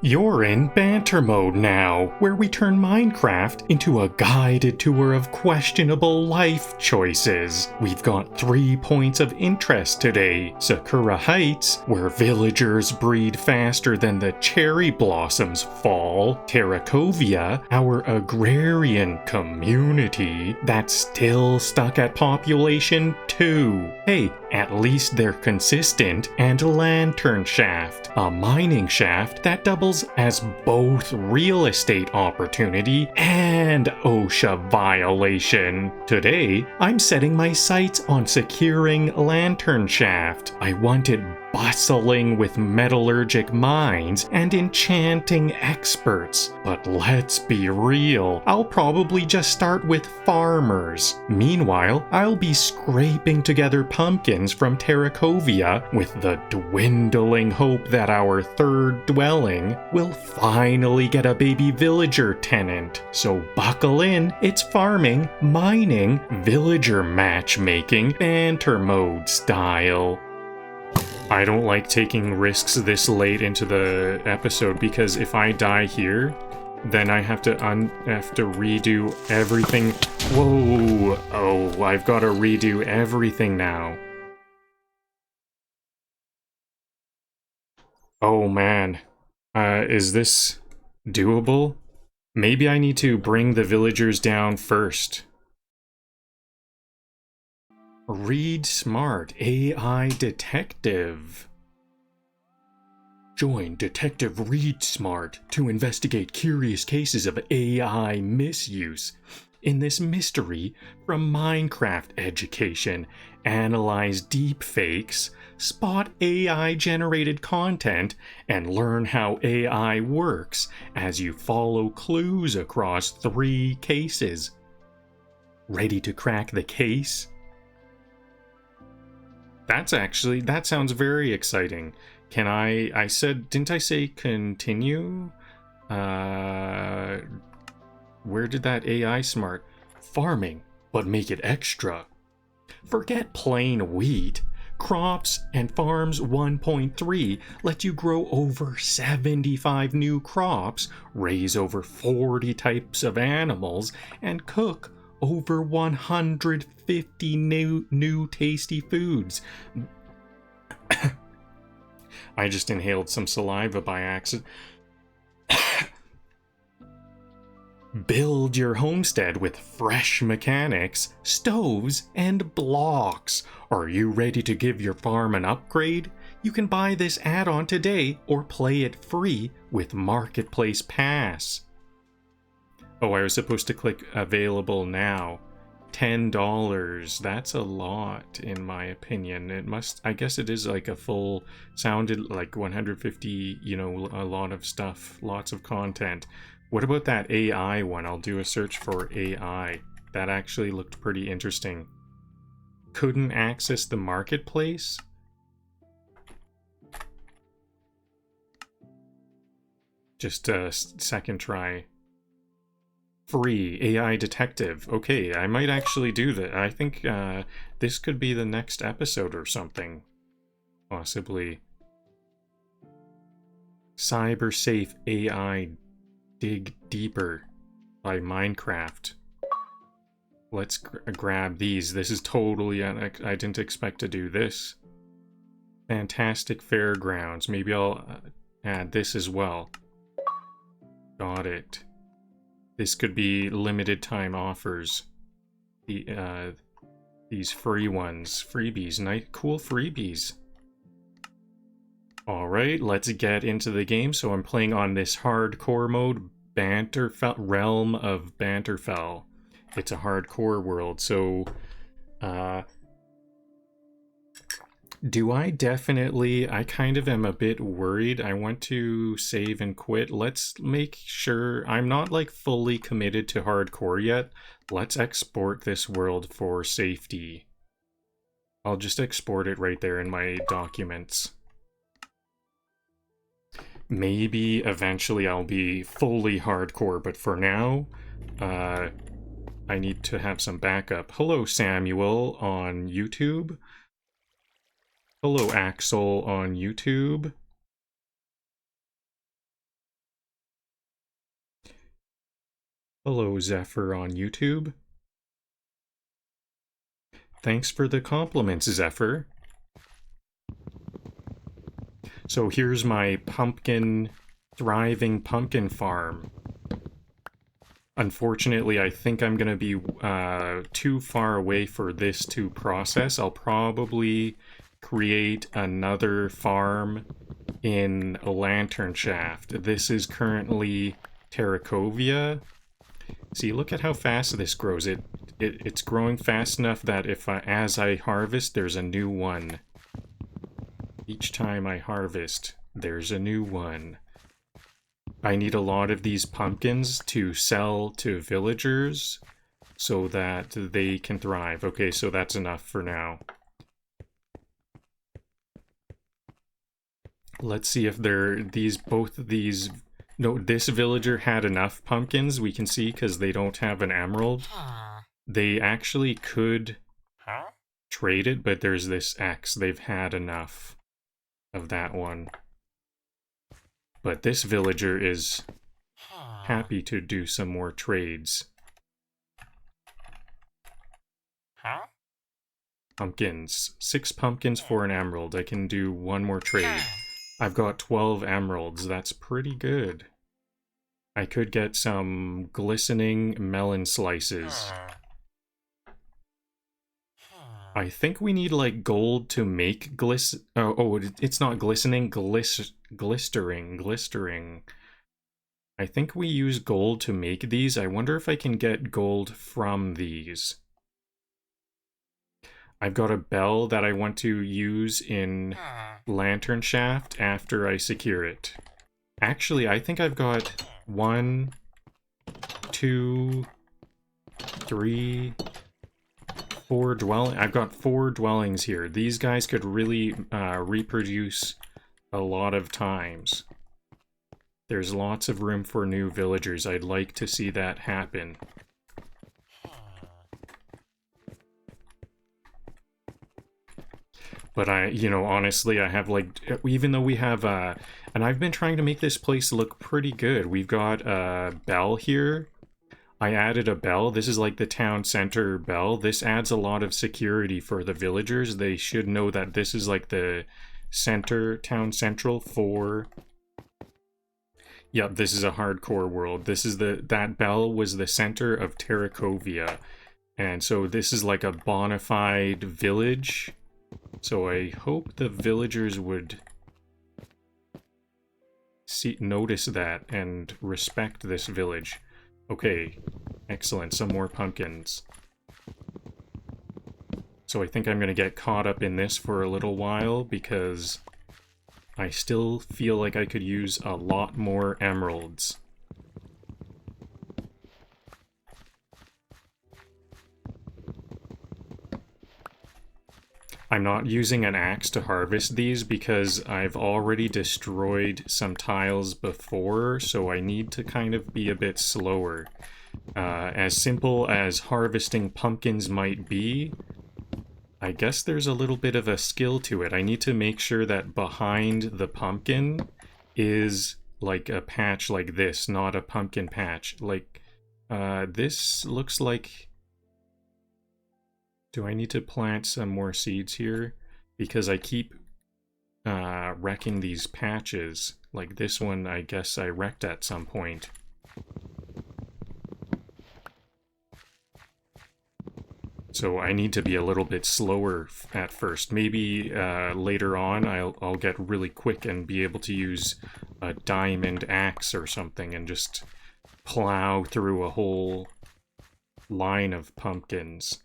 You're in Banter mode now, where we turn Minecraft into a guided tour of questionable life choices. We've got 3 points of interest today: Sakura Heights, where villagers breed faster than the cherry blossoms fall; Terracovia, our agrarian community that's still stuck at population 2. Hey, at least they're consistent; and Lanternshaft, a mining shaft that doubles as both real estate opportunity and OSHA violation. Today, I'm setting my sights on securing Lanternshaft. I want it bustling with metallurgic mines and enchanting experts. But let's be real, I'll probably just start with farmers. Meanwhile, I'll be scraping together pumpkins from Terracovia with the dwindling hope that our third dwelling will finally get a baby villager tenant. So buckle in, it's farming, mining, villager matchmaking, banter mode style. I don't like taking risks this late into the episode because if I die here, then I have to redo everything. Whoa! Oh, I've got to redo everything now. Oh man. Is this doable? Maybe I need to bring the villagers down first. Read Smart, AI Detective. Join Detective Read Smart to investigate curious cases of AI misuse. In this mystery from Minecraft education, analyze deepfakes, spot AI-generated content, and learn how AI works as you follow clues across 3 cases. Ready to crack the case? That sounds very exciting. Didn't I say continue? Where did that AI smart? Farming, but make it extra. Forget plain wheat. Crops and Farms 1.3 let you grow over 75 new crops, raise over 40 types of animals, and cook over 150 new tasty foods. I just inhaled some saliva by accident. Build your homestead with fresh mechanics, stoves, and blocks. Are you ready to give your farm an upgrade? You can buy this add-on today or play it free with Marketplace Pass. Oh, I was supposed to click available now. $10. That's a lot, in my opinion. I guess it is like a full, sounded like 150, a lot of stuff, lots of content. What about that AI one? I'll do a search for AI. That actually looked pretty interesting. Couldn't access the marketplace? Just a second try. Free AI detective. Okay, I might actually do that. I think this could be the next episode or something. Possibly. Cyber safe AI dig deeper by Minecraft. Let's grab these. This is totally I didn't expect to do this. Fantastic fairgrounds. Maybe I'll add this as well. Got it. This could be limited time offers. These free ones, freebies, nice, cool freebies. All right, let's get into the game. So I'm playing on this hardcore mode, Realm of Banterfell. It's a hardcore world. So, I kind of am a bit worried. I want to save and quit. Let's make sure I'm not like fully committed to hardcore yet. Let's export this world for safety. I'll just export it right there in my documents. Maybe eventually I'll be fully hardcore, but for now, I need to have some backup. Hello, Samuel on YouTube. Hello, Axel on YouTube. Hello, Zephyr on YouTube. Thanks for the compliments, Zephyr. So here's my thriving pumpkin farm. Unfortunately, I think I'm going to be too far away for this to process. I'll probably create another farm in Lanternshaft. This is currently Terracovia. See, look at how fast this grows. It's growing fast enough that as I harvest, there's a new one. Each time I harvest, there's a new one. I need a lot of these pumpkins to sell to villagers so that they can thrive. Okay, so that's enough for now. Let's see if no, this villager had enough pumpkins, we can see, because they don't have an emerald. They actually could trade it, but there's this X. They've had enough of that one. But this villager is happy to do some more trades. Pumpkins. 6 pumpkins for an emerald. I can do one more trade. I've got 12 emeralds. That's pretty good. I could get some glistening melon slices. I think we need, like, gold to make it's not glistening, glistering. I think we use gold to make these. I wonder if I can get gold from these. I've got a bell that I want to use in Lanternshaft after I secure it. Actually, I think I've got 1, 2, 3, 4 dwellings. I've got 4 dwellings here. These guys could really reproduce a lot of times. There's lots of room for new villagers. I'd like to see that happen. But honestly, I have, like, even though we have, and I've been trying to make this place look pretty good. We've got a bell here. I added a bell. This is like the town center bell. This adds a lot of security for the villagers. They should know that this is like the town central for... Yep, this is a hardcore world. This is that bell was the center of Terracovia. And so this is like a bona fide village. So I hope the villagers would notice that and respect this village. Okay, excellent, some more pumpkins. So I think I'm going to get caught up in this for a little while because I still feel like I could use a lot more emeralds. I'm not using an axe to harvest these because I've already destroyed some tiles before, so I need to kind of be a bit slower. As simple as harvesting pumpkins might be, I guess there's a little bit of a skill to it. I need to make sure that behind the pumpkin is like a patch like this, not a pumpkin patch. Like, this looks like... Do I need to plant some more seeds here? Because I keep wrecking these patches. Like this one, I guess I wrecked at some point. So I need to be a little bit slower at first. Maybe later on I'll get really quick and be able to use a diamond axe or something and just plow through a whole line of pumpkins.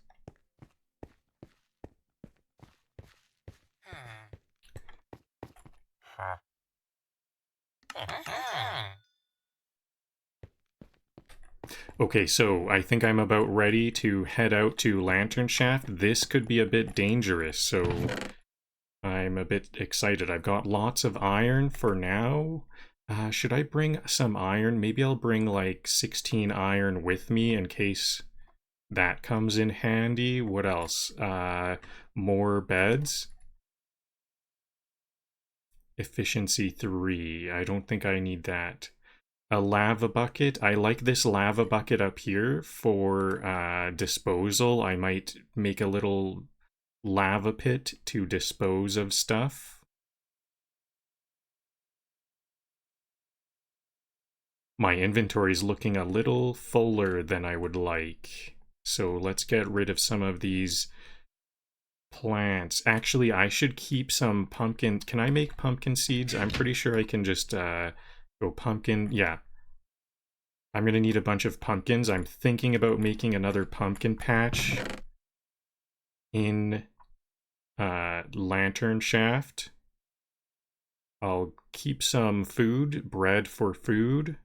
Okay, so I think I'm about ready to head out to Lanternshaft. This could be a bit dangerous, so I'm a bit excited. I've got lots of iron for now. Should I bring some iron? Maybe I'll bring like 16 iron with me in case that comes in handy. What else? More beds. Efficiency 3. I don't think I need that. A lava bucket. I like this lava bucket up here for disposal. I might make a little lava pit to dispose of stuff. My inventory is looking a little fuller than I would like. So let's get rid of some of these plants. Actually, I should keep some pumpkin. Can I make pumpkin seeds? I'm pretty sure I can just go pumpkin. Yeah. I'm going to need a bunch of pumpkins. I'm thinking about making another pumpkin patch in Lanternshaft. I'll keep some food, bread for food.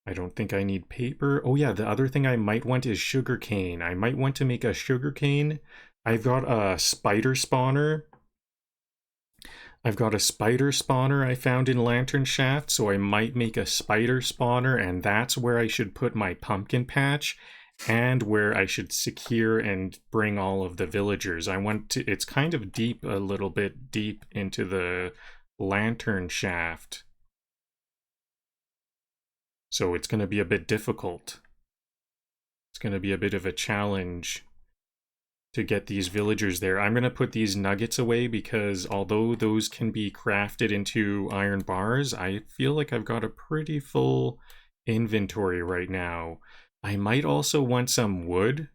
I don't think I need paper. Oh yeah, the other thing I might want is sugarcane. I might want to make a sugarcane. I've got a spider spawner. I found in Lanternshaft, so I might make a spider spawner, and that's where I should put my pumpkin patch, and where I should secure and bring all of the villagers. I want to, it's kind of deep, a little bit deep into the Lanternshaft. So it's going to be a bit difficult. It's going to be a bit of a challenge to get these villagers there. I'm going to put these nuggets away because although those can be crafted into iron bars, I feel like I've got a pretty full inventory right now. I might also want some wood.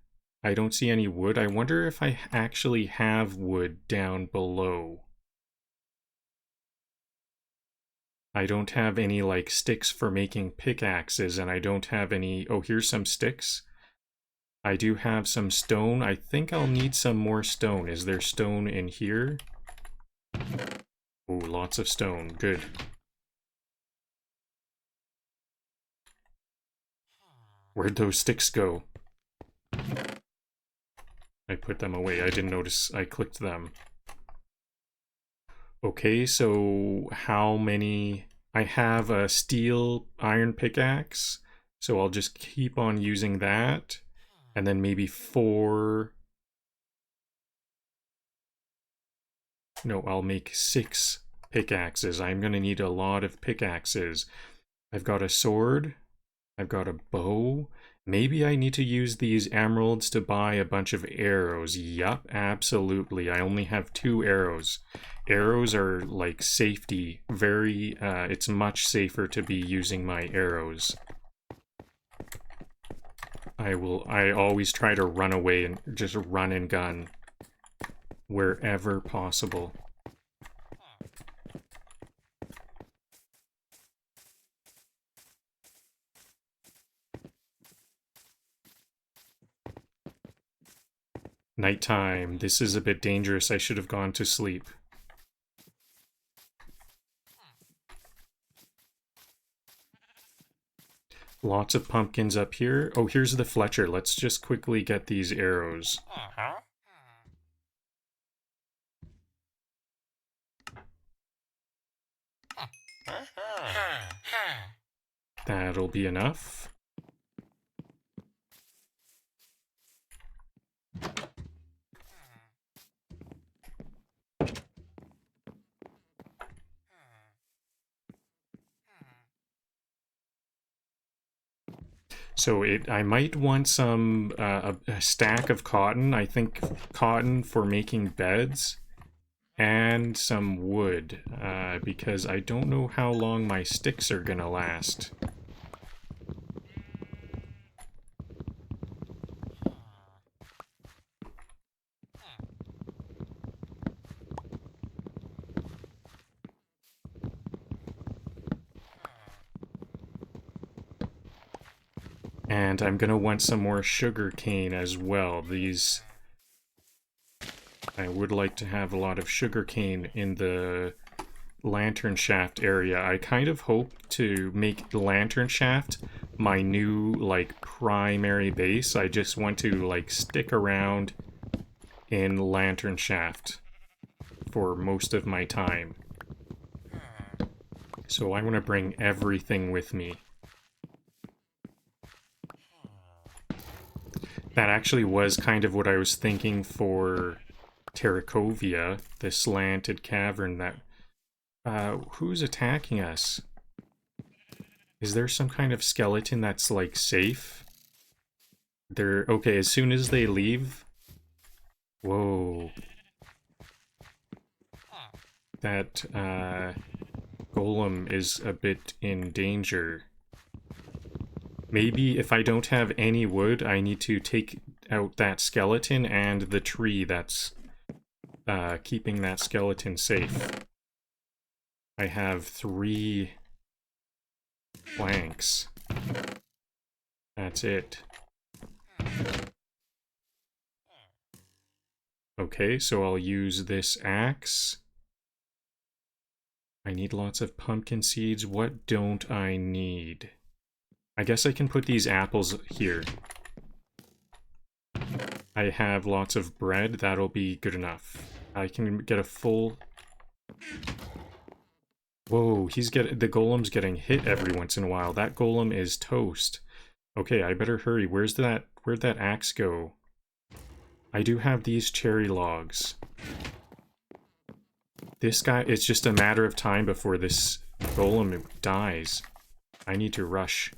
I don't see any wood. I wonder if I actually have wood down below. I don't have any like sticks for making pickaxes, and I don't have any... Oh, here's some sticks. I do have some stone. I think I'll need some more stone. Is there stone in here? Oh, lots of stone. Good. Where'd those sticks go? I put them away. I didn't notice I clicked them. Okay, so how many... I have a steel iron pickaxe, so I'll just keep on using that. And then maybe 4... No, I'll make 6 pickaxes. I'm gonna need a lot of pickaxes. I've got a sword. I've got a bow. Maybe I need to use these emeralds to buy a bunch of arrows. Yup, absolutely. I only have 2 arrows. Arrows are like safety. Very, it's much safer to be using my arrows. I always try to run away and just run and gun wherever possible. Nighttime. This is a bit dangerous. I should have gone to sleep. Lots of pumpkins up here. Oh, here's the Fletcher. Let's just quickly get these arrows. That'll be enough. So I might want some, a stack of cotton. I think cotton for making beds. And some wood, because I don't know how long my sticks are gonna last. And I'm gonna want some more sugar cane as well. These... I would like to have a lot of sugarcane in the Lanternshaft area. I kind of hope to make Lanternshaft my new, like, primary base. I just want to, like, stick around in Lanternshaft for most of my time. So I want to bring everything with me. That actually was kind of what I was thinking for Terracovia, the slanted cavern that Who's attacking us? Is there some kind of skeleton that's, like, safe? They're... Okay, as soon as they leave... Whoa. That, golem is a bit in danger. Maybe if I don't have any wood, I need to take out that skeleton and the tree that's keeping that skeleton safe. I have 3 planks. That's it. Okay, so I'll use this axe. I need lots of pumpkin seeds. What don't I need? I guess I can put these apples here. I have lots of bread. That'll be good enough. I can get a full... Whoa, the golem's getting hit every once in a while. That golem is toast. Okay, I better hurry. Where'd that axe go? I do have these cherry logs. This guy, it's just a matter of time before this golem dies. I need to rush.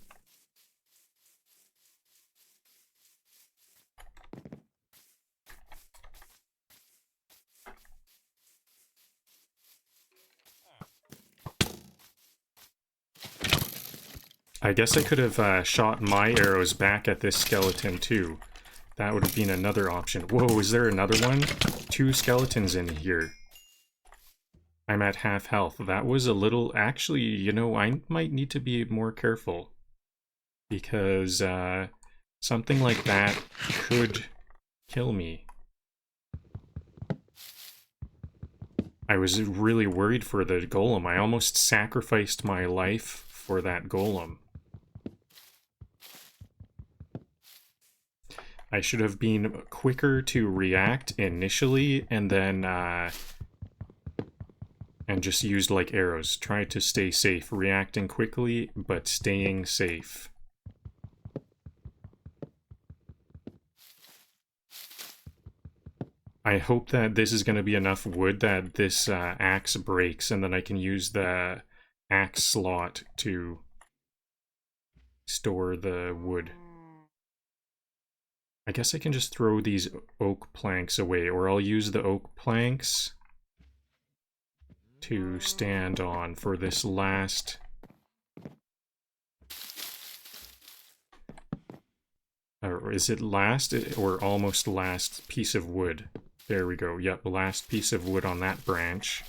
I guess I could have shot my arrows back at this skeleton too. That would have been another option. Whoa, is there another one? 2 skeletons in here. I'm at half health. That was a little... Actually, you know, I might need to be more careful. Because something like that could kill me. I was really worried for the golem. I almost sacrificed my life for that golem. I should have been quicker to react initially, and then, and just used, like, arrows. Try to stay safe. Reacting quickly, but staying safe. I hope that this is going to be enough wood that this axe breaks, and then I can use the axe slot to store the wood. I guess I can just throw these oak planks away, or I'll use the oak planks to stand on for this last... Or is it last or almost last piece of wood? There we go. Yep, last piece of wood on that branch.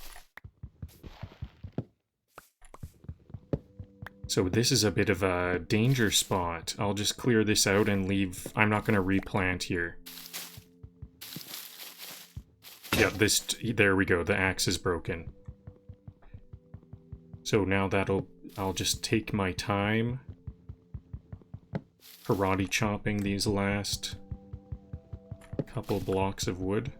So this is a bit of a danger spot. I'll just clear this out and leave. I'm not going to replant here. Yeah, there we go. The axe is broken. So now I'll just take my time. Karate chopping these last couple blocks of wood.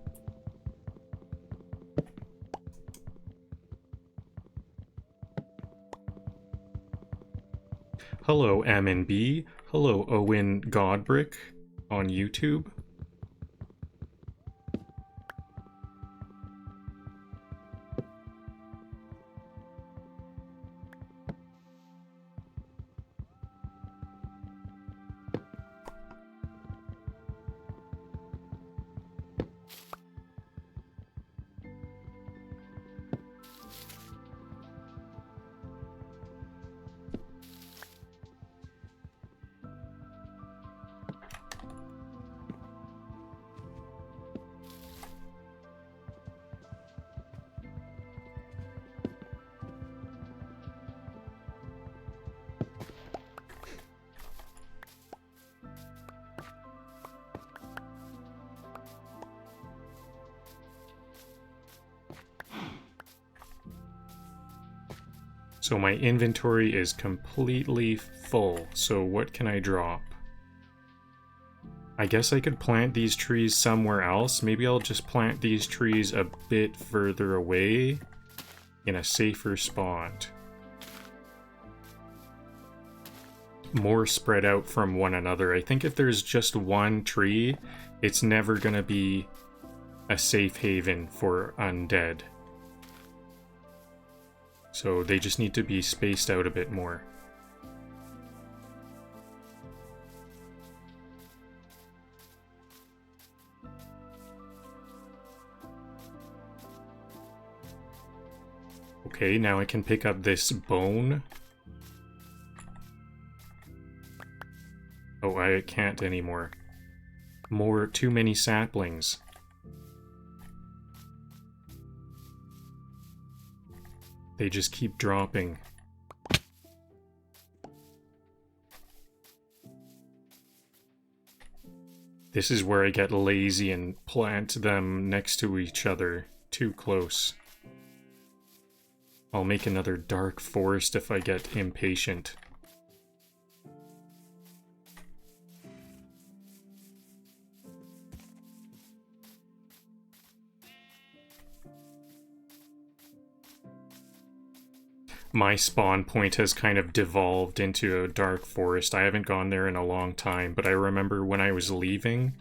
Hello, M&B. Hello, Owen Godbrick on YouTube. So my inventory is completely full, so what can I drop? I guess I could plant these trees somewhere else. Maybe I'll just plant these trees a bit further away in a safer spot. More spread out from one another. I think if there's just one tree, it's never gonna be a safe haven for undead. So they just need to be spaced out a bit more. Okay, now I can pick up this bone. Oh, I can't anymore. Too many saplings. They just keep dropping. This is where I get lazy and plant them next to each other, too close. I'll make another dark forest if I get impatient. My spawn point has kind of devolved into a dark forest. I haven't gone there in a long time, but I remember when I was leaving...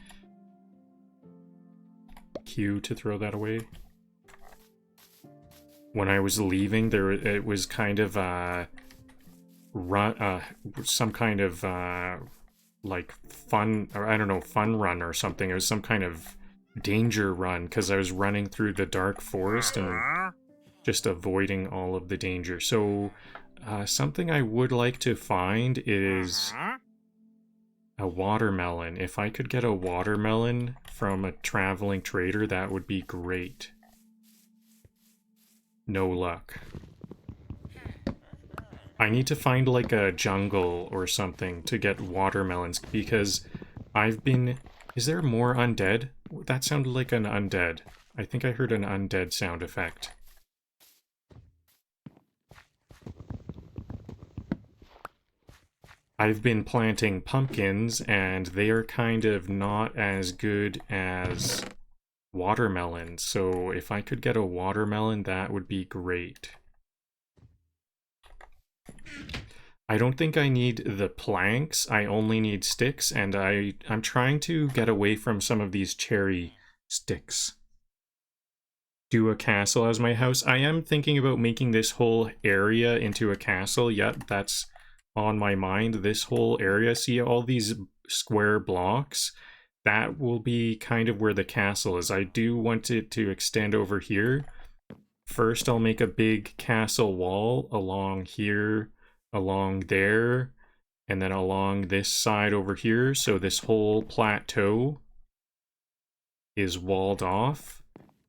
Q to throw that away. When I was leaving, it was kind of some kind of like fun, or I don't know, fun run or something. It was some kind of danger run because I was running through the dark forest and just avoiding all of the danger. So something I would like to find is a watermelon. If I could get a watermelon from a traveling trader, that would be great. No luck. I need to find like a jungle or something to get watermelons because I've been... Is there more undead? That sounded like an undead. I think I heard an undead sound effect. I've been planting pumpkins and they are kind of not as good as watermelons, so if I could get a watermelon, that would be great. I don't think I need the planks, I only need sticks, and I'm trying to get away from some of these cherry sticks. Do a castle as my house. I am thinking about making this whole area into a castle. Yep, that's on my mind. This whole area, see all these square blocks? That will be kind of where the castle is. I do want it to extend over here. First, I'll make a big castle wall along here, along there, and then along this side over here. So this whole plateau is walled off.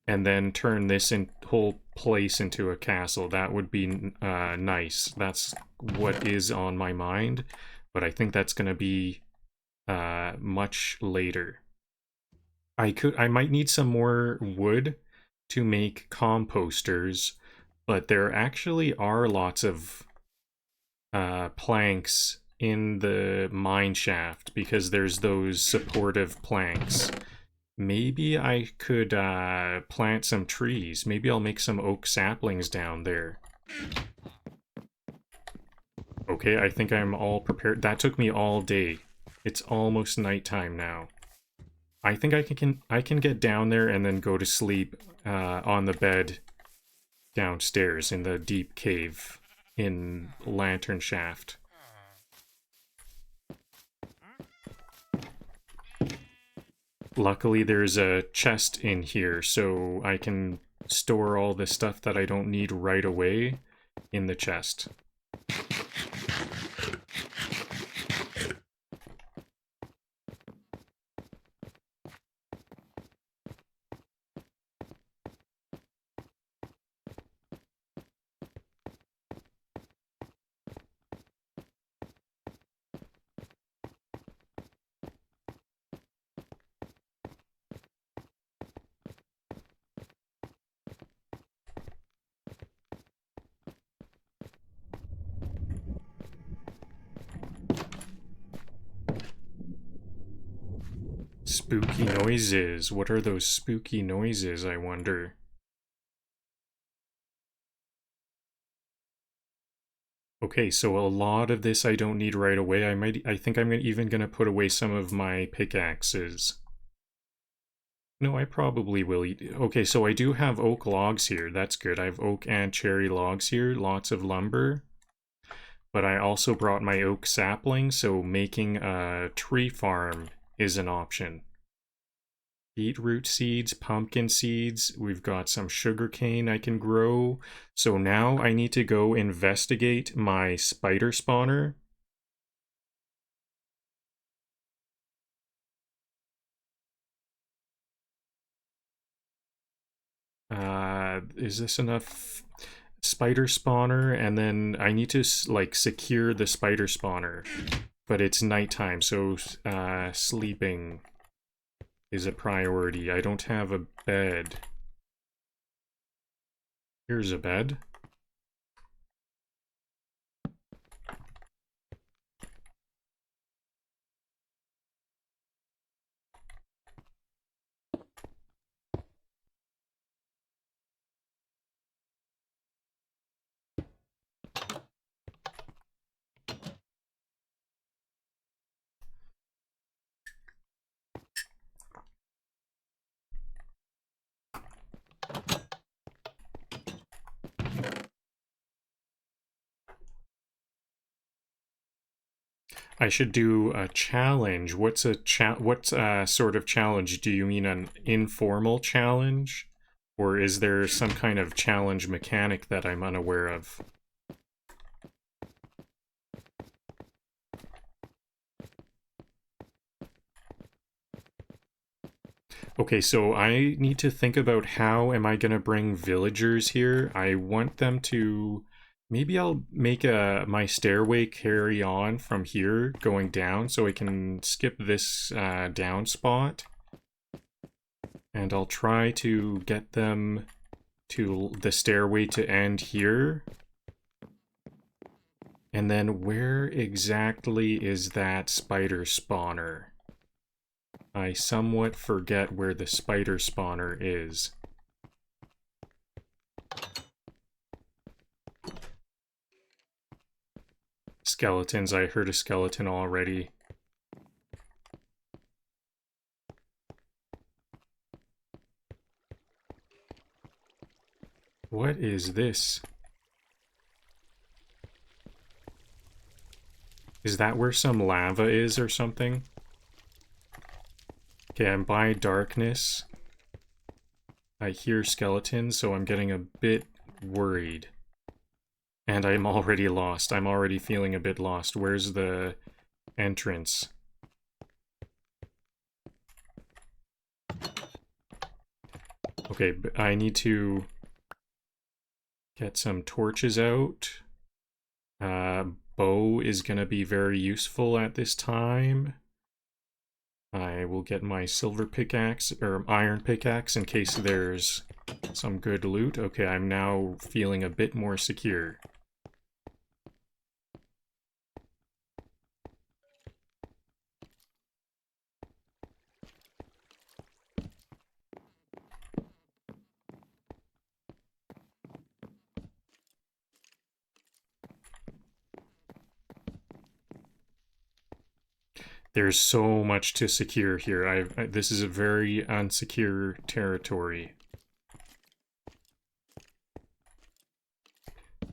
And then turn this whole place into a castle. That would be nice. That's what is on my mind. But I think that's going to be much later. I might need some more wood to make composters, but there actually are lots of planks in the mine shaft because there's those supportive planks. Maybe I could plant some trees. Maybe I'll make some oak saplings down there. Okay, I think I'm all prepared. That took me all day. It's almost nighttime now. I think I can get down there and then go to sleep on the bed downstairs in the deep cave in Lanternshaft. Luckily there's a chest in here, so I can store all the stuff that I don't need right away in the chest. Spooky noises. What are those spooky noises, I wonder? Okay, so a lot of this I don't need right away. I think I'm even gonna put away some of my pickaxes. No, I probably will eat. Okay, so I do have oak logs here. That's good. I have oak and cherry logs here. Lots of lumber. But I also brought my oak sapling, so making a tree farm is an option. Beetroot seeds, pumpkin seeds. We've got some sugarcane I can grow. So now I need to go investigate my spider spawner. Is this enough spider spawner? And then I need to like secure the spider spawner, but it's nighttime, so sleeping is a priority. I don't have a bed. Here's a bed. I should do a challenge. What's a what sort of challenge? Do you mean an informal challenge? Or is there some kind of challenge mechanic that I'm unaware of? Okay, so I need to think about how am I going to bring villagers here. I want them to... Maybe I'll make my stairway carry on from here, going down, so I can skip this down spot. And I'll try to get them to the stairway to end here. And then where exactly is that spider spawner? I somewhat forget where the spider spawner is. Skeletons, I heard a skeleton already. What is this? Is that where some lava is or something? Okay, I'm by darkness. I hear skeletons, so I'm getting a bit worried. And I'm already lost. I'm already feeling a bit lost. Where's the entrance? Okay, I need to get some torches out. Bow is gonna be very useful at this time. I will get my silver pickaxe, or iron pickaxe, in case there's some good loot. Okay, I'm now feeling a bit more secure. There's so much to secure here. This is a very unsecure territory.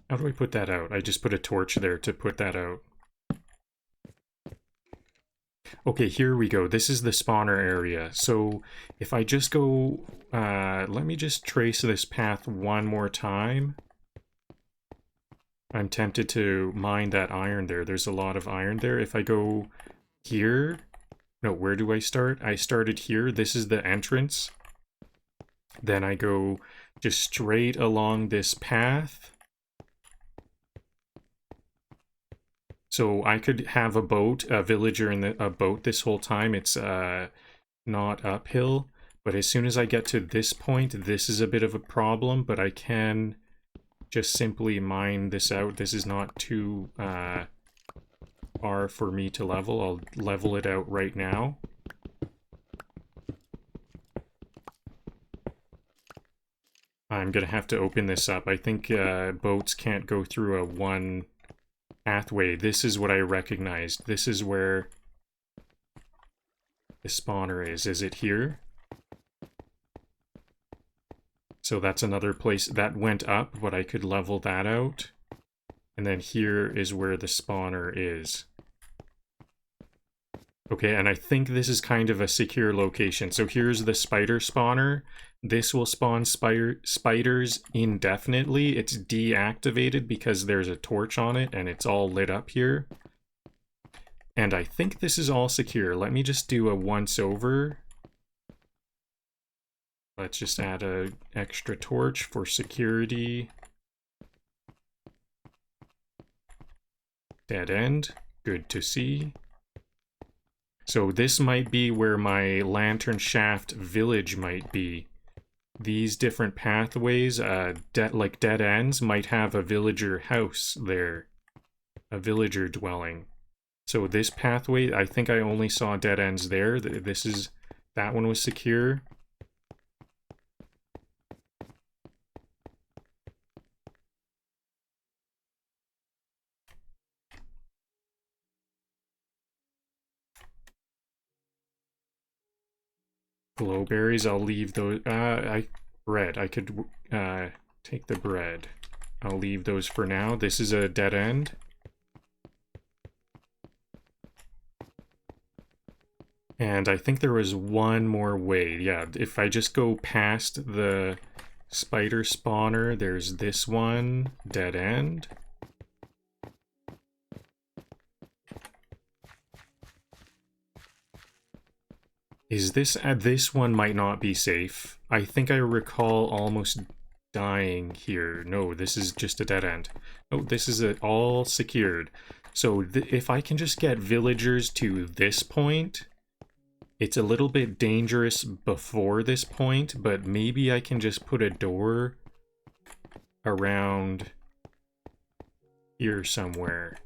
How do I put that out? I just put a torch there to put that out. Okay, here we go. This is the spawner area. So if I just go... let me just trace this path one more time. I'm tempted to mine that iron there. There's a lot of iron there. If I go... here. No, where do I start? I started here. This is the entrance. Then I go just straight along this path. So I could have a boat, a villager in a boat this whole time. It's not uphill. But as soon as I get to this point, this is a bit of a problem. But I can just simply mine this out. This is not too... far for me to level. I'll level it out right now. I'm gonna have to open this up. I think boats can't go through a one pathway. This is what I recognized. This is where the spawner is. Is it here? So that's another place that went up, but I could level that out. And then here is where the spawner is. Okay, and I think this is kind of a secure location. So here's the spider spawner. This will spawn spiders indefinitely. It's deactivated because there's a torch on it and it's all lit up here. And I think this is all secure. Let me just do a once over. Let's just add an extra torch for security. Dead end. Good to see. So this might be where my Lanternshaft village might be. These different pathways, like dead ends, might have a villager house there. A villager dwelling. So this pathway, I think I only saw dead ends there. That one was secure. Glowberries, I'll leave those. Bread. I could take the bread. I'll leave those for now. This is a dead end. And I think there was one more way. Yeah, if I just go past the spider spawner, there's this one, dead end. Is this one might not be safe. I think I recall almost dying here. No, this is just a dead end. Oh, this is all secured. So if I can just get villagers to this point, it's a little bit dangerous before this point, but maybe I can just put a door around here somewhere.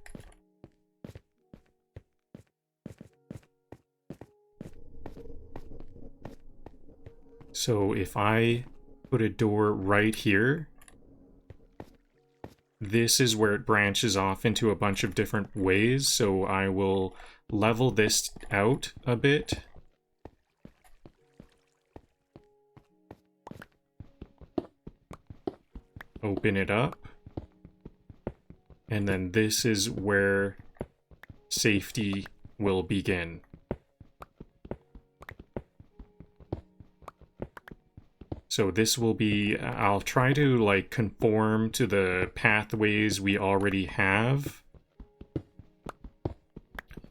So if I put a door right here, this is where it branches off into a bunch of different ways, so I will level this out a bit. Open it up. And then this is where safety will begin. So this will be, I'll try to like conform to the pathways we already have.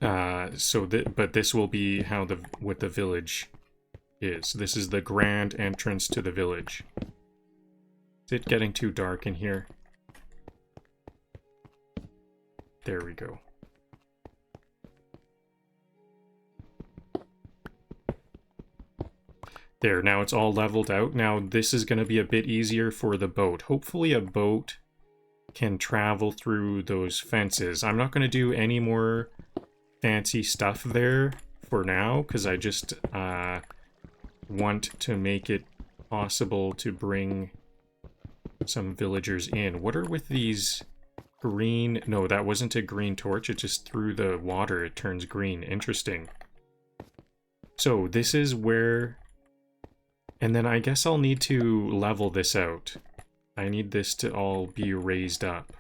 But this will be how what the village is. This is the grand entrance to the village. Is it getting too dark in here? There we go. There, now it's all leveled out. Now this is going to be a bit easier for the boat. Hopefully a boat can travel through those fences. I'm not going to do any more fancy stuff there for now, because I just want to make it possible to bring some villagers in. What are with these green... No, that wasn't a green torch. It just through the water. It turns green. Interesting. So this is where... And then I guess I'll need to level this out. I need this to all be raised up.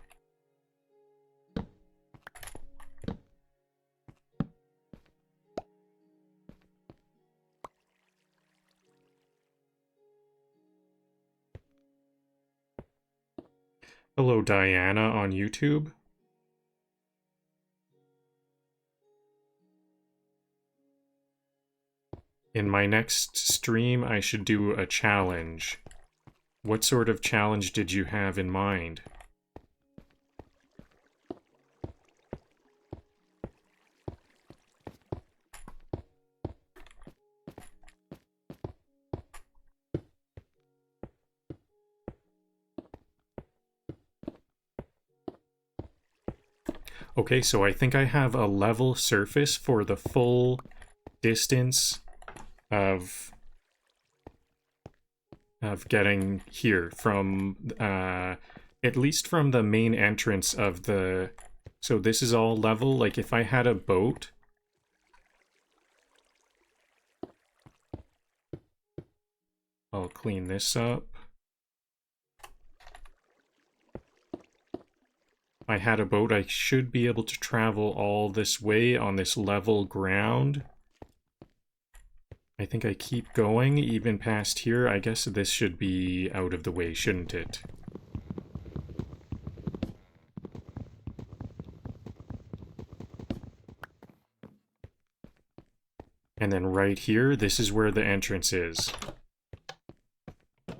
Hello, Diana on YouTube. In my next stream, I should do a challenge. What sort of challenge did you have in mind? Okay, so I think I have a level surface for the full distance of getting here from at least from the main entrance of the... So this is all level. Like if I had a boat, I'll clean this up. I had a boat, I should be able to travel all this way on this level ground. I think I keep going even past here. I guess this should be out of the way, shouldn't it? And then right here, this is where the entrance is.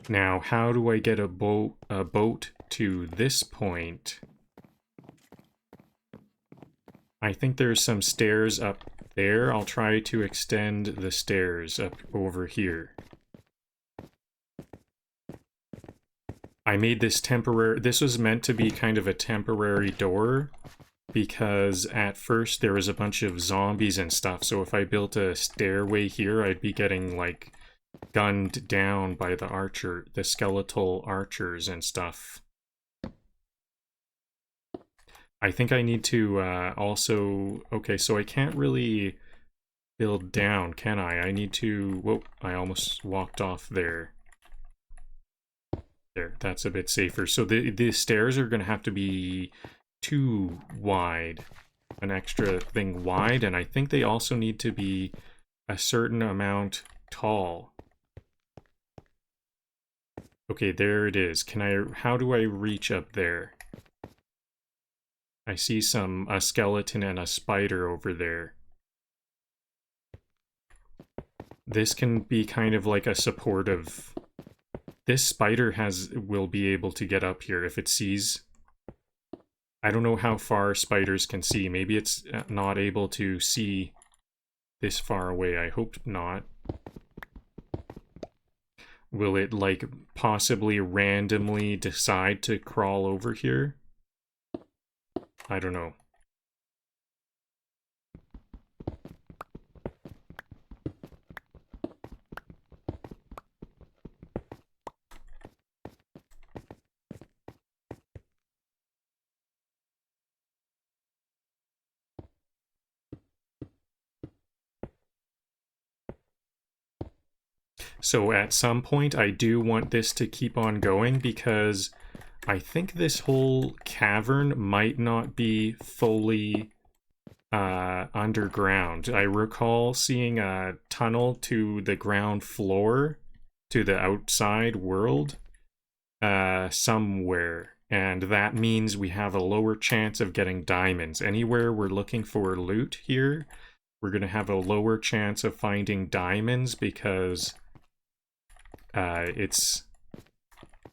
Now, how do I get a boat to this point? I think there's some stairs up there. I'll try to extend the stairs up over here. I made this temporary... This was meant to be kind of a temporary door, because at first there was a bunch of zombies and stuff, so if I built a stairway here, I'd be getting, like, gunned down by the skeletal archers and stuff. I think I need to also... Okay, so I can't really build down, can I? I need to... Whoa, I almost walked off there. There, that's a bit safer. So the stairs are going to have to be too wide. An extra thing wide, and I think they also need to be a certain amount tall. Okay, there it is. How do I reach up there? I see a skeleton and a spider over there. This can be kind of like a supportive... This spider will be able to get up here if it sees... I don't know how far spiders can see. Maybe it's not able to see this far away. I hope not. Will it, like, possibly randomly decide to crawl over here? I don't know. So at some point, I do want this to keep on going because I think this whole cavern might not be fully underground. I recall seeing a tunnel to the ground floor, to the outside world, somewhere. And that means we have a lower chance of getting diamonds. Anywhere we're looking for loot here, we're going to have a lower chance of finding diamonds because... it's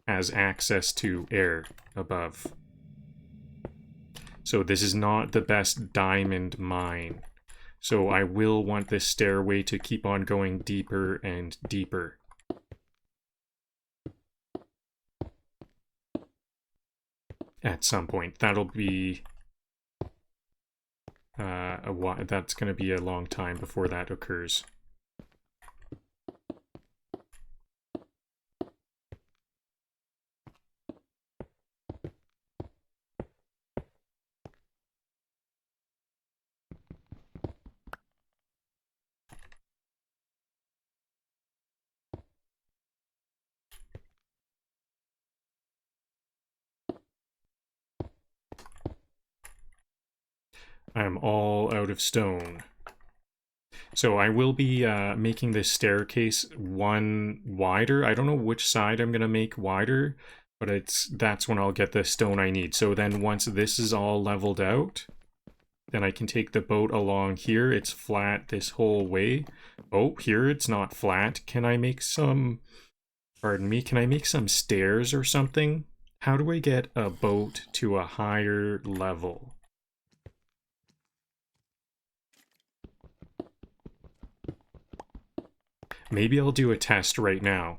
has access to air above. So this is not the best diamond mine. So I will want this stairway to keep on going deeper and deeper. At some point. That'll be... that's going to be a long time before that occurs. I'm all out of stone. So I will be making this staircase one wider. I don't know which side I'm going to make wider, but that's when I'll get the stone I need. So then once this is all leveled out, then I can take the boat along here. It's flat this whole way. Oh, here it's not flat. Can I make some... Pardon me, can I make some stairs or something? How do I get a boat to a higher level? Maybe I'll do a test right now.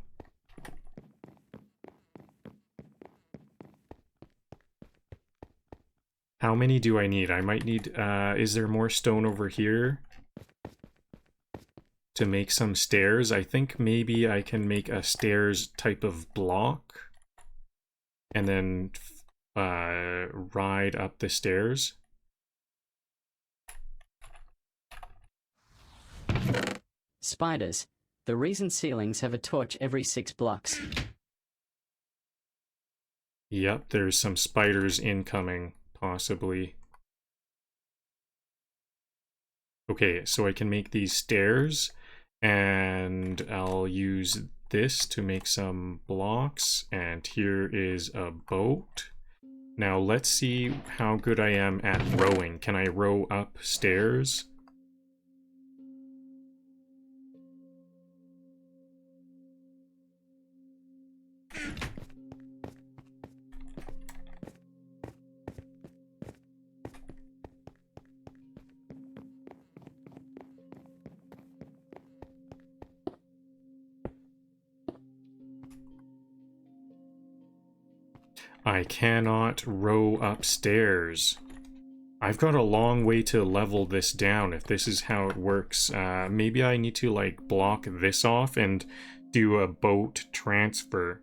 How many do I need? I might need, is there more stone over here to make some stairs? I think maybe I can make a stairs type of block and then ride up the stairs. Spiders. The reason ceilings have a torch every 6 blocks. Yep, there's some spiders incoming. possibly. Okay, so I can make these stairs, and I'll use this to make some blocks, and here is a boat. Now let's see how good I am at rowing. Can I row upstairs? I cannot row upstairs. I've got a long way to level this down if this is how it works. Maybe I need to like block this off and do a boat transfer.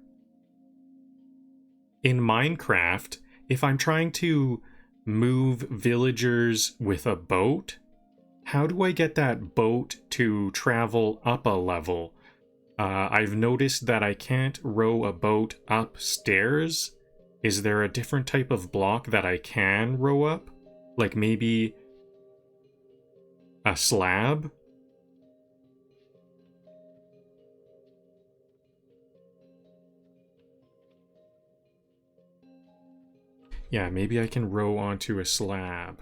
In Minecraft, if I'm trying to move villagers with a boat, how do I get that boat to travel up a level? I've noticed that I can't row a boat upstairs. Is there a different type of block that I can row up? Like maybe a slab? Yeah, maybe I can row onto a slab.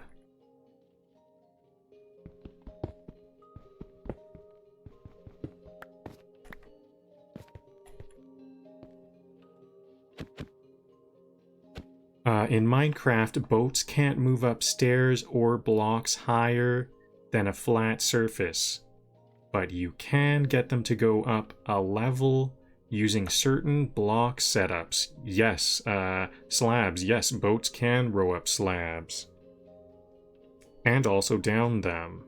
In Minecraft, boats can't move upstairs or blocks higher than a flat surface, but you can get them to go up a level using certain block setups. Yes, slabs. Yes, boats can row up slabs. And also down them.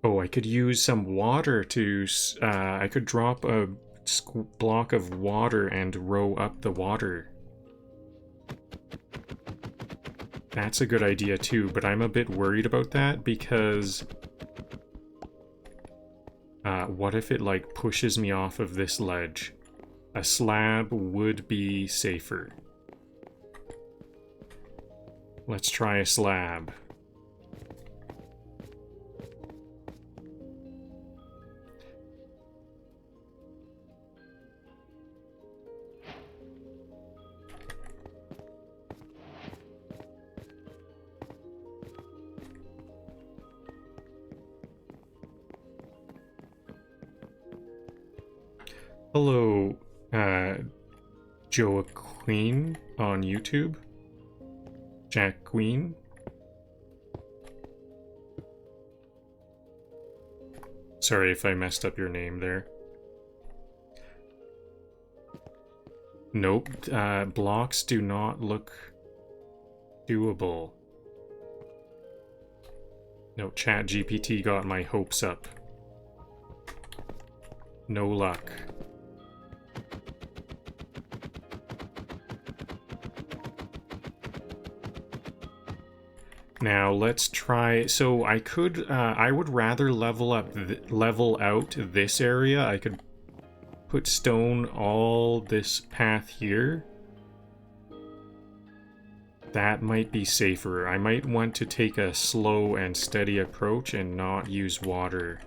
Oh, I could use some water to... I could drop a block of water and row up the water. That's a good idea too, but I'm a bit worried about that because... what if it, like, pushes me off of this ledge? A slab would be safer. Let's try a slab. Hello, Joa Queen on YouTube. Jack Queen. Sorry if I messed up your name there. Nope, blocks do not look doable. No, ChatGPT got my hopes up. No luck. Now let's try. So I could. I would rather level out this area. I could put stone all this path here. That might be safer. I might want to take a slow and steady approach and not use water.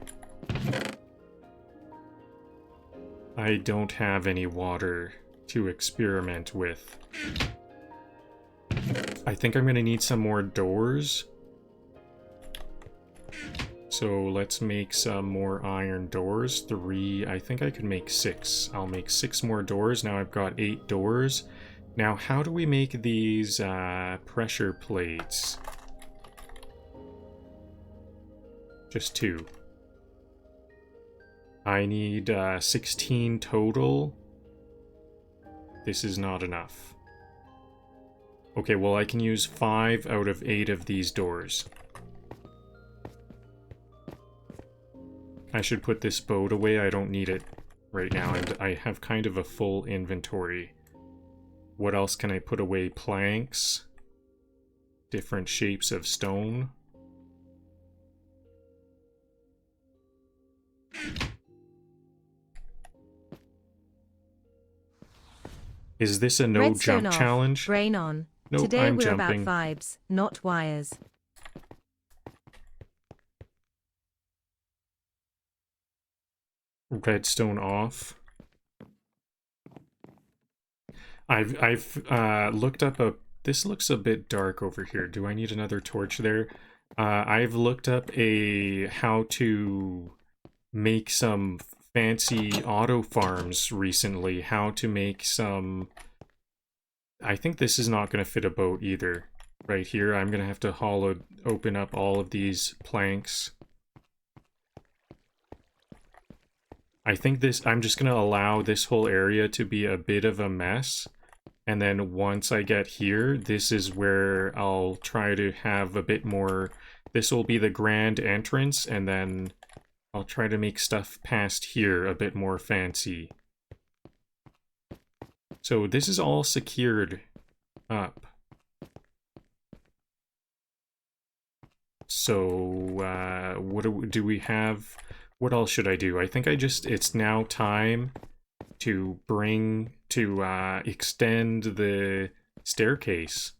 I don't have any water to experiment with. I think I'm gonna need some more doors. So let's make some more iron doors. 3, I think I could make 6. I'll make 6 more doors. Now I've got 8 doors. Now how do we make these pressure plates? Just 2. I need 16 total. This is not enough. Okay, well I can use 5 out of 8 of these doors. I should put this boat away, I don't need it right now, and I have kind of a full inventory. What else can I put away? Planks. Different shapes of stone. Is this a no Redstone jump off, challenge? brain on. Nope, Today I'm we're jumping. about vibes, not wires. Redstone off. I've looked up a. This looks a bit dark over here. Do I need another torch there? I've looked up a how to make some fancy auto farms recently. How to make some. I think this is not going to fit a boat either. Right here, I'm going to have to open up all of these planks. I think I'm just going to allow this whole area to be a bit of a mess. And then once I get here, this is where I'll try to have a bit more... This will be the grand entrance, and then I'll try to make stuff past here a bit more fancy. So this is all secured up. So, what do we have? What else should I do? I think it's now time to extend the staircase.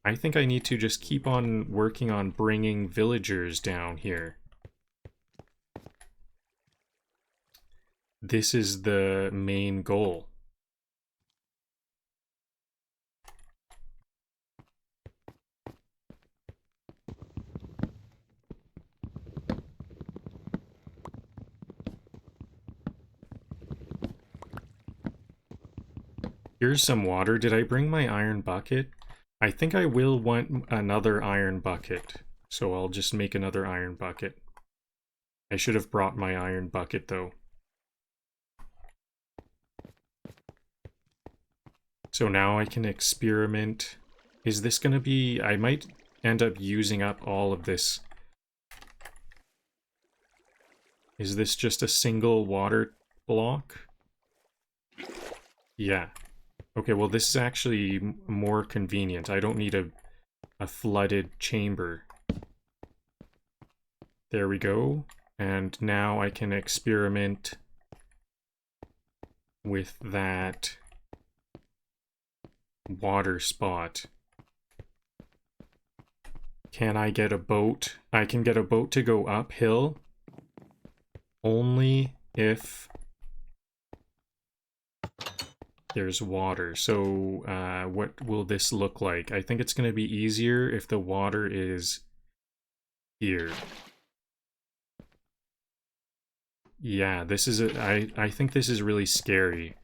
I think I need to just keep on working on bringing villagers down here. This is the main goal. Here's some water. Did I bring my iron bucket? I think I will want another iron bucket. So I'll just make another iron bucket. I should have brought my iron bucket though. So now I can experiment. Is this gonna be... I might end up using up all of this. Is this just a single water block? Yeah. Okay, well this is actually more convenient. I don't need a flooded chamber. There we go. And now I can experiment with that water spot. Can I get a boat? I can get a boat to go uphill only if there's water. So what will this look like? I think it's going to be easier if the water is here. Yeah, this is I think this is really scary.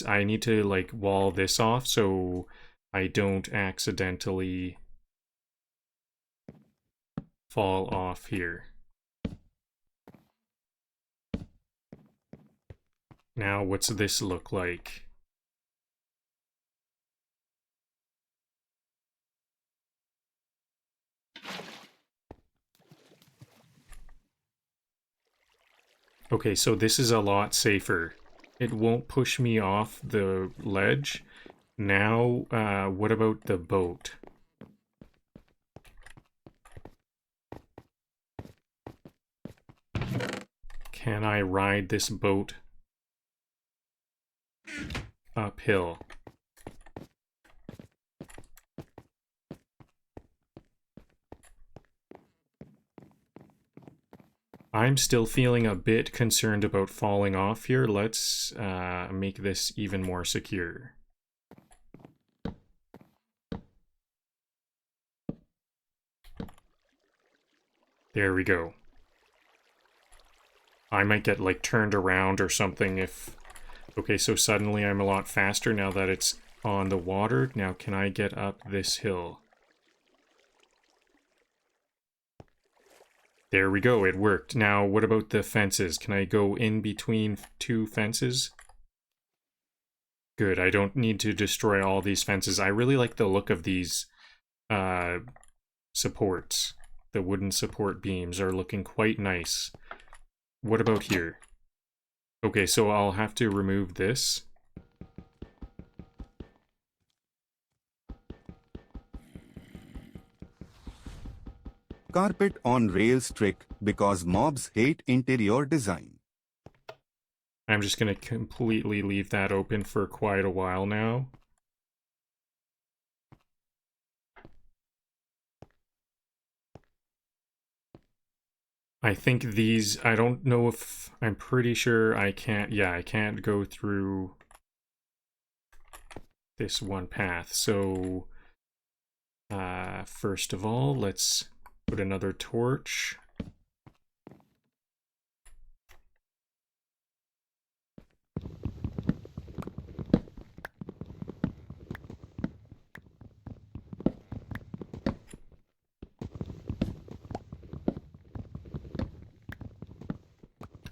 I need to like wall this off so I don't accidentally fall off here. Now, what's this look like? Okay, so this is a lot safer. It won't push me off the ledge. Now, what about the boat? Can I ride this boat uphill? I'm still feeling a bit concerned about falling off here. Let's make this even more secure. There we go. I might get like turned around or something if... Okay, so suddenly I'm a lot faster now that it's on the water. Now can I get up this hill? There we go, it worked. Now what about the fences? Can I go in between two fences? Good, I don't need to destroy all these fences. I really like the look of these supports. The wooden support beams are looking quite nice. What about here? Okay, so I'll have to remove this. Carpet on rails trick because mobs hate interior design. I'm just going to completely leave that open for quite a while now. I think these, I don't know if, I'm pretty sure I can't, yeah, I can't go through this one path. So, first of all, let's put another torch.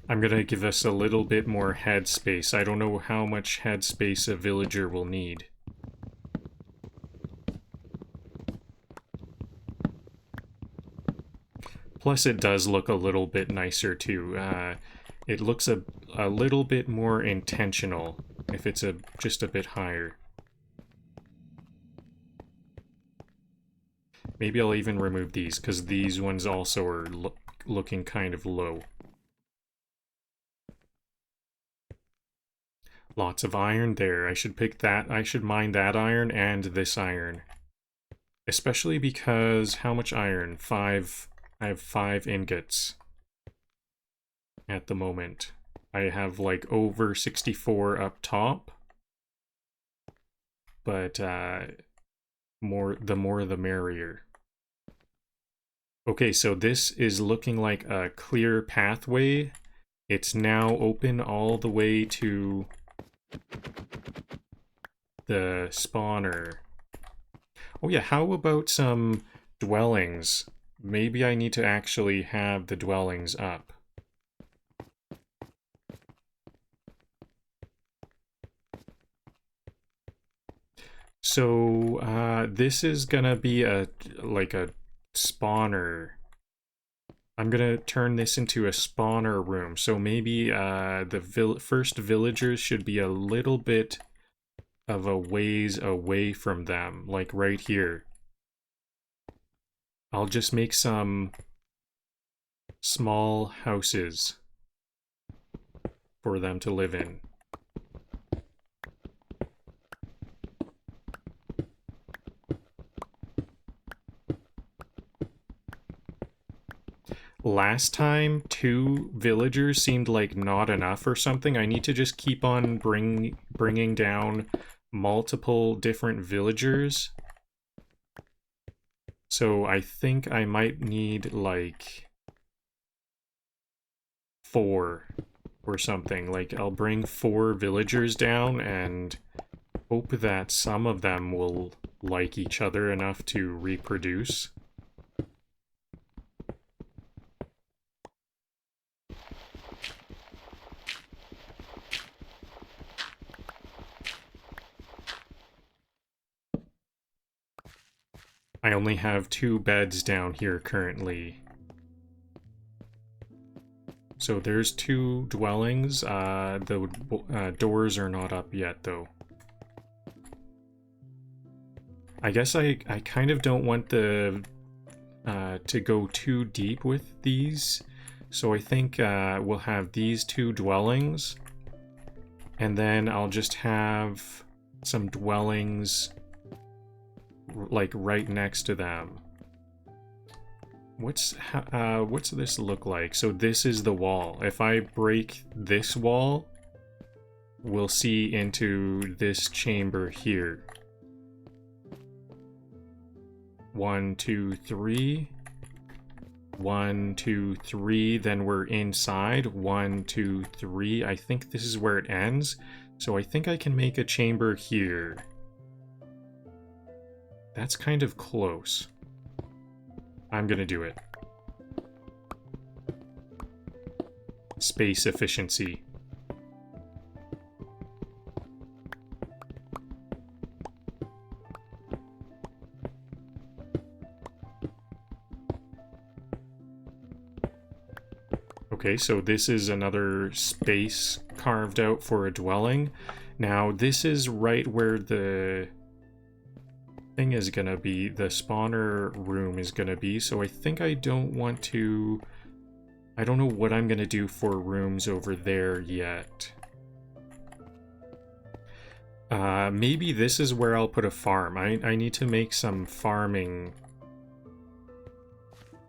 I'm gonna give us a little bit more headspace. I don't know how much headspace a villager will need. Plus it does look a little bit nicer too. It looks a little bit more intentional if it's just a bit higher. Maybe I'll even remove these, because these ones also are looking kind of low. Lots of iron there. I should pick that. I should mine that iron and this iron. Especially because, how much iron? 5. I have 5 ingots at the moment. I have like over 64 up top. But the more the merrier. Okay, so this is looking like a clear pathway. It's now open all the way to the spawner. Oh yeah, how about some dwellings? Maybe I need to actually have the dwellings up. So, this is gonna be like a spawner. I'm gonna turn this into a spawner room, so maybe the first villagers should be a little bit of a ways away from them, like right here. I'll just make some small houses for them to live in. Last time, 2 villagers seemed like not enough or something. I need to just keep on bringing down multiple different villagers. So I think I might need like 4 or something. Like I'll bring 4 villagers down and hope that some of them will like each other enough to reproduce. I only have 2 beds down here currently. So there's 2 dwellings. The doors are not up yet, though. I guess I kind of don't want to go too deep with these. So I think we'll have these 2 dwellings. And then I'll just have some dwellings like right next to them. What's this look like? So this is the wall. If I break this wall, we'll see into this chamber here. 1, 2, 3. 1, 2, 3. Then we're inside. 1, 2, 3. I think this is where it ends. So I think I can make a chamber here. That's kind of close. I'm gonna do it. Space efficiency. Okay, so this is another space carved out for a dwelling. Now, this is right where the thing is gonna be, the spawner room is gonna be, so I think I don't want to... I don't know what I'm gonna do for rooms over there yet. Maybe this is where I'll put a farm. I need to make some farming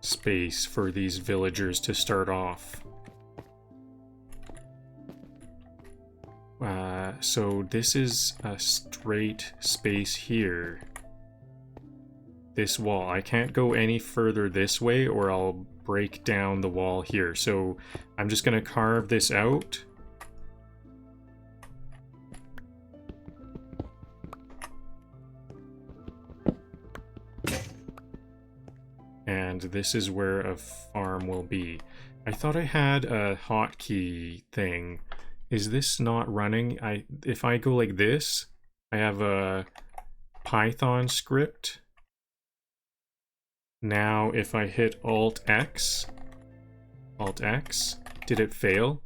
space for these villagers to start off. So this is a straight space here. This wall. I can't go any further this way or I'll break down the wall here. So I'm just going to carve this out. And this is where a farm will be. I thought I had a hotkey thing. Is this not running? If I go like this, I have a Python script. Now if I hit Alt-X, did it fail?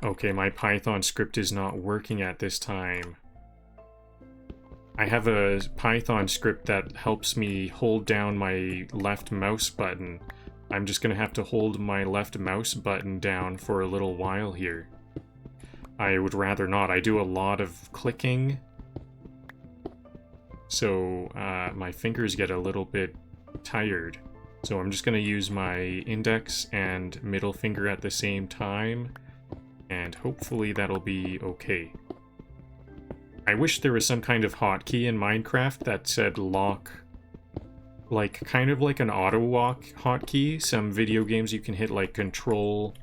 Okay, my Python script is not working at this time. I have a Python script that helps me hold down my left mouse button. I'm just gonna have to hold my left mouse button down for a little while here. I would rather not. I do a lot of clicking, so my fingers get a little bit tired. So I'm just gonna use my index and middle finger at the same time, and hopefully that'll be okay. I wish there was some kind of hotkey in Minecraft that said lock, like kind of like an auto walk hotkey. Some video games you can hit like control,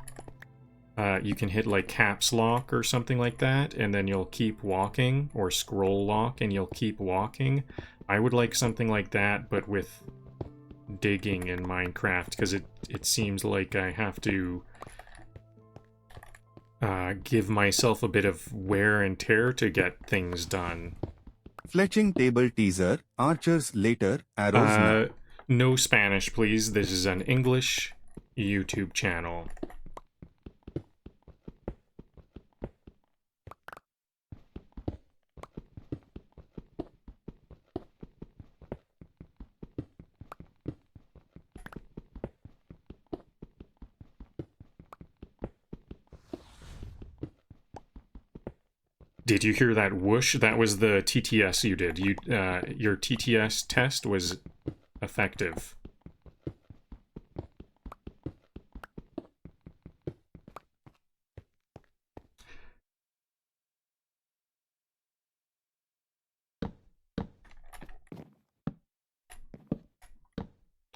you can hit like caps lock or something like that, and then you'll keep walking, or scroll lock and you'll keep walking. I would like something like that, but with digging in Minecraft, because it seems like I have to give myself a bit of wear and tear to get things done. Fletching table teaser, archers later, arrows now. No Spanish, please. This is an English YouTube channel. Did you hear that whoosh? That was the TTS you did. Your TTS test was effective.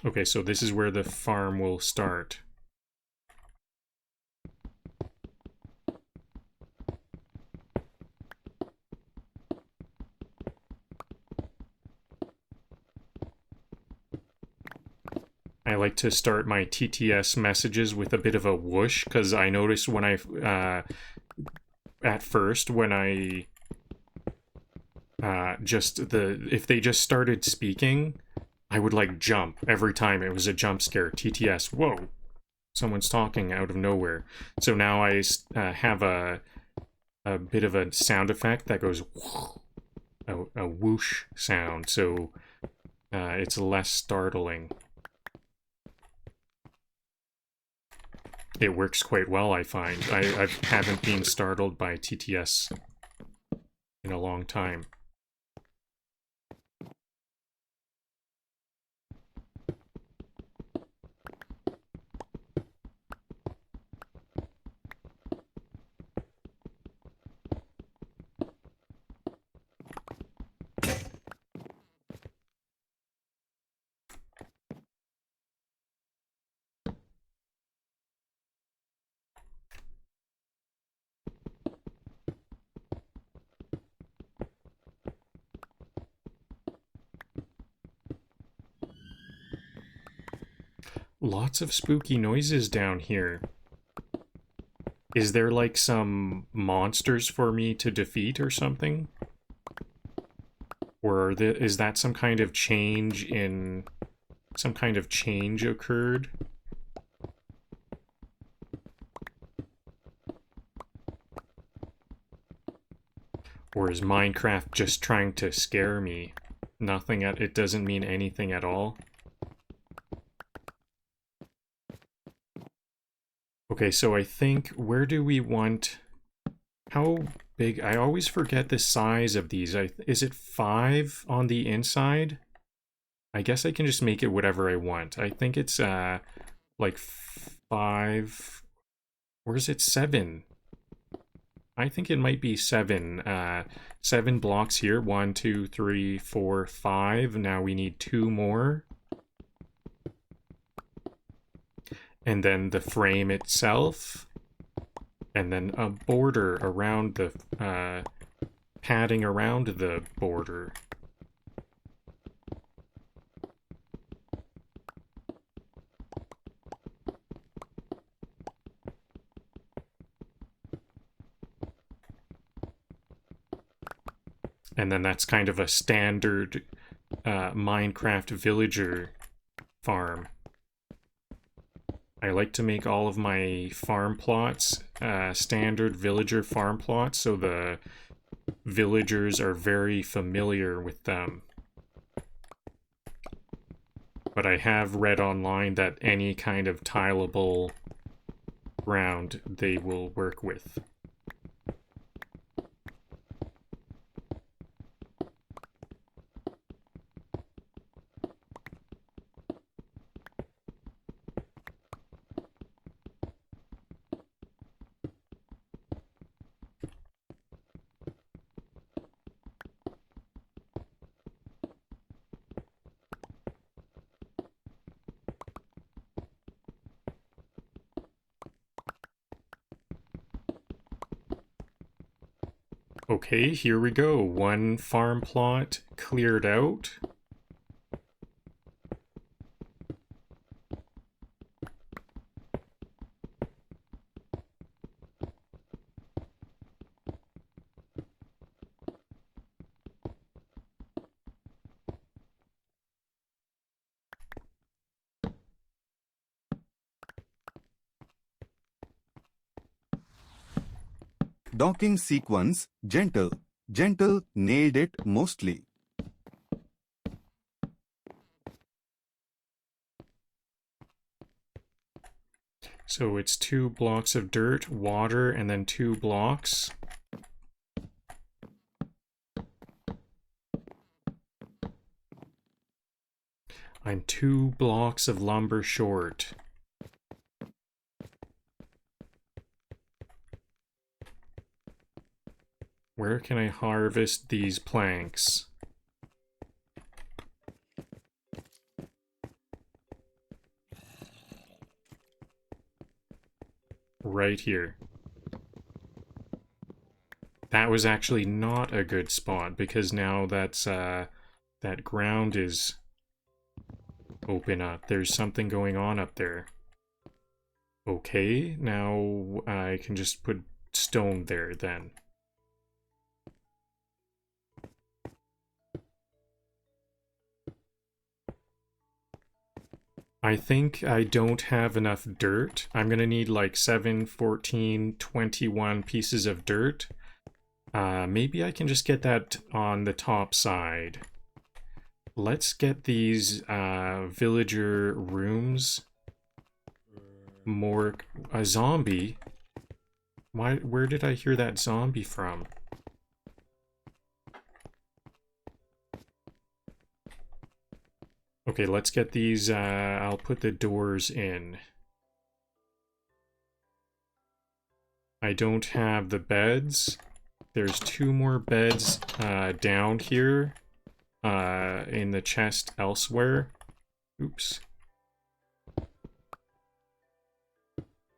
Okay, so this is where the farm will start. I like to start my TTS messages with a bit of a whoosh, because I noticed when at first, when I, if they just started speaking, I would like jump every time it was a jump scare. TTS, whoa, someone's talking out of nowhere. So now I have a bit of a sound effect that goes, a whoosh sound, so it's less startling. It works quite well, I find. I haven't been startled by TTS in a long time. Lots of spooky noises down here. Is there like some monsters for me to defeat or something? Or is that some kind of change in... some kind of change occurred? Or is Minecraft just trying to scare me? It doesn't mean anything at all? Okay, so I think, where do we want... How big? I always forget the size of these. Is it 5 on the inside? I guess I can just make it whatever I want. I think it's like 5. Or is it 7? I think it might be 7. 7 blocks here. 1, 2, 3, 4, 5. Now we need 2 more. And then the frame itself. And then a border around the padding around the border. And then that's kind of a standard Minecraft villager farm. I like to make all of my farm plots standard villager farm plots, so the villagers are very familiar with them. But I have read online that any kind of tileable ground they will work with. Okay, here we go. 1 farm plot cleared out. Docking sequence, gentle. Gentle nailed it mostly. So it's 2 blocks of dirt, water, and then 2 blocks. I'm 2 blocks of lumber short. Where can I harvest these planks? Right here. That was actually not a good spot because now that's that ground is open up. There's something going on up there. Okay, now I can just put stone there then. I think I don't have enough dirt. I'm gonna need like 7, 14, 21 pieces of dirt. Maybe I can just get that on the top side. Let's get these villager rooms more... A zombie? Where did I hear that zombie from? Okay, let's get these, I'll put the doors in. I don't have the beds. There's 2 more beds down here in the chest elsewhere. Oops.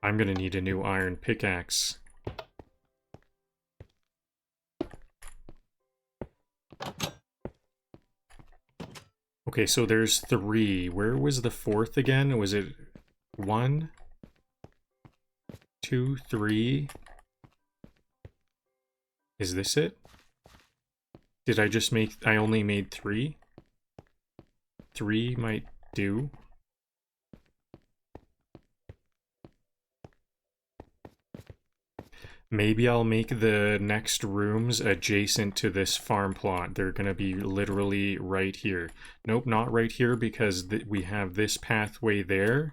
I'm gonna need a new iron pickaxe. Okay, so there's 3. Where was the 4th again? Was it 1, 2, 3? Is this it? Did I just make... I only made 3? 3 might do. Maybe I'll make the next rooms adjacent to this farm plot. They're gonna be literally right here. Nope, not right here because we have this pathway there.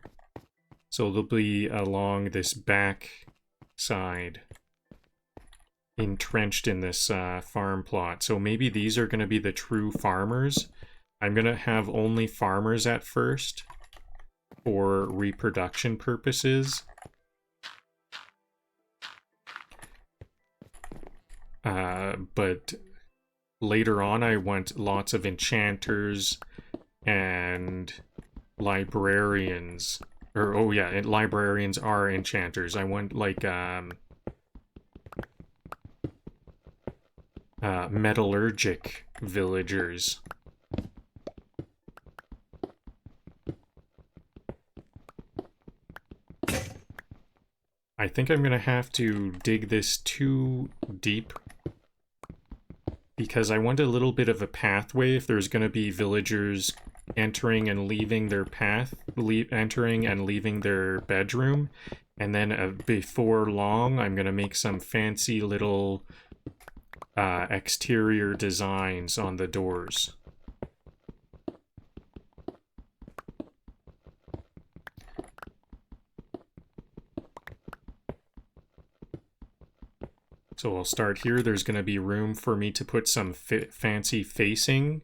So they'll be along this back side. entrenched in this farm plot. So maybe these are going to be the true farmers. I'm going to have only farmers at first for reproduction purposes. But later on I want lots of enchanters and librarians. Or, oh yeah, librarians are enchanters. I want, like, metallurgic villagers. I think I'm gonna have to dig this too deep because I want a little bit of a pathway if there's gonna be villagers entering and leaving their path, entering and leaving their bedroom, and then before long I'm gonna make some fancy little exterior designs on the doors. So I'll start here. There's going to be room for me to put some fancy facing.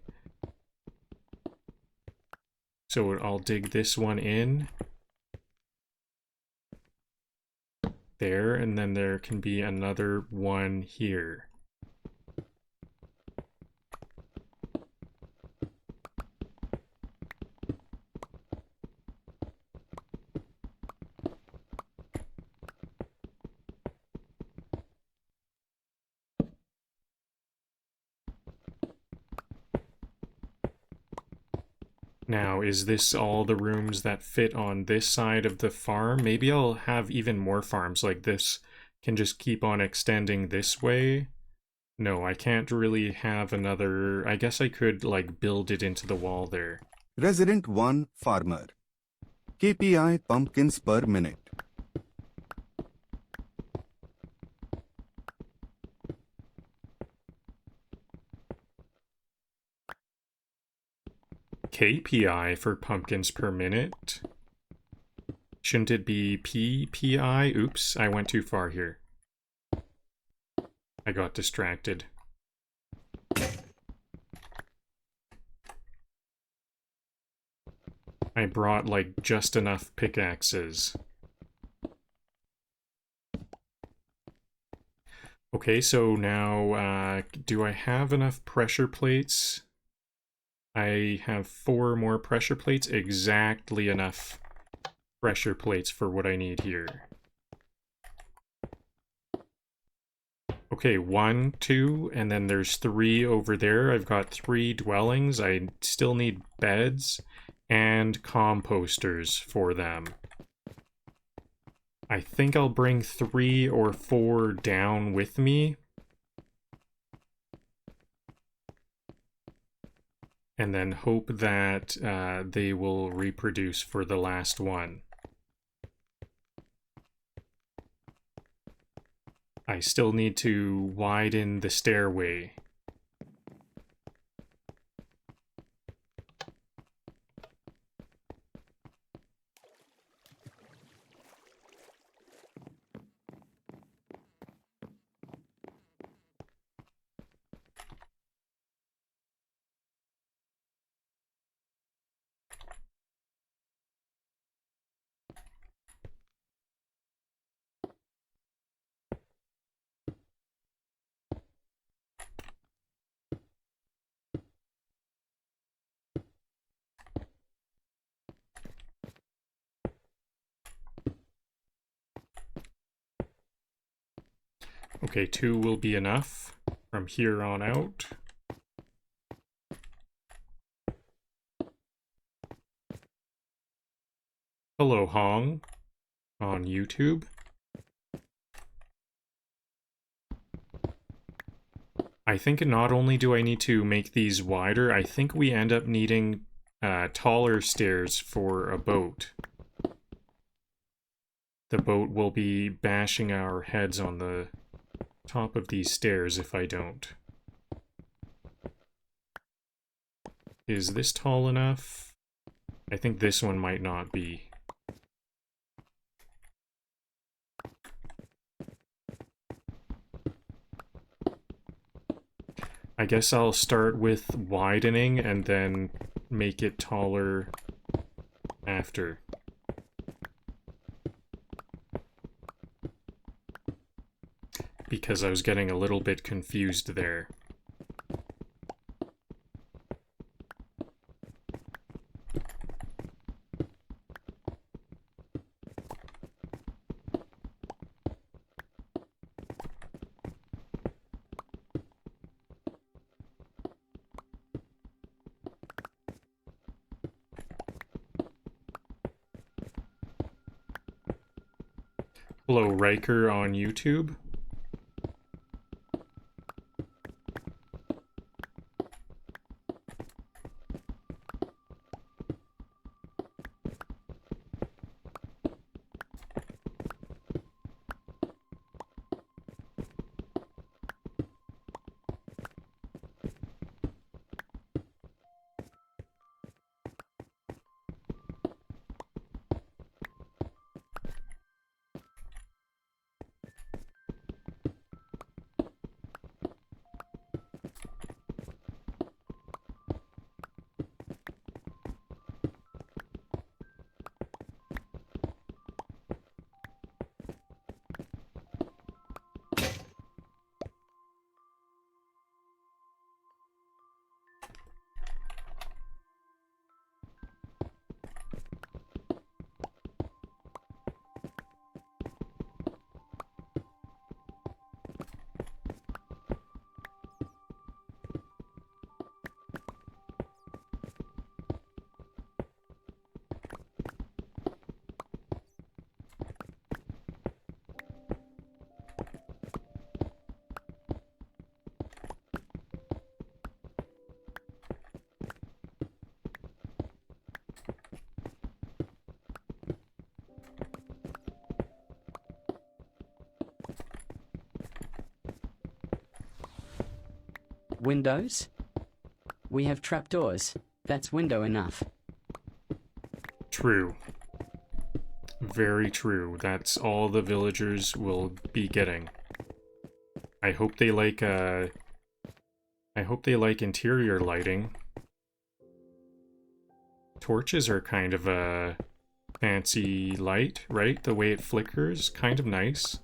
So I'll dig this one in. There, and then there can be another one here. Now, is this all the rooms that fit on this side of the farm? Maybe I'll have even more farms like this. Can just keep on extending this way. No, I can't really have another... I guess I could, like, build it into the wall there. Resident 1 Farmer. KPI pumpkins per minute. KPI for pumpkins per minute? Shouldn't it be PPI? Oops, I went too far here. I got distracted. I brought, like, just enough pickaxes. Okay, so now, do I have enough pressure plates? I have 4 more pressure plates, exactly enough pressure plates for what I need here. Okay, 1, 2, and then there's 3 over there. I've got 3 dwellings. I still need beds and composters for them. I think I'll bring 3 or 4 down with me. And then hope that they will reproduce for the last one. I still need to widen the stairway. Okay, 2 will be enough from here on out. Hello, Hong, on YouTube. I think not only do I need to make these wider, I think we end up needing taller stairs for a boat. The boat will be bashing our heads on the top of these stairs if I don't. Is this tall enough? I think this one might not be. I guess I'll start with widening and then make it taller after. Because I was getting a little bit confused there. Hello, Riker on YouTube. Windows? We have trapdoors. That's window enough. True. Very true. That's all the villagers will be getting. I hope they like interior lighting. Torches are kind of a fancy light, right? The way it flickers, kind of nice.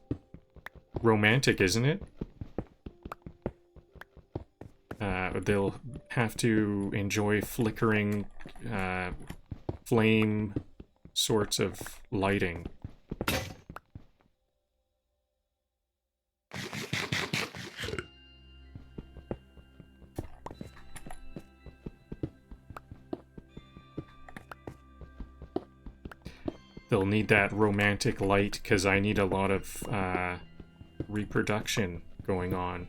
Romantic, isn't it? They'll have to enjoy flickering flame sorts of lighting. They'll need that romantic light because I need a lot of reproduction going on.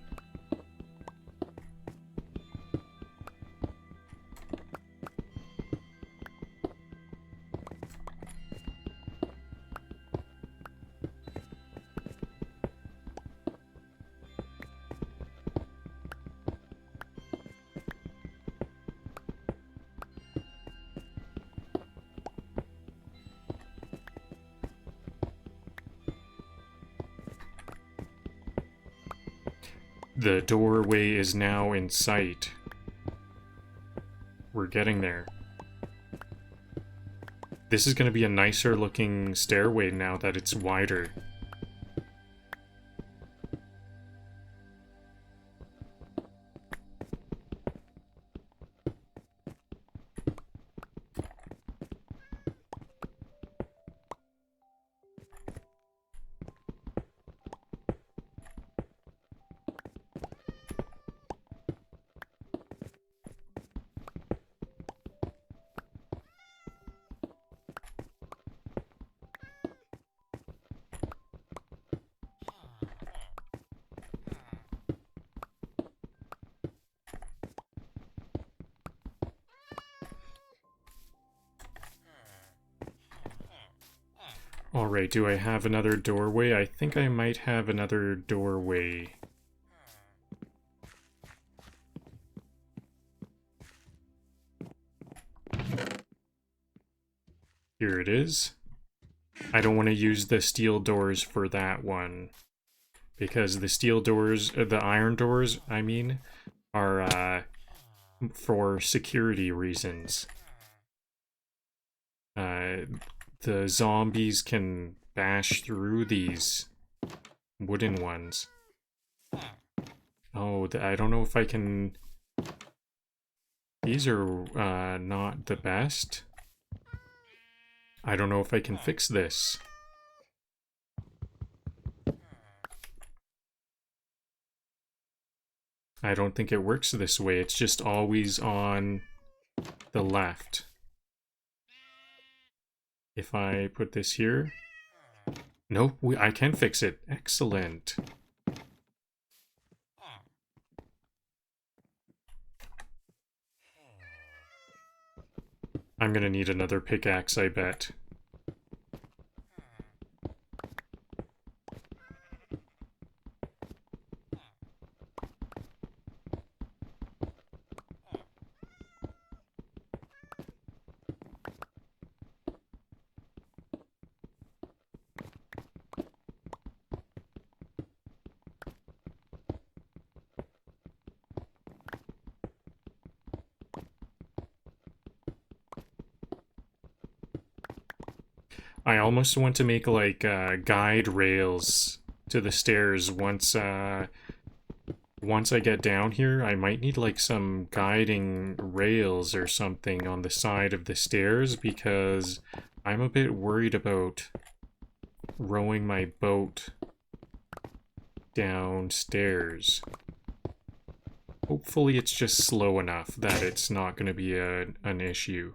The doorway is now in sight. We're getting there. This is going to be a nicer looking stairway now that it's wider. Alright, do I have another doorway? I think I might have another doorway. Here it is. I don't want to use the steel doors for that one. Because the steel doors, the iron doors, I mean, are for security reasons. The zombies can bash through these wooden ones. Oh, I don't know if I can... These are not the best. I don't know if I can fix this. I don't think it works this way. It's just always on the left. If I put this here... Nope, I can fix it. Excellent. I'm gonna need another pickaxe, I bet. I almost want to make like guide rails to the stairs once once I get down here. I might need like some guiding rails or something on the side of the stairs because I'm a bit worried about rowing my boat downstairs. Hopefully it's just slow enough that it's not going to be an issue.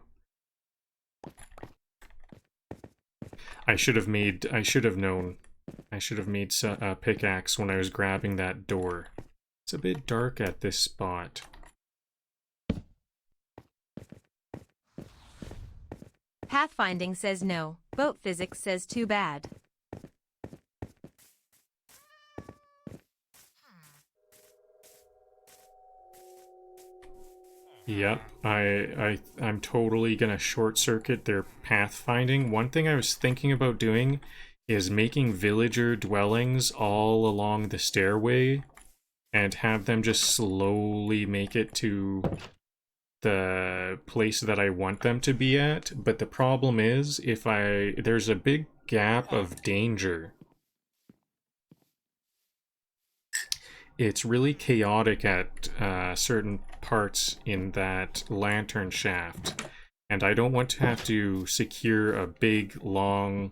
I should have known. I should have made a pickaxe when I was grabbing that door. It's a bit dark at this spot. Pathfinding says no. Boat physics says too bad. Yep, I'm totally gonna short circuit their pathfinding. One thing I was thinking about doing is making villager dwellings all along the stairway and have them just slowly make it to the place that I want them to be at. But the problem is, there's a big gap of danger. It's really chaotic at certain parts in that Lanternshaft, and I don't want to have to secure a big, long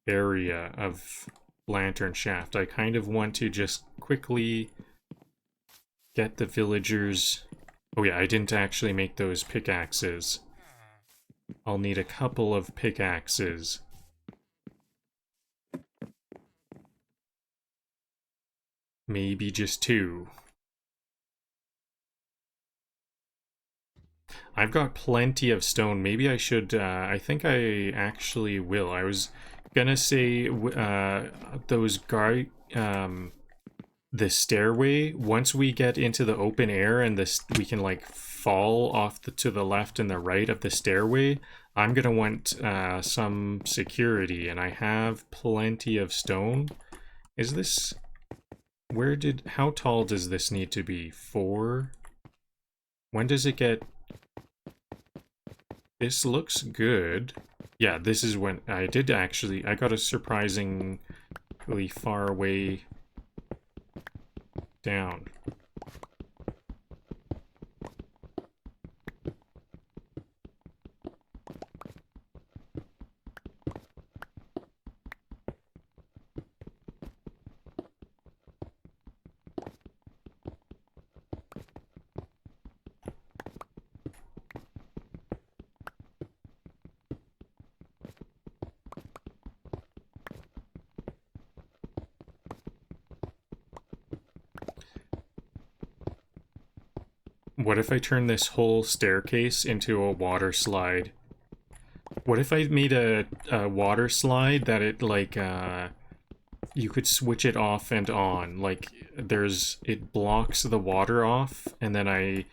area of Lanternshaft. I kind of want to just quickly get the villagers... Oh yeah, I didn't actually make those pickaxes. I'll need a couple of pickaxes. Maybe just 2. I've got plenty of stone. Maybe I should, I think I actually will. I was gonna say, those the stairway, once we get into the open air and we can like fall off to the left and the right of the stairway, I'm gonna want some security, and I have plenty of stone. Is this... how tall does this need to be? 4? When does it get... This looks good. Yeah, this is when I got a surprisingly far way down. What if I turn this whole staircase into a water slide? What if I made a water slide that it, like, you could switch it off and on? Like, it blocks the water off, and then I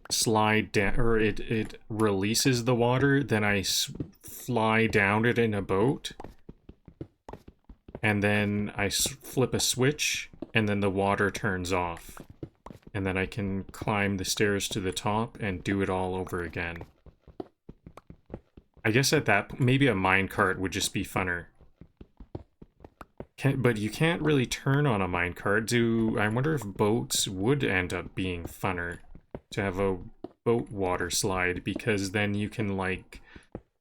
slide down, or it releases the water, then I fly down it in a boat, and then I flip a switch, and then the water turns off. And then I can climb the stairs to the top and do it all over again. I guess at that, maybe a minecart would just be funner. But you can't really turn on a minecart. I wonder if boats would end up being funner to have a boat water slide, because then you can, like,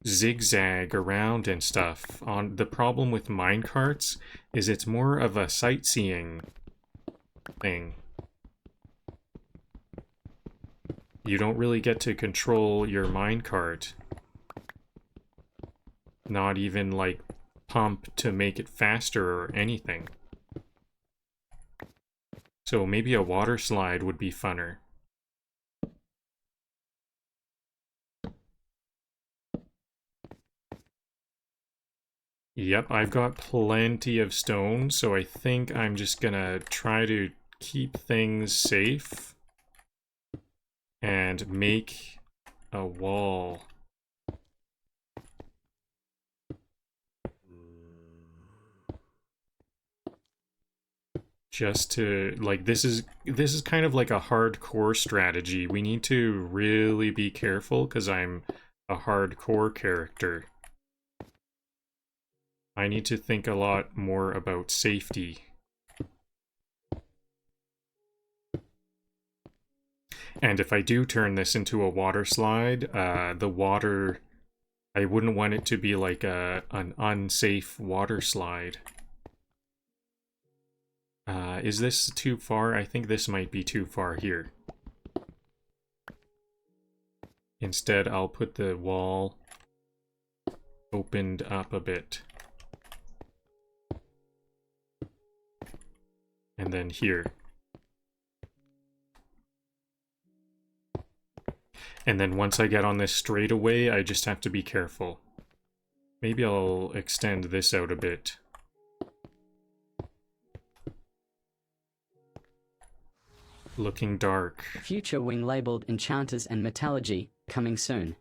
zigzag around and stuff. The problem with minecarts is it's more of a sightseeing thing. You don't really get to control your minecart. Not even, like, pump to make it faster or anything. So maybe a water slide would be funner. Yep, I've got plenty of stone, so I think I'm just gonna try to keep things safe and make a wall. Just to, like, this is kind of like a hardcore strategy. We need to really be careful because I'm a hardcore character. I need to think a lot more about safety. And if I do turn this into a water slide, the water, I wouldn't want it to be like an unsafe water slide. Is this too far? I think this might be too far here. Instead, I'll put the wall opened up a bit. And then here. And then once I get on this straightaway, I just have to be careful. Maybe I'll extend this out a bit. Looking dark. Future wing labeled enchanters and metallurgy, coming soon.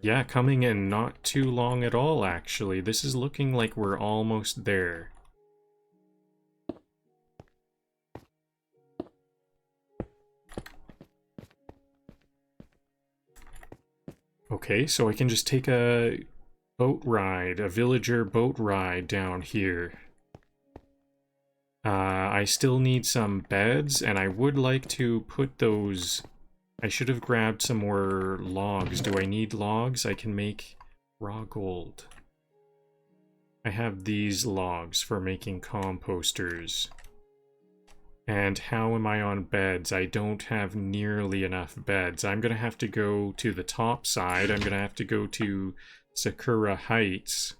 Yeah, coming in not too long at all, actually. This is looking like we're almost there. Okay, so I can just take a boat ride, a villager boat ride down here. I still need some beds, and I would like to put those... I should have grabbed some more logs. Do I need logs? I can make raw gold. I have these logs for making composters. And how am I on beds? I don't have nearly enough beds. I'm gonna have to go to the top side. I'm gonna have to go to Sakura Heights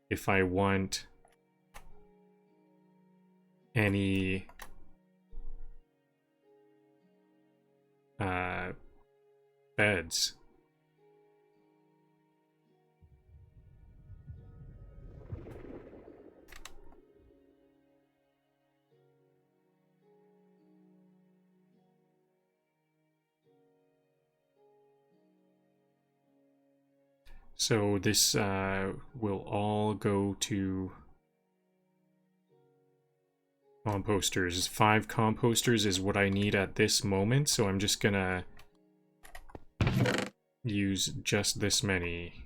if I want any beds. So this will all go to composters. 5 composters is what I need at this moment, so I'm just gonna use just this many.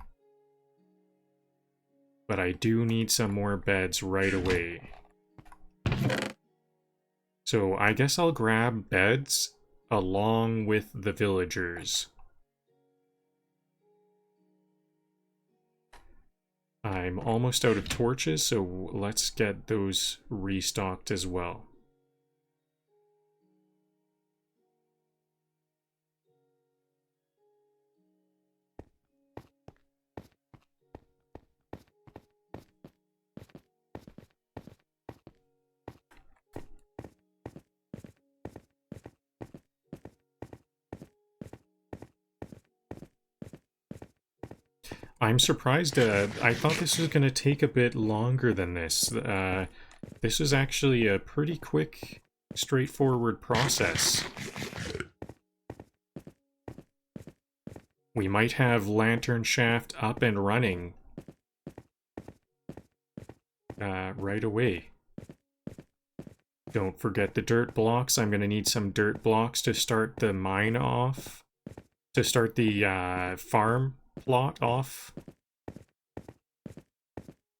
But I do need some more beds right away. So I guess I'll grab beds along with the villagers. I'm almost out of torches, so let's get those restocked as well. I'm surprised. I thought this was going to take a bit longer than this. This is actually a pretty quick, straightforward process. We might have Lanternshaft up and running right away. Don't forget the dirt blocks. I'm gonna need some dirt blocks to start the mine off. To start the farm plot off.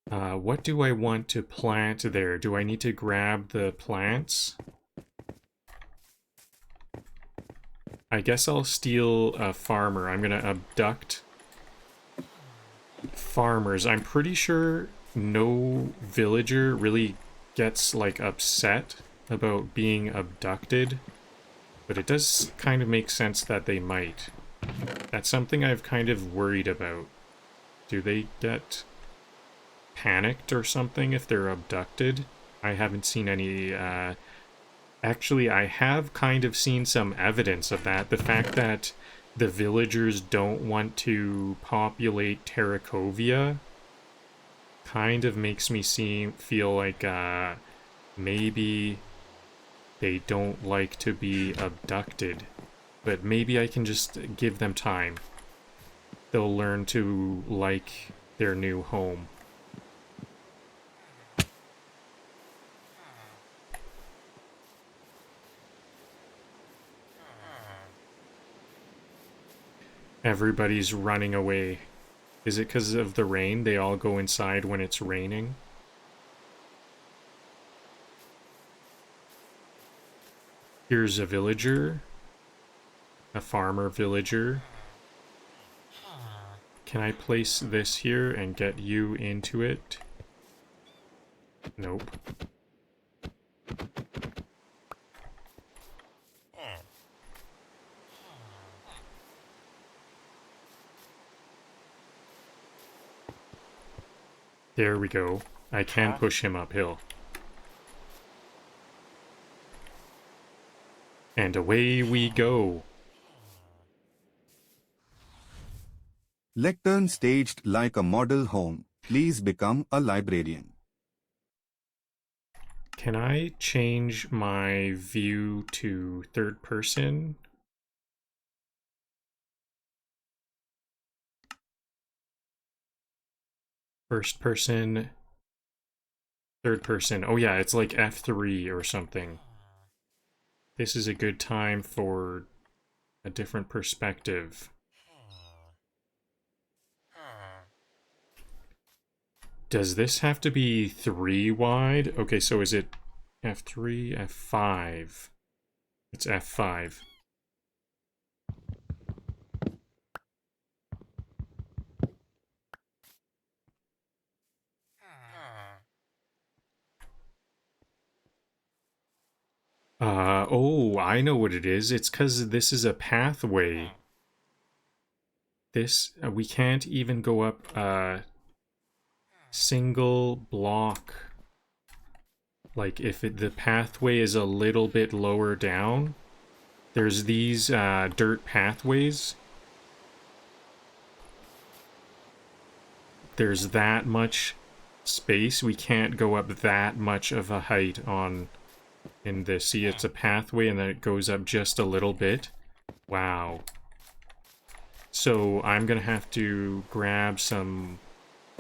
What do I want to plant there? Do I need to grab the plants? I guess I'll steal a farmer. I'm gonna abduct farmers. I'm pretty sure no villager really gets, like, upset about being abducted. But it does kind of make sense that they might. That's something I've kind of worried about. Do they get panicked or something if they're abducted? I haven't seen any, Actually, I have kind of seen some evidence of that. The fact that the villagers don't want to populate Terracovia kind of makes me feel like, maybe they don't like to be abducted. But maybe I can just give them time. They'll learn to like their new home. Everybody's running away. Is it because of the rain? They all go inside when it's raining? Here's a villager. A farmer villager. Can I place this here and get you into it? Nope. There we go. I can push him uphill. And away we go. Lectern staged like a model home. Please become a librarian. Can I change my view to third person? First person, third person. Oh yeah, it's like F3 or something. This is a good time for a different perspective. Does this have to be 3 wide? Okay, so is it F3, F5? It's F5. Oh, I know what it is. It's because this is a pathway. This, we can't even go up a single block. Like, if the pathway is a little bit lower down, there's these dirt pathways. There's that much space. We can't go up that much of a height in this. See, it's a pathway and then it goes up just a little bit. Wow. So I'm gonna have to grab some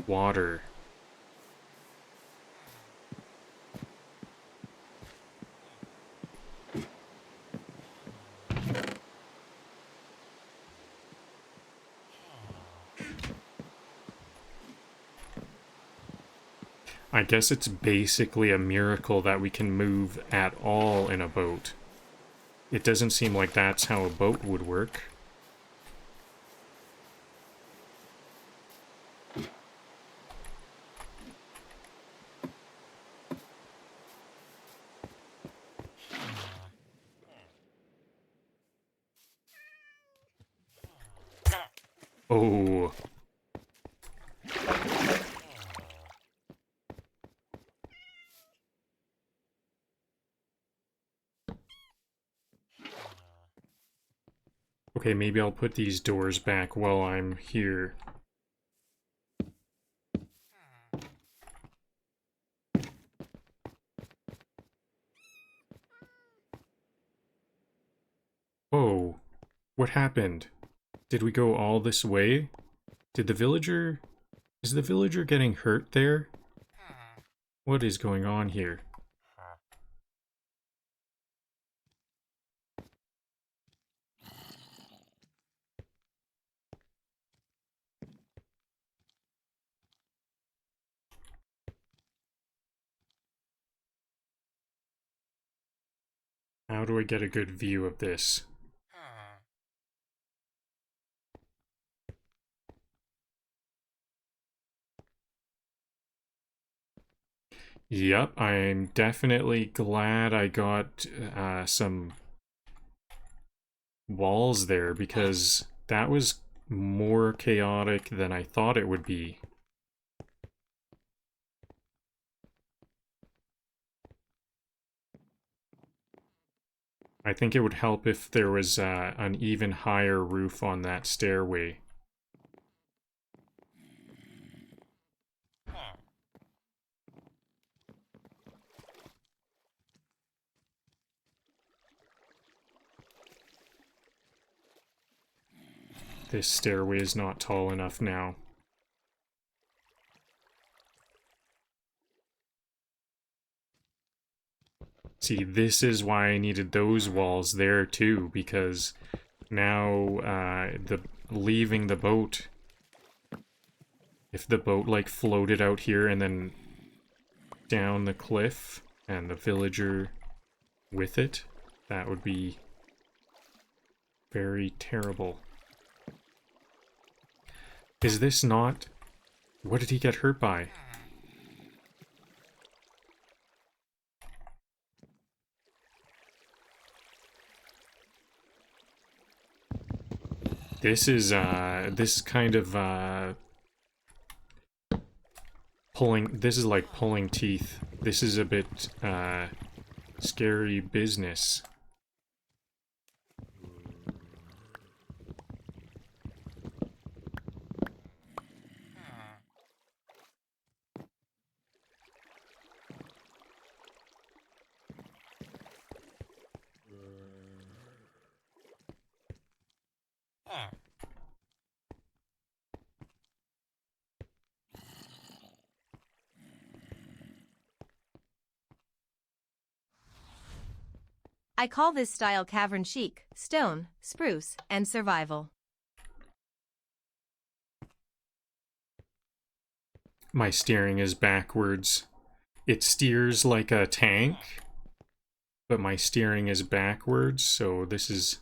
water. I guess it's basically a miracle that we can move at all in a boat. It doesn't seem like that's how a boat would work. Oh. Okay, maybe I'll put these doors back while I'm here. Oh, what happened? Did we go all this way? Did the villager... Is the villager getting hurt there? What is going on here? How do I get a good view of this? Yep, I'm definitely glad I got some walls there, because that was more chaotic than I thought it would be. I think it would help if there was an even higher roof on that stairway. This stairway is not tall enough now. See, this is why I needed those walls there too, because now leaving the boat, if the boat like floated out here and then down the cliff and the villager with it, that would be very terrible. Is this not... What did he get hurt by? This is kind of pulling, this is like pulling teeth. This is a bit scary business. I call this style cavern chic, stone, spruce, and survival. My steering is backwards. It steers like a tank, but my steering is backwards, so this is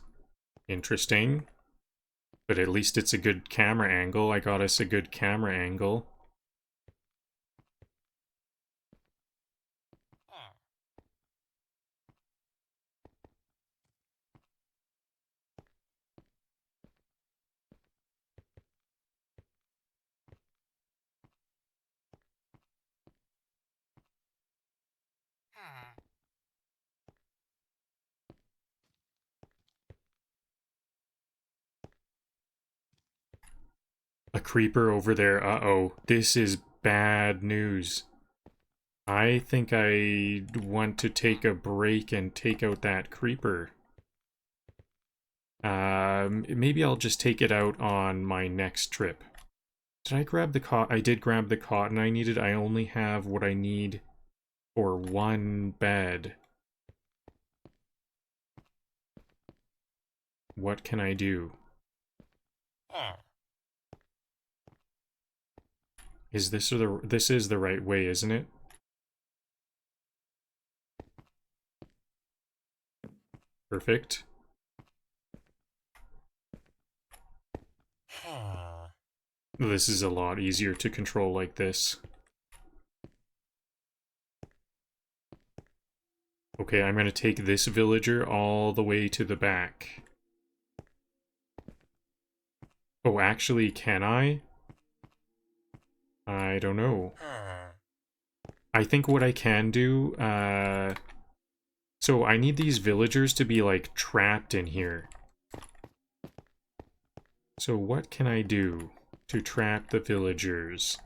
interesting. But at least it's a good camera angle. I got us a good camera angle. A creeper over there. Uh-oh. This is bad news. I think I want to take a break and take out that creeper. Maybe I'll just take it out on my next trip. Did I grab the cotton? I did grab the cotton I needed. I only have what I need for one bed. What can I do? Is this this is the right way, isn't it? Perfect. This is a lot easier to control like this. Okay, I'm gonna take this villager all the way to the back. Oh, actually, can I? I don't know. I think what I can do, so I need these villagers to be, like, trapped in here. So what can I do to trap the villagers?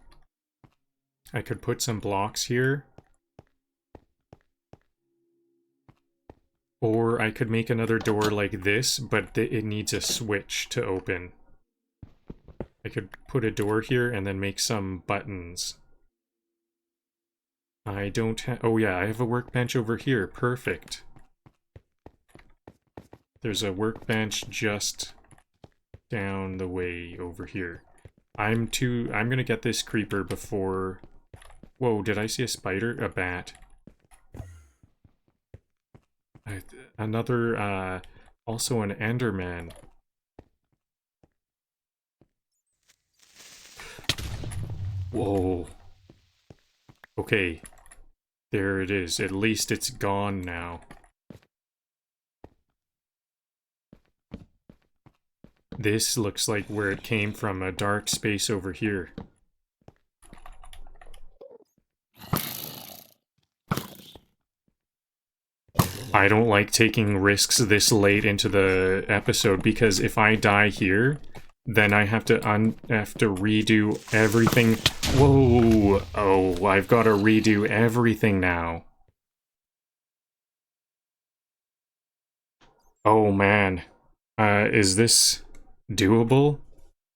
I could put some blocks here. Or I could make another door like this, but it needs a switch to open. I could put a door here and then make some buttons. I don't have... Oh yeah, I have a workbench over here. Perfect. There's a workbench just down the way over here. I'm gonna get this creeper before... Whoa, did I see a spider? A bat. Another, also an Enderman. Whoa. Okay. There it is. At least it's gone now. This looks like where it came from, a dark space over here. I don't like taking risks this late into the episode because if I die here, then I have to redo everything. Whoa! Oh, I've got to redo everything now. Oh man. Is this doable?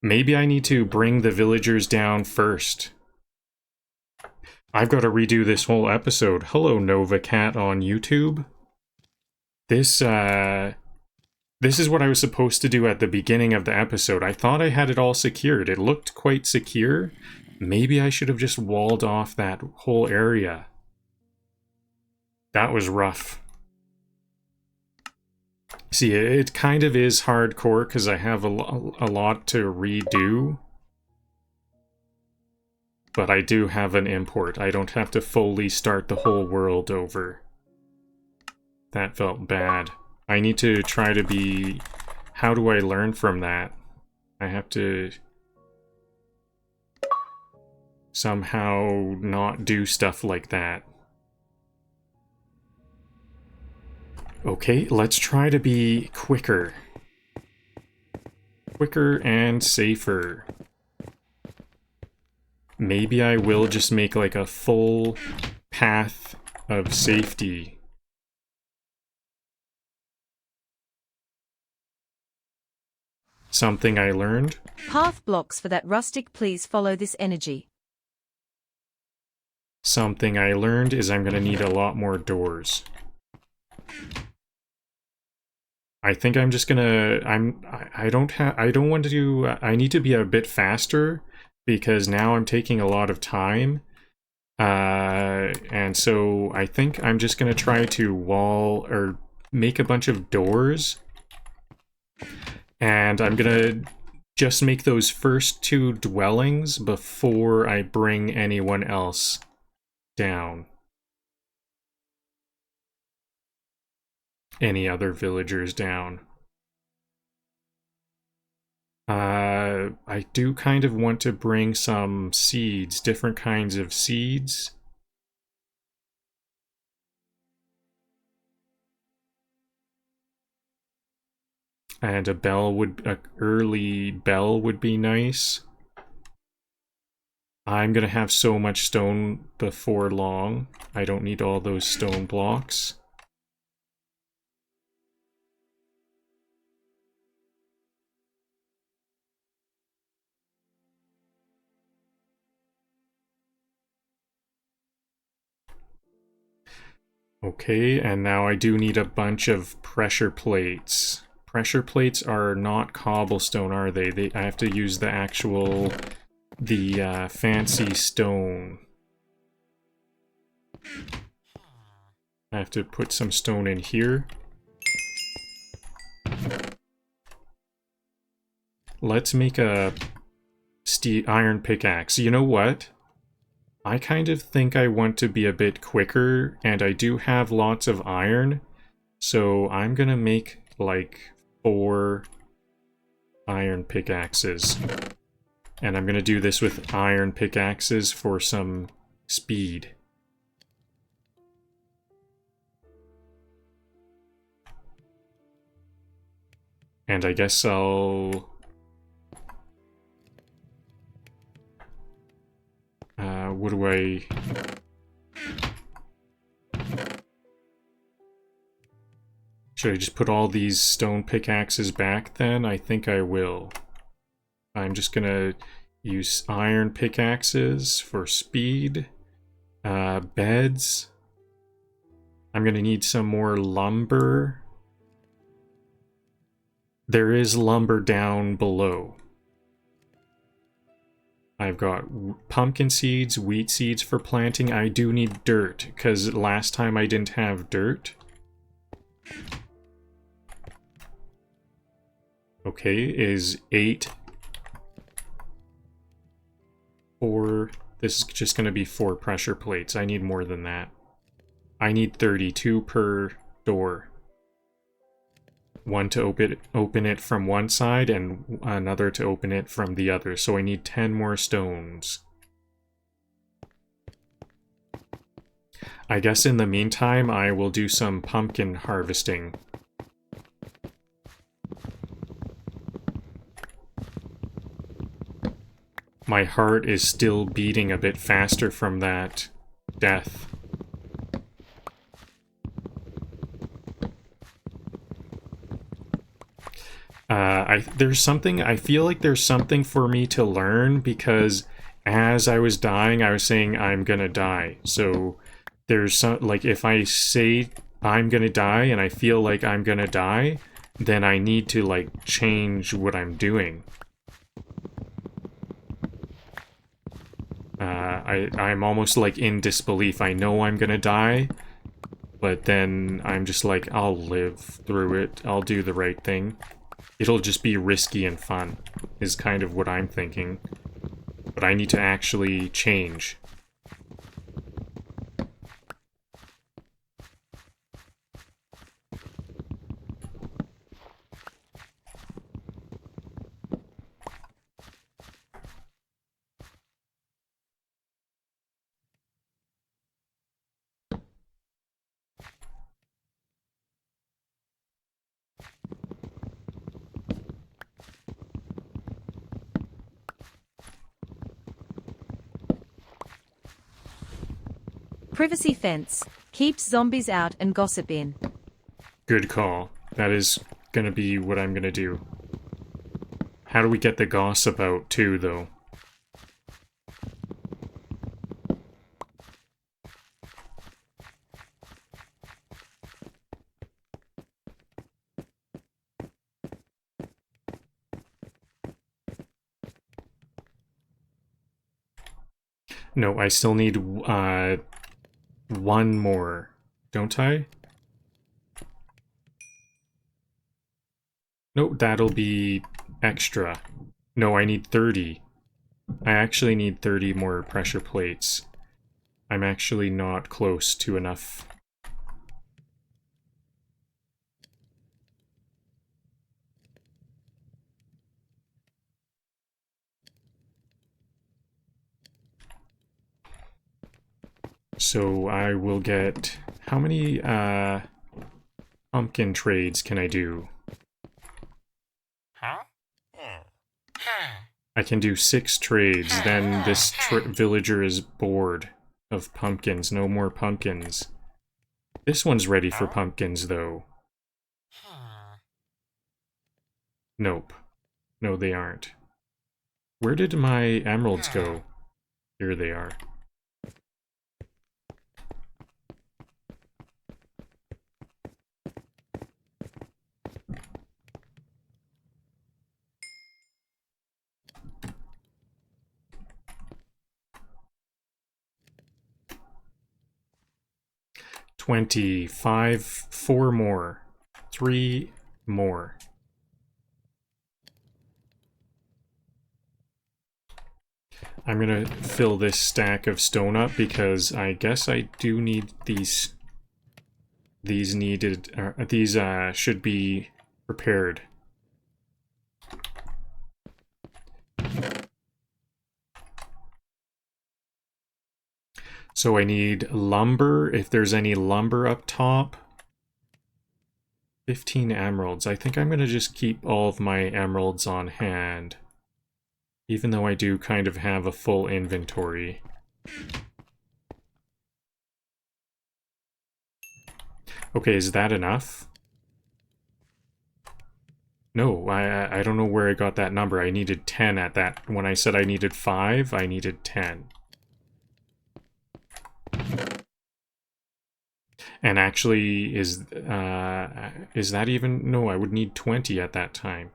Maybe I need to bring the villagers down first. I've got to redo this whole episode. Hello, Nova Cat on YouTube. This is what I was supposed to do at the beginning of the episode. I thought I had it all secured. It looked quite secure. Maybe I should have just walled off that whole area. That was rough. See, it kind of is hardcore because I have a lot to redo. But I do have an import. I don't have to fully start the whole world over. That felt bad. I need to try to be... How do I learn from that? I have to... somehow not do stuff like that. Okay, let's try to be quicker. Quicker and safer. Maybe I will just make like a full path of safety. Something I learned? Path blocks for that rustic, please follow this energy. Something I learned is I'm gonna need a lot more doors. I think I'm just gonna... I don't want to do... I need to be a bit faster because now I'm taking a lot of time. And so I think I'm just gonna try to wall or make a bunch of doors. And I'm gonna just make those first 2 dwellings before I bring anyone else down. Any other villagers down. I do kind of want to bring some seeds, different kinds of seeds. And a early bell would be nice. I'm gonna have so much stone before long. I don't need all those stone blocks. Okay, and now I do need a bunch of pressure plates. Pressure plates are not cobblestone, are they? I have to use the actual... the fancy stone. I have to put some stone in here. Let's make a iron pickaxe. You know what? I kind of think I want to be a bit quicker, and I do have lots of iron, so I'm gonna make like 4 iron pickaxes. And I'm gonna do this with iron pickaxes for some speed. And I guess I'll... what do I... Should I just put all these stone pickaxes back then? I think I will. I'm just gonna use iron pickaxes for speed. Beds. I'm gonna need some more lumber. There is lumber down below. I've got pumpkin seeds, wheat seeds for planting. I do need dirt, because last time I didn't have dirt. Okay, is 8. 4. This is just going to be 4 pressure plates. I need more than that. I need 32 per door. One to open it from one side and another to open it from the other. So I need 10 more stones. I guess in the meantime, I will do some pumpkin harvesting. My heart is still beating a bit faster from that death. I feel like there's something for me to learn, because as I was dying, I was saying I'm gonna die. So there's some, like, if I say I'm gonna die and I feel like I'm gonna die, then I need to, like, change what I'm doing. I'm almost like in disbelief. I know I'm gonna die, but then I'm just like, I'll live through it. I'll do the right thing. It'll just be risky and fun, is kind of what I'm thinking. But I need to actually change. Privacy fence. Keeps zombies out and gossip in. Good call. That is gonna be what I'm gonna do. How do we get the gossip out too, though? No, I still need one more, don't I? No, that'll be extra. No, I need 30. I actually need 30 more pressure plates. I'm actually not close to enough. So I will get... How many pumpkin trades can I do? I can do 6 trades, then this villager is bored of pumpkins. No more pumpkins. This one's ready for pumpkins, though. Nope. No, they aren't. Where did my emeralds go? Here they are. $25, 4 more, 3 more. I'm gonna fill this stack of stone up because I guess I do need these. These should be prepared. So I need lumber, if there's any lumber up top. 15 emeralds. I think I'm going to just keep all of my emeralds on hand. Even though I do kind of have a full inventory. Okay, is that enough? No, I don't know where I got that number. I needed 10 at that. When I said I needed 5, I needed 10. And actually, is that even... No, I would need 20 at that time.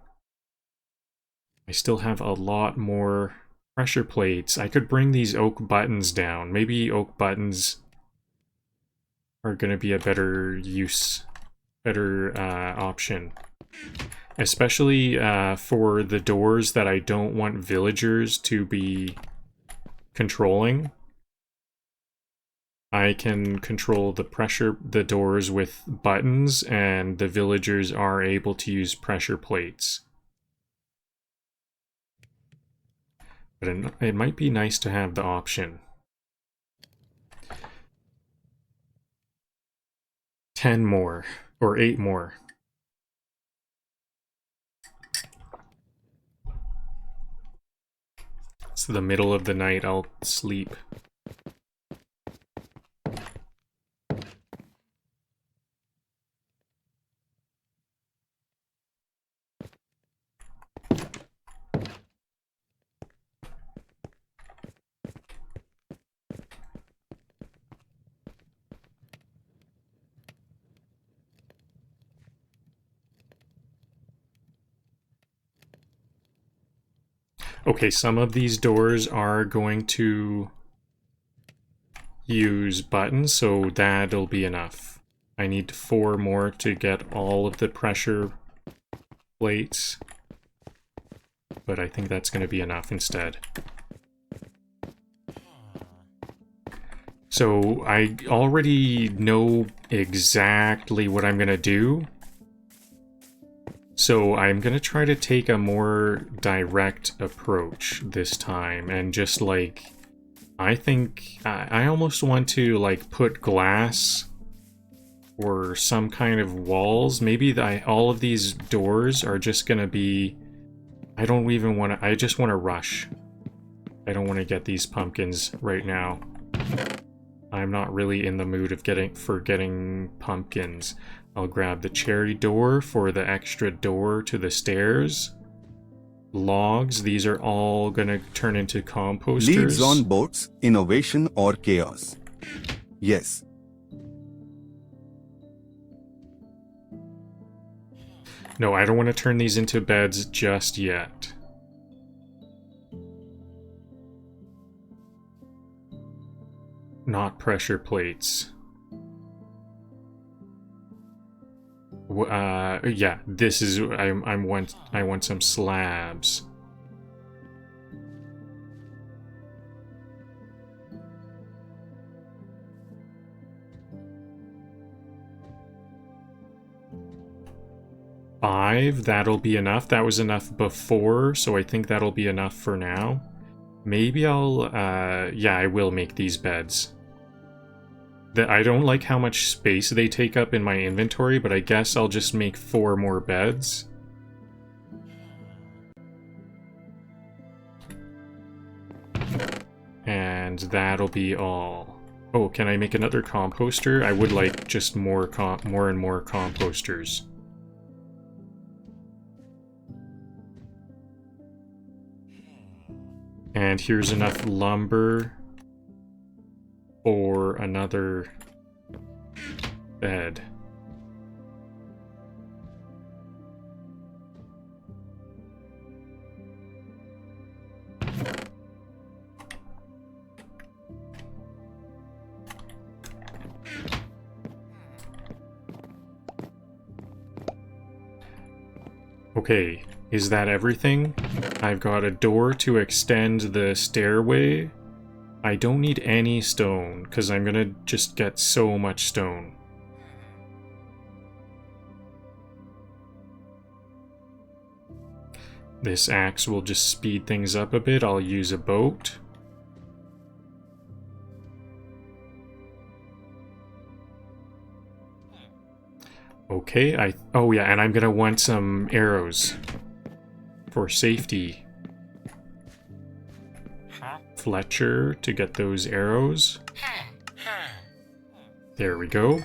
I still have a lot more pressure plates. I could bring these oak buttons down. Maybe oak buttons are going to be a better use better option. Especially for the doors that I don't want villagers to be controlling. I can control the doors with buttons, and the villagers are able to use pressure plates. But it might be nice to have the option. 10 more, or 8 more. It's the middle of the night, I'll sleep. Okay, some of these doors are going to use buttons, so that'll be enough. I need 4 more to get all of the pressure plates, but I think that's going to be enough instead. So I already know exactly what I'm going to do. So I'm going to try to take a more direct approach this time, and just like, I think I almost want to like put glass or some kind of walls. Maybe all of these doors are just going to be, I don't even want to, I just want to rush. I don't want to get these pumpkins right now. I'm not really in the mood of getting pumpkins. I'll grab the cherry door for the extra door to the stairs. Logs, these are all gonna turn into composters. Leaves on boats, innovation or chaos? Yes. No, I don't want to turn these into beds just yet. Not pressure plates. Yeah, this is I want some slabs. Five, that'll be enough. That was enough before, so I think that'll be enough for now. Maybe I'll yeah, I will make these beds. I don't like how much space they take up in my inventory, but I guess I'll just make 4 more beds. And that'll be all. Oh, can I make another composter? I would like just more and more composters. And here's enough lumber for another bed. Okay, is that everything? I've got a door to extend the stairway. I don't need any stone, because I'm gonna just get so much stone. This axe will just speed things up a bit. I'll use a boat. Okay, oh yeah, and I'm gonna want some arrows for safety. Fletcher to get those arrows. There we go.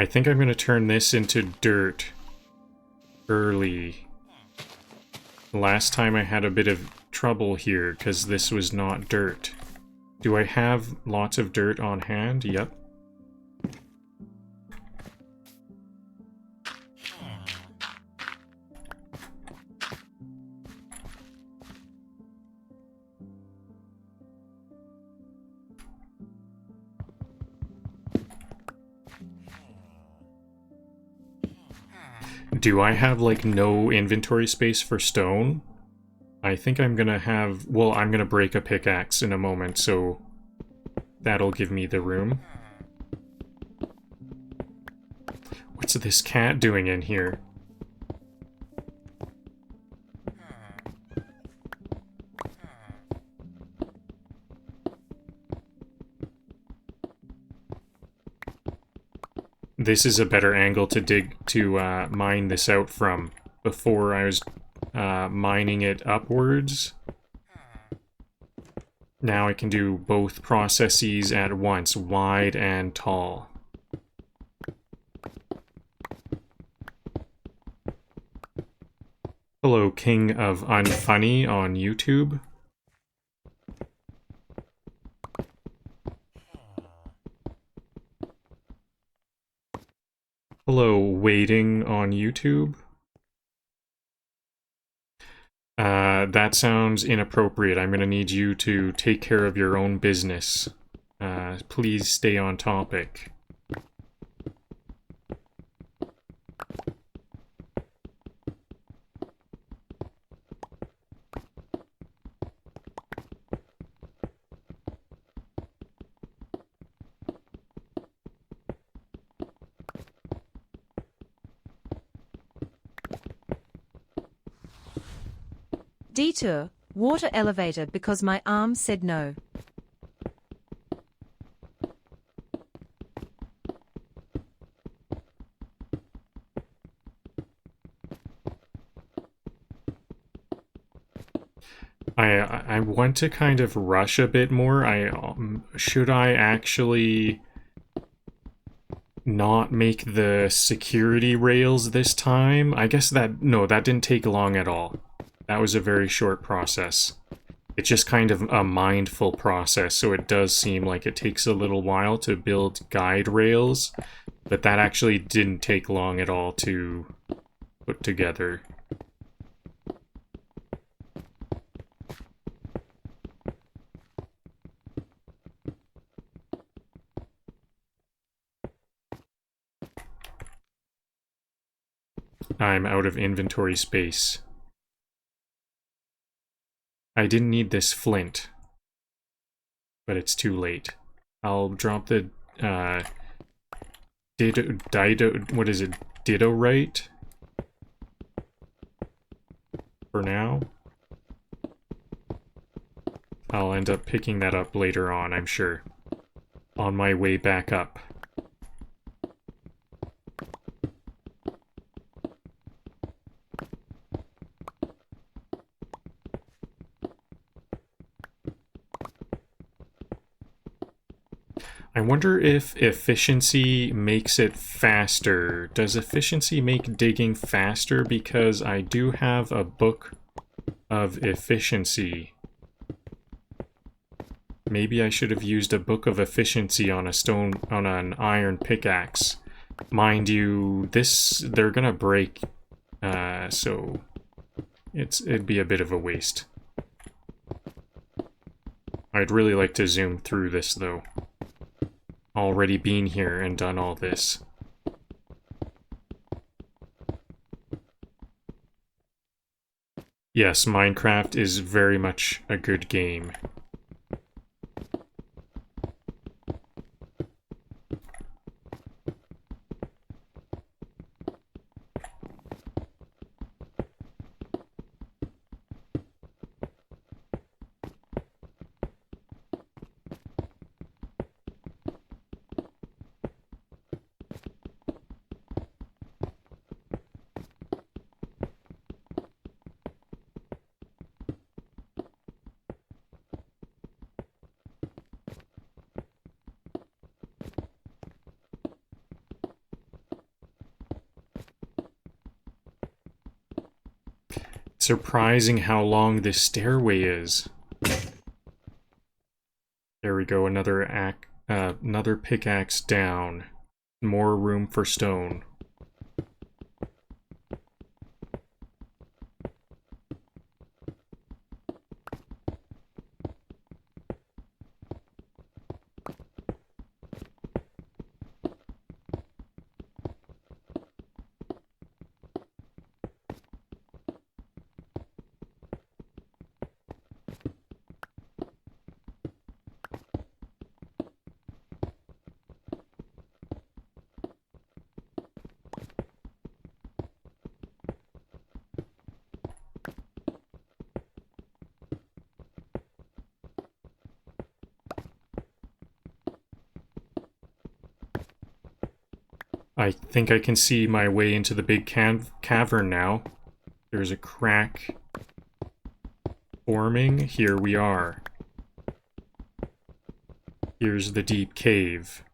I think I'm going to turn this into dirt early. Last time I had a bit of trouble here, because this was not dirt. Do I have lots of dirt on hand? Yep. Do I have, like, no inventory space for stone? I think I'm gonna have... Well, I'm gonna break a pickaxe in a moment, so that'll give me the room. What's this cat doing in here? This is a better angle to mine this out from. Before I was mining it upwards. Now I can do both processes at once, wide and tall. Hello, King of Unfunny on YouTube. Hello, Waiting on YouTube. That sounds inappropriate. I'm gonna need you to take care of your own business. Please stay on topic. Detour, water elevator because my arm said no. I want to kind of rush a bit more. Should I actually not make the security rails this time? I guess no, that didn't take long at all. That was a very short process. It's just kind of a mindful process, so it does seem like it takes a little while to build guide rails, but that actually didn't take long at all to put together. I'm out of inventory space. I didn't need this flint, but it's too late. I'll drop the what is it? Ditto-right? For now. I'll end up picking that up later on, I'm sure. On my way back up. I wonder if efficiency makes it faster. Does efficiency make digging faster? Because I do have a book of efficiency. Maybe I should have used a book of efficiency on an iron pickaxe. Mind you, they're gonna break, so it'd be a bit of a waste. I'd really like to zoom through this though. Already been here and done all this. Yes, Minecraft is very much a good game. surprising how long this stairway is. There we go, another pickaxe down. More room for stone. I think I can see my way into the big cavern now. There's a crack forming. Here we are. Here's the deep cave.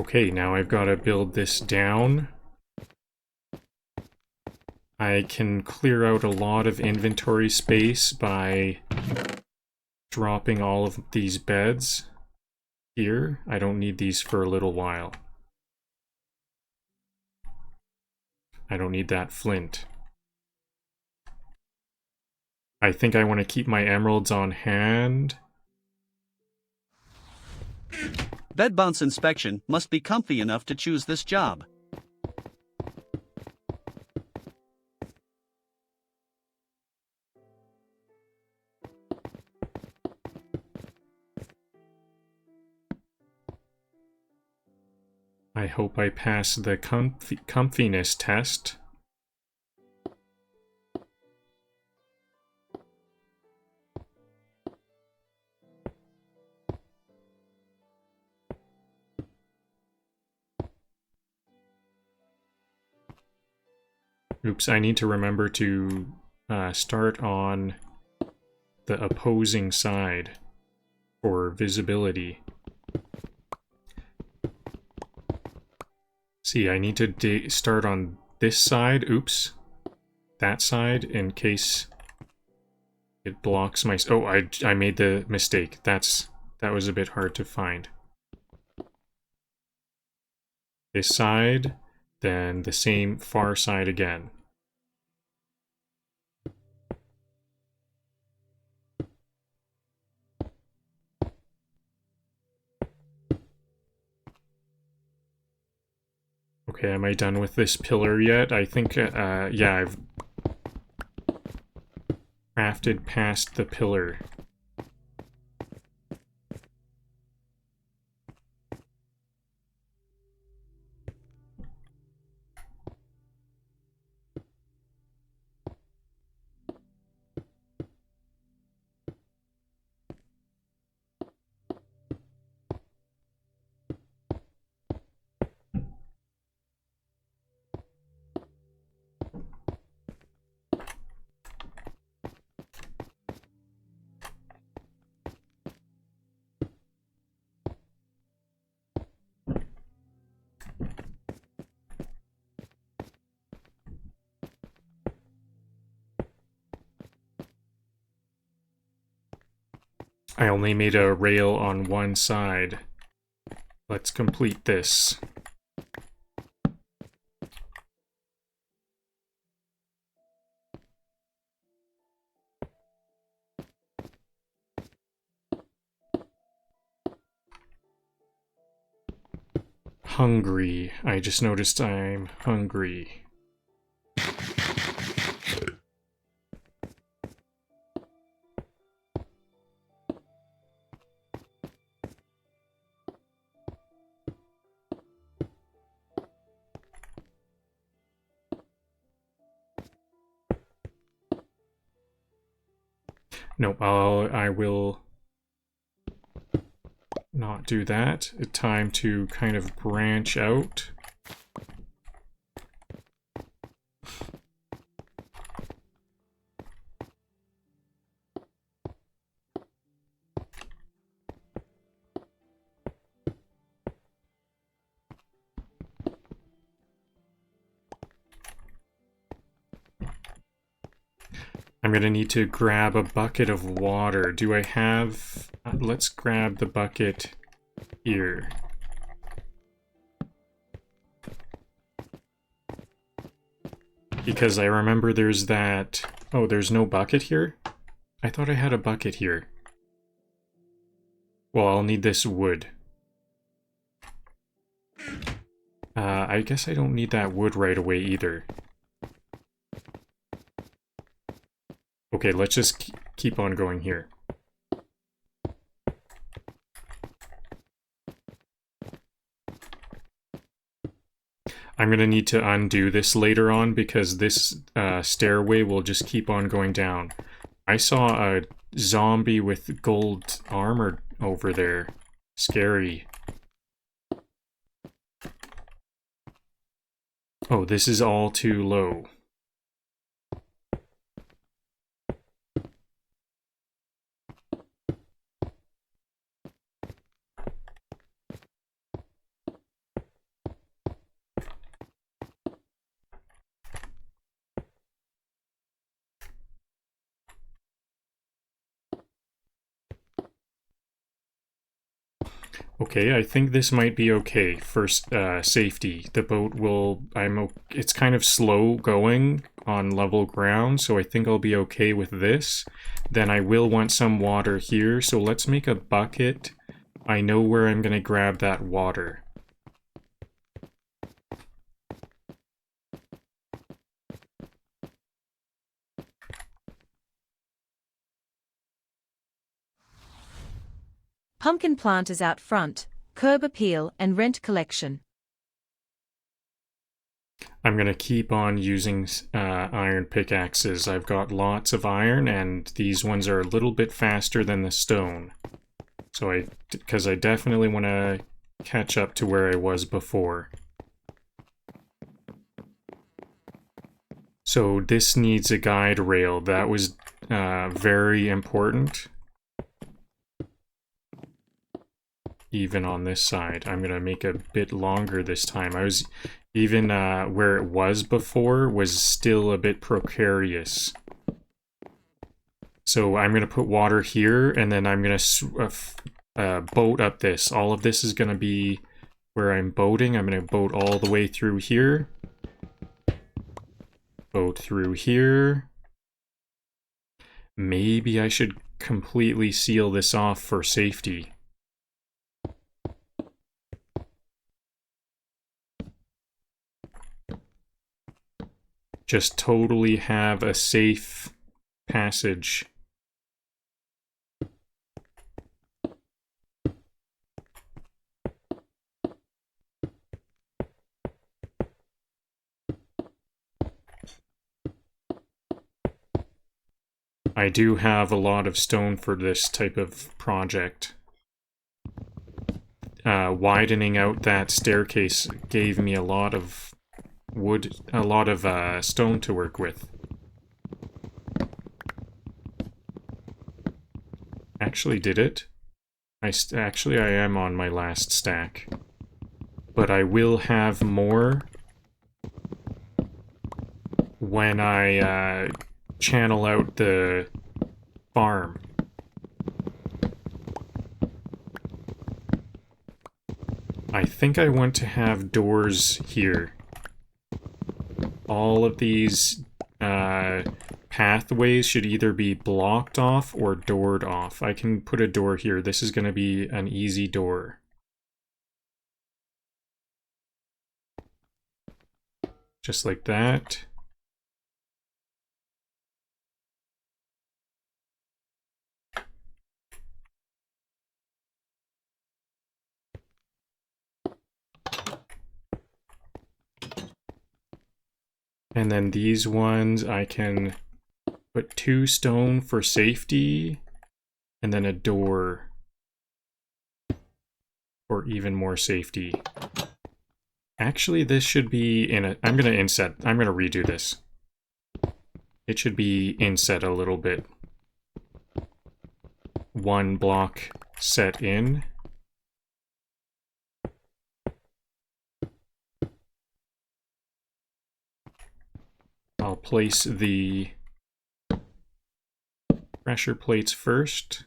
Okay, now I've got to build this down. I can clear out a lot of inventory space by dropping all of these beds here. I don't need these for a little while. I don't need that flint. I think I want to keep my emeralds on hand. Bed bounce inspection must be comfy enough to choose this job. I hope I pass the comfiness test. Oops, I need to remember to start on the opposing side for visibility. See, I need to start on this side, oops, that side, in case it blocks my... Oh, I made the mistake. That was a bit hard to find. This side, then the same far side again. Okay, am I done with this pillar yet? I think, yeah, I've crafted past the pillar. I only made a rail on one side. Let's complete this. Hungry. I just noticed I'm hungry. Nope, I will not do that. It's time to kind of branch out. I'm gonna need to grab a bucket of water. Do I have... let's grab the bucket here. Because I remember there's that... Oh, there's no bucket here? I thought I had a bucket here. Well, I'll need this wood. I guess I don't need that wood right away either. Okay, let's just keep on going here. I'm gonna need to undo this later on because this stairway will just keep on going down. I saw a zombie with gold armor over there. Scary. Oh, this is all too low. Okay, I think this might be okay for safety. The boat will... it's kind of slow going on level ground, so I think I'll be okay with this. Then I will want some water here, so let's make a bucket. I know where I'm gonna grab that water. Pumpkin plant is out front, curb appeal and rent collection. I'm gonna keep on using iron pickaxes. I've got lots of iron, and these ones are a little bit faster than the stone. So because I definitely want to catch up to where I was before. So this needs a guide rail. That was very important. Even on this side. I'm gonna make a bit longer this time. I was even where it was before was still a bit precarious. So I'm gonna put water here, and then I'm gonna boat up this. All of this is gonna be where I'm boating. I'm gonna boat all the way through here. Boat through here. Maybe I should completely seal this off for safety. Just totally have a safe passage. I do have a lot of stone for this type of project. Widening out that staircase gave me a lot of wood, a lot of stone to work with. Actually, did it? Actually, I am on my last stack. But I will have more when I channel out the farm. I think I want to have doors here. All of these pathways should either be blocked off or doored off. I can put a door here. This is going to be an easy door. Just like that. And then these ones, I can put 2 stone for safety, and then a door for even more safety. Actually, this should be in a... I'm going to redo this. It should be inset a little bit. 1 block set in. I'll place the pressure plates first.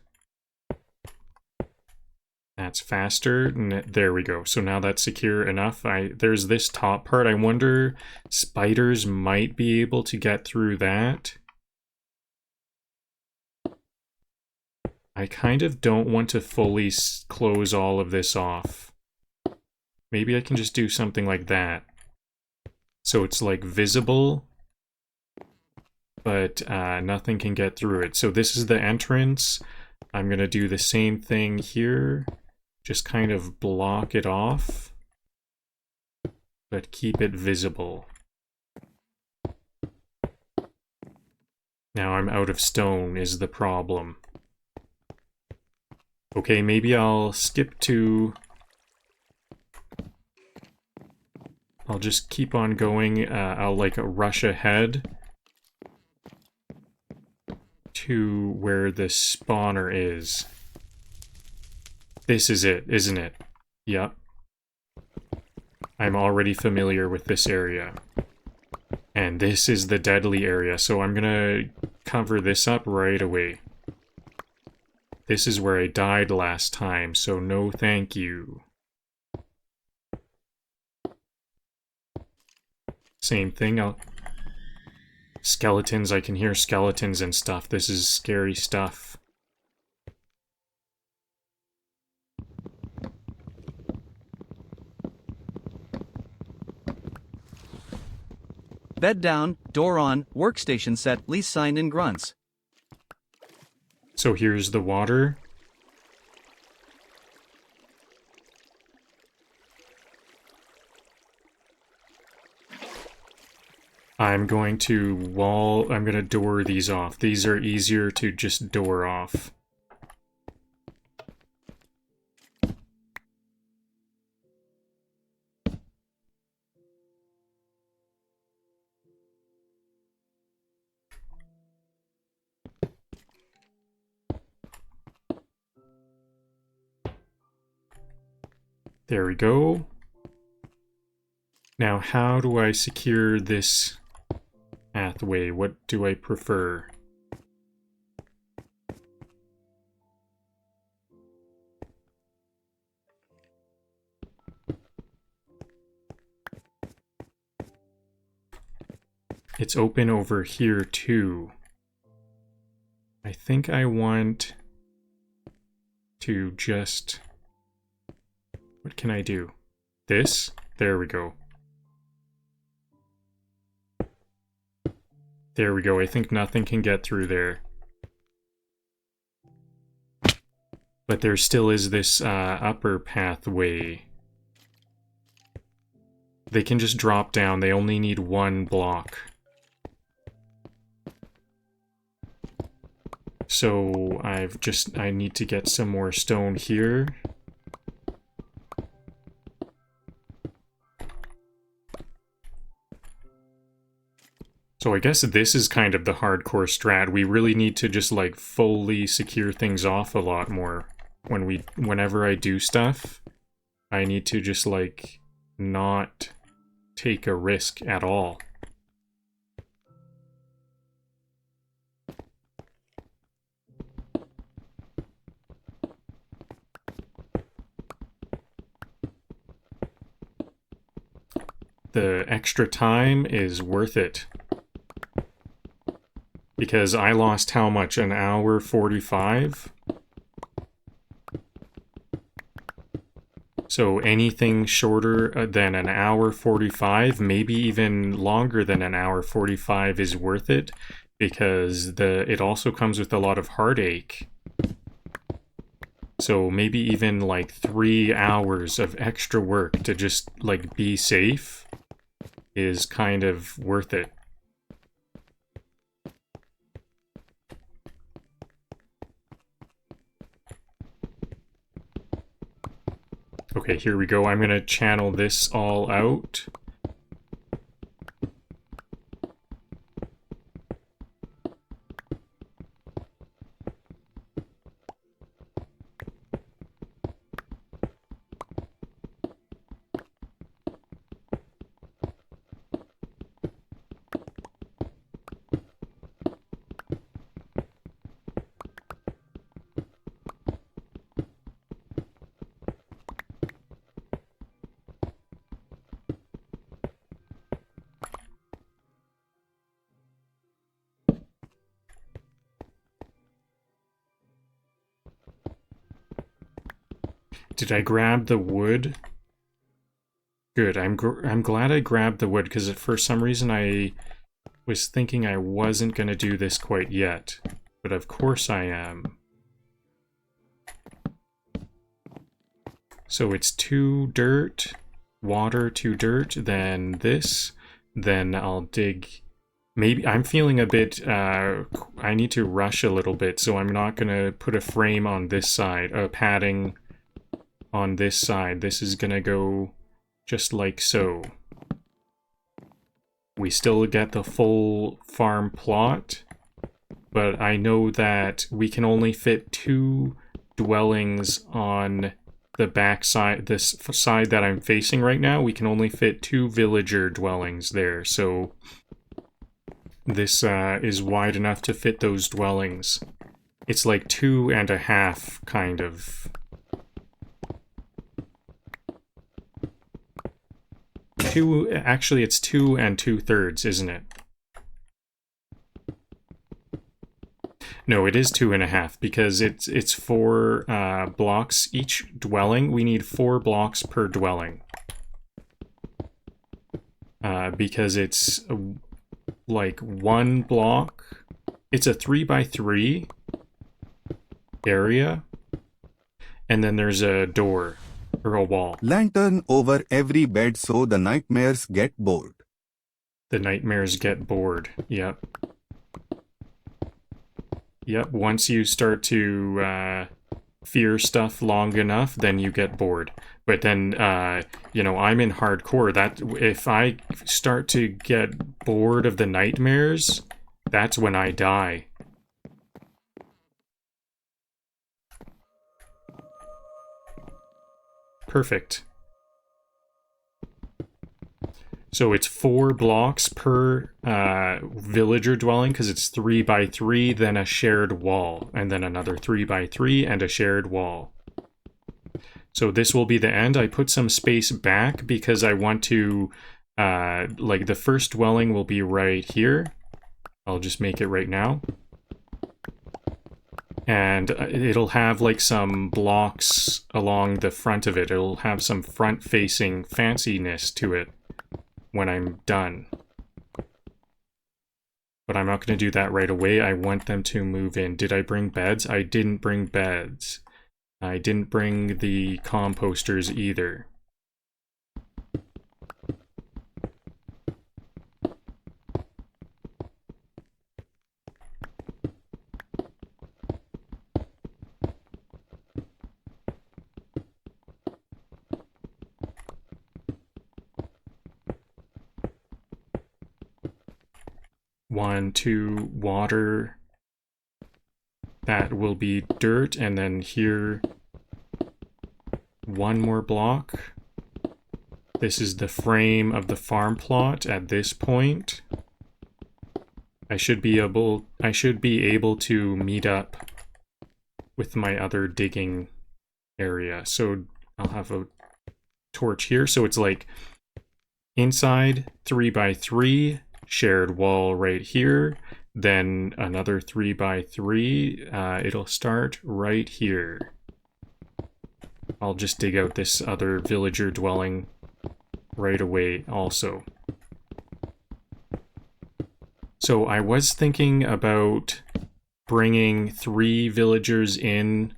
That's faster. There we go. So now that's secure enough. There's this top part. I wonder spiders might be able to get through that. I kind of don't want to fully close all of this off. Maybe I can just do something like that. So it's like visible, but nothing can get through it. So this is the entrance. I'm going to do the same thing here. Just kind of block it off, but keep it visible. Now I'm out of stone is the problem. Okay, maybe I'll skip to... I'll just keep on going. I'll like rush ahead to where the spawner is. This is it, isn't it? Yep. I'm already familiar with this area. And this is the deadly area, so I'm gonna cover this up right away. This is where I died last time, so no thank you. Same thing, Skeletons, I can hear skeletons and stuff. This is scary stuff. Bed down, door on, workstation set, lease sign in grunts. So here's the water. I'm going to door these off. These are easier to just door off. There we go. Now, how do I secure this pathway? What do I prefer? It's open over here too. I think I want to just... What can I do? This? There we go. There we go. I think nothing can get through there. But there still is this upper pathway. They can just drop down. They only need one block. So I need to get some more stone here. So I guess this is kind of the hardcore strat. We really need to just like fully secure things off a lot more. Whenever I do stuff, I need to just like not take a risk at all. The extra time is worth it. Because I lost how much? An hour 45? So anything shorter than an hour 45, maybe even longer than an hour 45 is worth it, because it also comes with a lot of heartache. So maybe even like 3 hours of extra work to just like be safe is kind of worth it. Okay, here we go. I'm going to channel this all out. Did I grab the wood? Good, I'm glad I grabbed the wood, because for some reason I was thinking I wasn't going to do this quite yet. But of course I am. So it's 2 dirt, water, 2 dirt, then this, then I'll dig... Maybe I'm feeling a bit, I need to rush a little bit, so I'm not going to put a frame on this side, padding on this side. This is going to go just like so. We still get the full farm plot, but I know that we can only fit 2 dwellings on the back side, this side that I'm facing right now. We can only fit 2 villager dwellings there, so... This is wide enough to fit those dwellings. It's like 2.5, kind of. Actually, it's 2 2/3, isn't it? No, it is 2.5, because it's 4 blocks each dwelling. We need 4 blocks per dwelling. Because it's... like 1 block. It's a 3x3 area, and then there's a door or a wall. Lantern over every bed so the nightmares get bored. The nightmares get bored. Yep. Yep, once you start to fear stuff long enough, then you get bored. But then, you know, I'm in hardcore. That if I start to get bored of the nightmares, that's when I die. Perfect. So it's 4 blocks per villager dwelling, because it's 3x3, then a shared wall, and then another 3x3 and a shared wall. So this will be the end. I put some space back because I want to, like the first dwelling will be right here. I'll just make it right now. And it'll have like some blocks along the front of it. It'll have some front-facing fanciness to it when I'm done. But I'm not going to do that right away. I want them to move in. Did I bring beds? I didn't bring beds. I didn't bring the composters either. One, 2, water. That will be dirt, and then here, 1 more block. This is the frame of the farm plot at this point. I should be able to meet up with my other digging area. So I'll have a torch here. So it's like inside 3x3, shared wall right here, then another 3x3. It'll start right here. I'll just dig out this other villager dwelling right away also. So I was thinking about bringing 3 villagers in,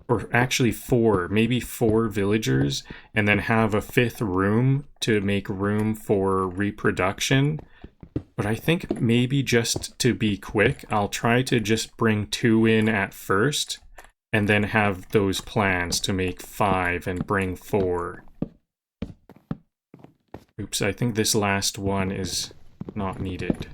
or actually 4, maybe 4 villagers, and then have a 5th room to make room for reproduction. But I think maybe just to be quick, I'll try to just bring 2 in at first, and then have those plans to make 5 and bring 4. Oops, I think this last one is not needed.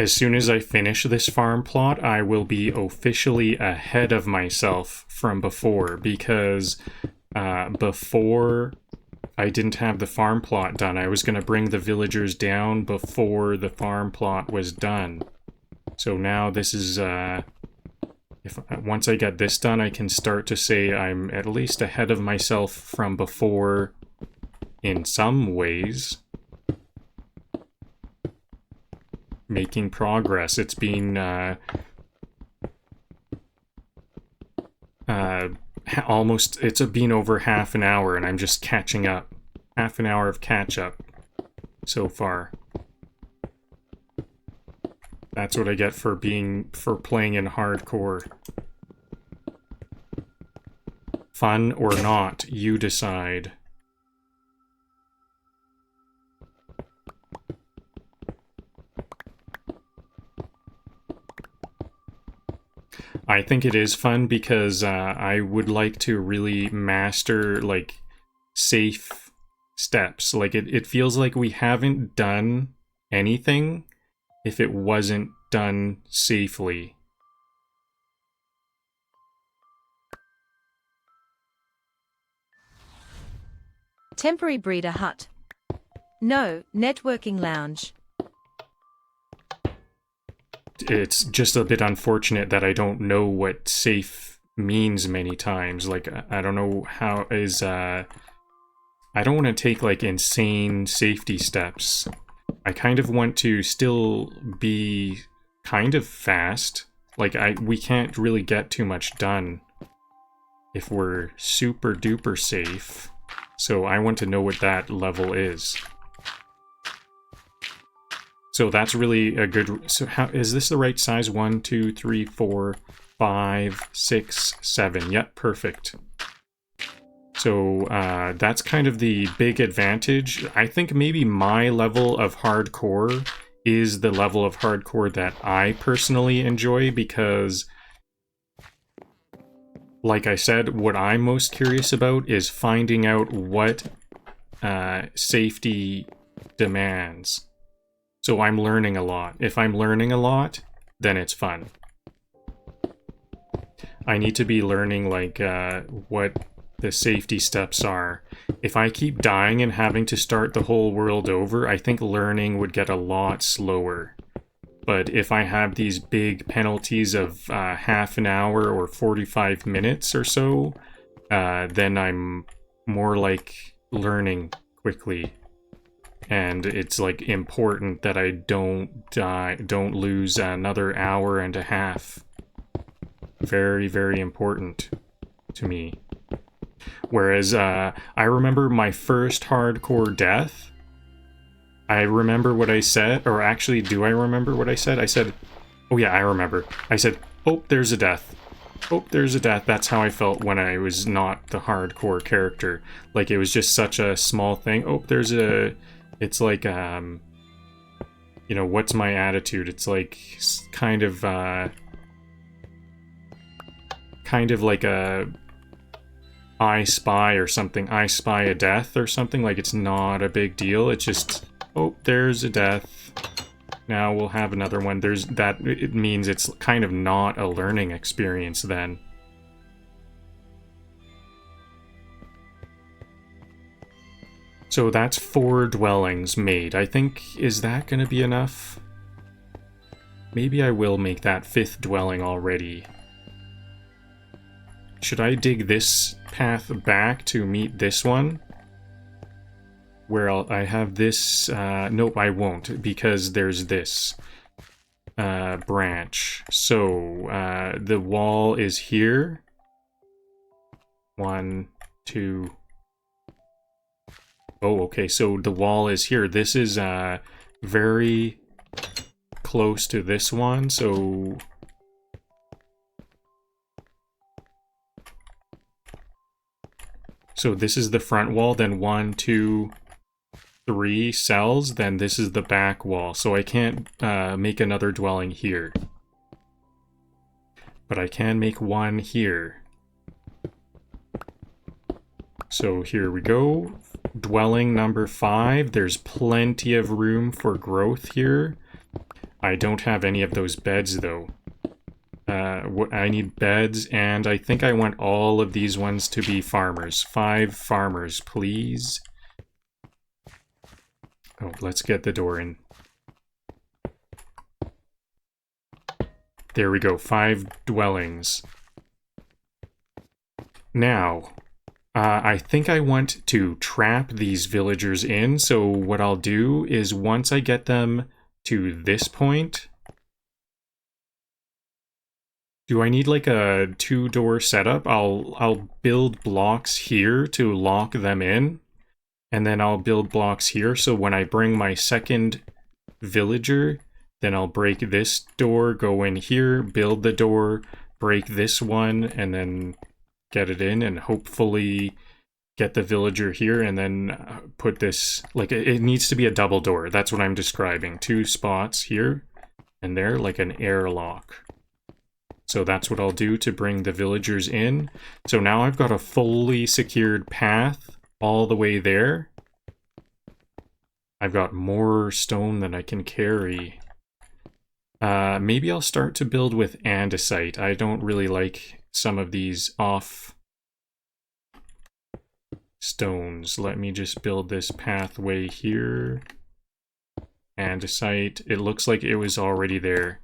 As soon as I finish this farm plot, I will be officially ahead of myself from before, because before I didn't have the farm plot done. I was going to bring the villagers down before the farm plot was done. So now this is, once I get this done, I can start to say I'm at least ahead of myself from before in some ways. Making progress. It's been it's been over half an hour and I'm just catching up. Half an hour of catch up so far. That's what I get for playing in hardcore. Fun or not, you decide. I think it is fun because I would like to really master, like, safe steps. Like, it feels like we haven't done anything if it wasn't done safely. Temporary breeder hut. No, networking lounge. It's just a bit unfortunate that I don't know what safe means many times. Like, I don't know how is, I don't want to take, like, insane safety steps. I kind of want to still be kind of fast. Like, we can't really get too much done if we're super duper safe. So I want to know what that level is. So that's really a good... So how is this the right size? 1, 2, 3, 4, 5, 6, 7. Yep, perfect. So that's kind of the big advantage. I think maybe my level of hardcore is the level of hardcore that I personally enjoy because, like I said, what I'm most curious about is finding out what safety demands. So I'm learning a lot. If I'm learning a lot, then it's fun. I need to be learning, like, what the safety steps are. If I keep dying and having to start the whole world over, I think learning would get a lot slower. But if I have these big penalties of half an hour or 45 minutes or so, then I'm more like learning quickly. And it's, like, important that I don't lose another hour and a half. Very, very important to me. Whereas, I remember my first hardcore death. I remember what I said, or actually, do I remember what I said? I said, oh yeah, I remember. I said, oh, there's a death. Oh, there's a death. That's how I felt when I was not the hardcore character. Like, it was just such a small thing. Oh, there's a... It's like, you know, what's my attitude? It's like, kind of like a I spy or something. I spy a death or something. Like, it's not a big deal. It's just, oh, there's a death. Now we'll have another one. There's that. It means it's kind of not a learning experience then. So that's 4 dwellings made. I think, is that going to be enough? Maybe I will make that 5th dwelling already. Should I dig this path back to meet this one? Where I have this... nope, I won't, because there's this branch. So, the wall is here. 1, 2... Oh, okay, so the wall is here. This is very close to this one, so... So this is the front wall, then 1, 2, 3 cells, then this is the back wall. So I can't make another dwelling here. But I can make one here. So here we go. Dwelling number 5. There's plenty of room for growth here. I don't have any of those beds, though. I need beds, and I think I want all of these ones to be farmers. 5 farmers, please. Oh, let's get the door in. There we go, 5 dwellings. Now, I think I want to trap these villagers in, so what I'll do is once I get them to this point... Do I need like a 2-door setup? I'll build blocks here to lock them in, and then I'll build blocks here, so when I bring my second villager, then I'll break this door, go in here, build the door, break this one, and then get it in, and hopefully get the villager here, and then put this, like, it needs to be a double door. That's what I'm describing. 2 spots here and there, like an airlock. So that's what I'll do to bring the villagers in. So now I've got a fully secured path all the way there. I've got more stone than I can carry. Maybe I'll start to build with andesite. I don't really like some of these off stones. Let me just build this pathway here. Andesite. It looks like it was already there.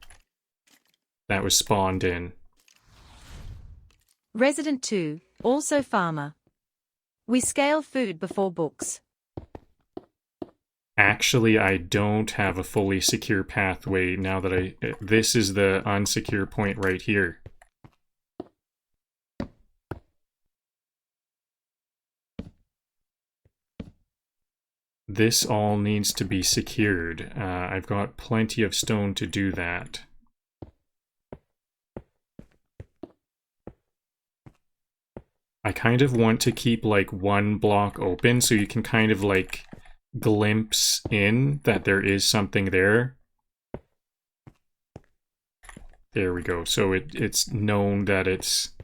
That was spawned in. Resident 2, also farmer. We scale food before books. Actually, I don't have a fully secure pathway now that this is the unsecure point right here. This all needs to be secured. I've got plenty of stone to do that. I kind of want to keep like 1 block open so you can kind of like glimpse in that there is something there. There we go. So it's known that it's...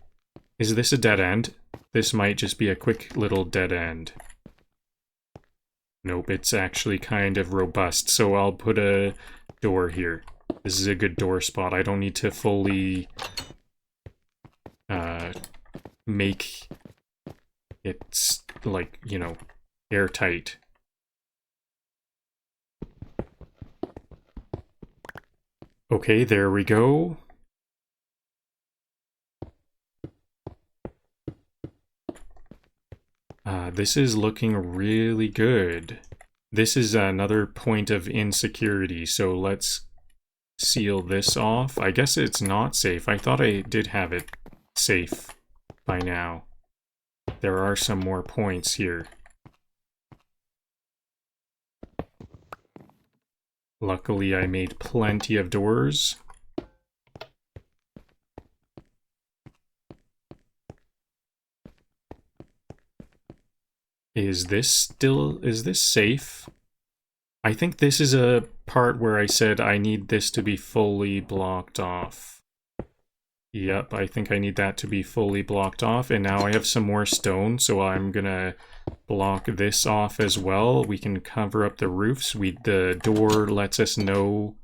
Is this a dead end? This might just be a quick little dead end. Nope, it's actually kind of robust. So I'll put a door here. This is a good door spot. I don't need to fully make it, like, you know, airtight. Okay, there we go. This is looking really good. This is another point of insecurity, so let's seal this off. I guess it's not safe. I thought I did have it safe by now. There are some more points here. Luckily, I made plenty of doors. Is this safe? I think this is a part where I said I need this to be fully blocked off. Yep, I think I need that to be fully blocked off, and now I have some more stone, so I'm gonna block this off as well. We can cover up the roofs. The door lets us know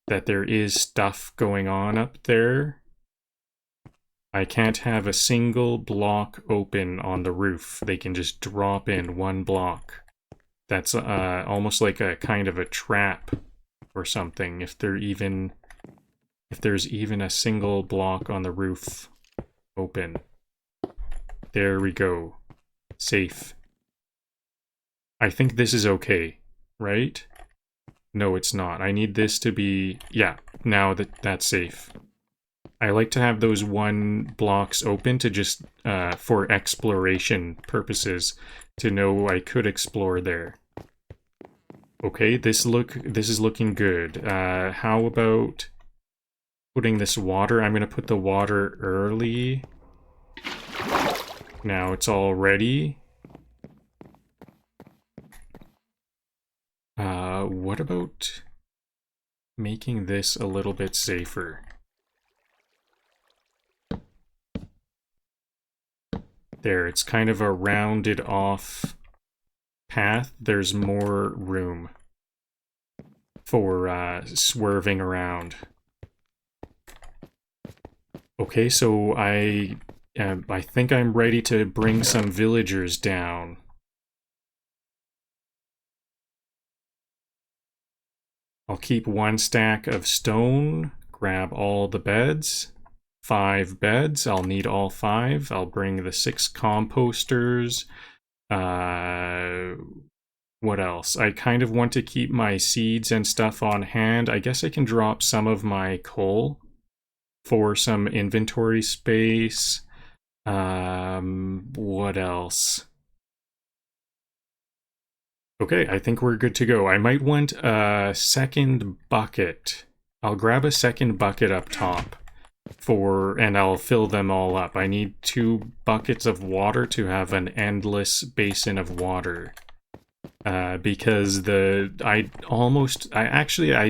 that there is stuff going on up there. I can't have a single block open on the roof. They can just drop in 1 block. That's almost like a kind of a trap or something. If there's even a single block on the roof open. There we go. Safe. I think this is okay, right? No, it's not. I need this to be... Yeah, now that's safe. I like to have those 1 blocks open to just, for exploration purposes, to know I could explore there. Okay, this is looking good. How about putting this water? I'm gonna put the water early. Now it's all ready. What about making this a little bit safer? There, it's kind of a rounded off path. There's more room. for swerving around. Okay, so I think I'm ready to bring some villagers down. I'll keep 1 stack of stone, grab all the beds. 5 beds, I'll need all 5. I'll bring the 6 composters. What else? I kind of want to keep my seeds and stuff on hand. I guess I can drop some of my coal for some inventory space. What else? Okay, I think we're good to go. I might want a second bucket. I'll grab a second bucket up top and I'll fill them all up. I need 2 buckets of water to have an endless basin of water. Because I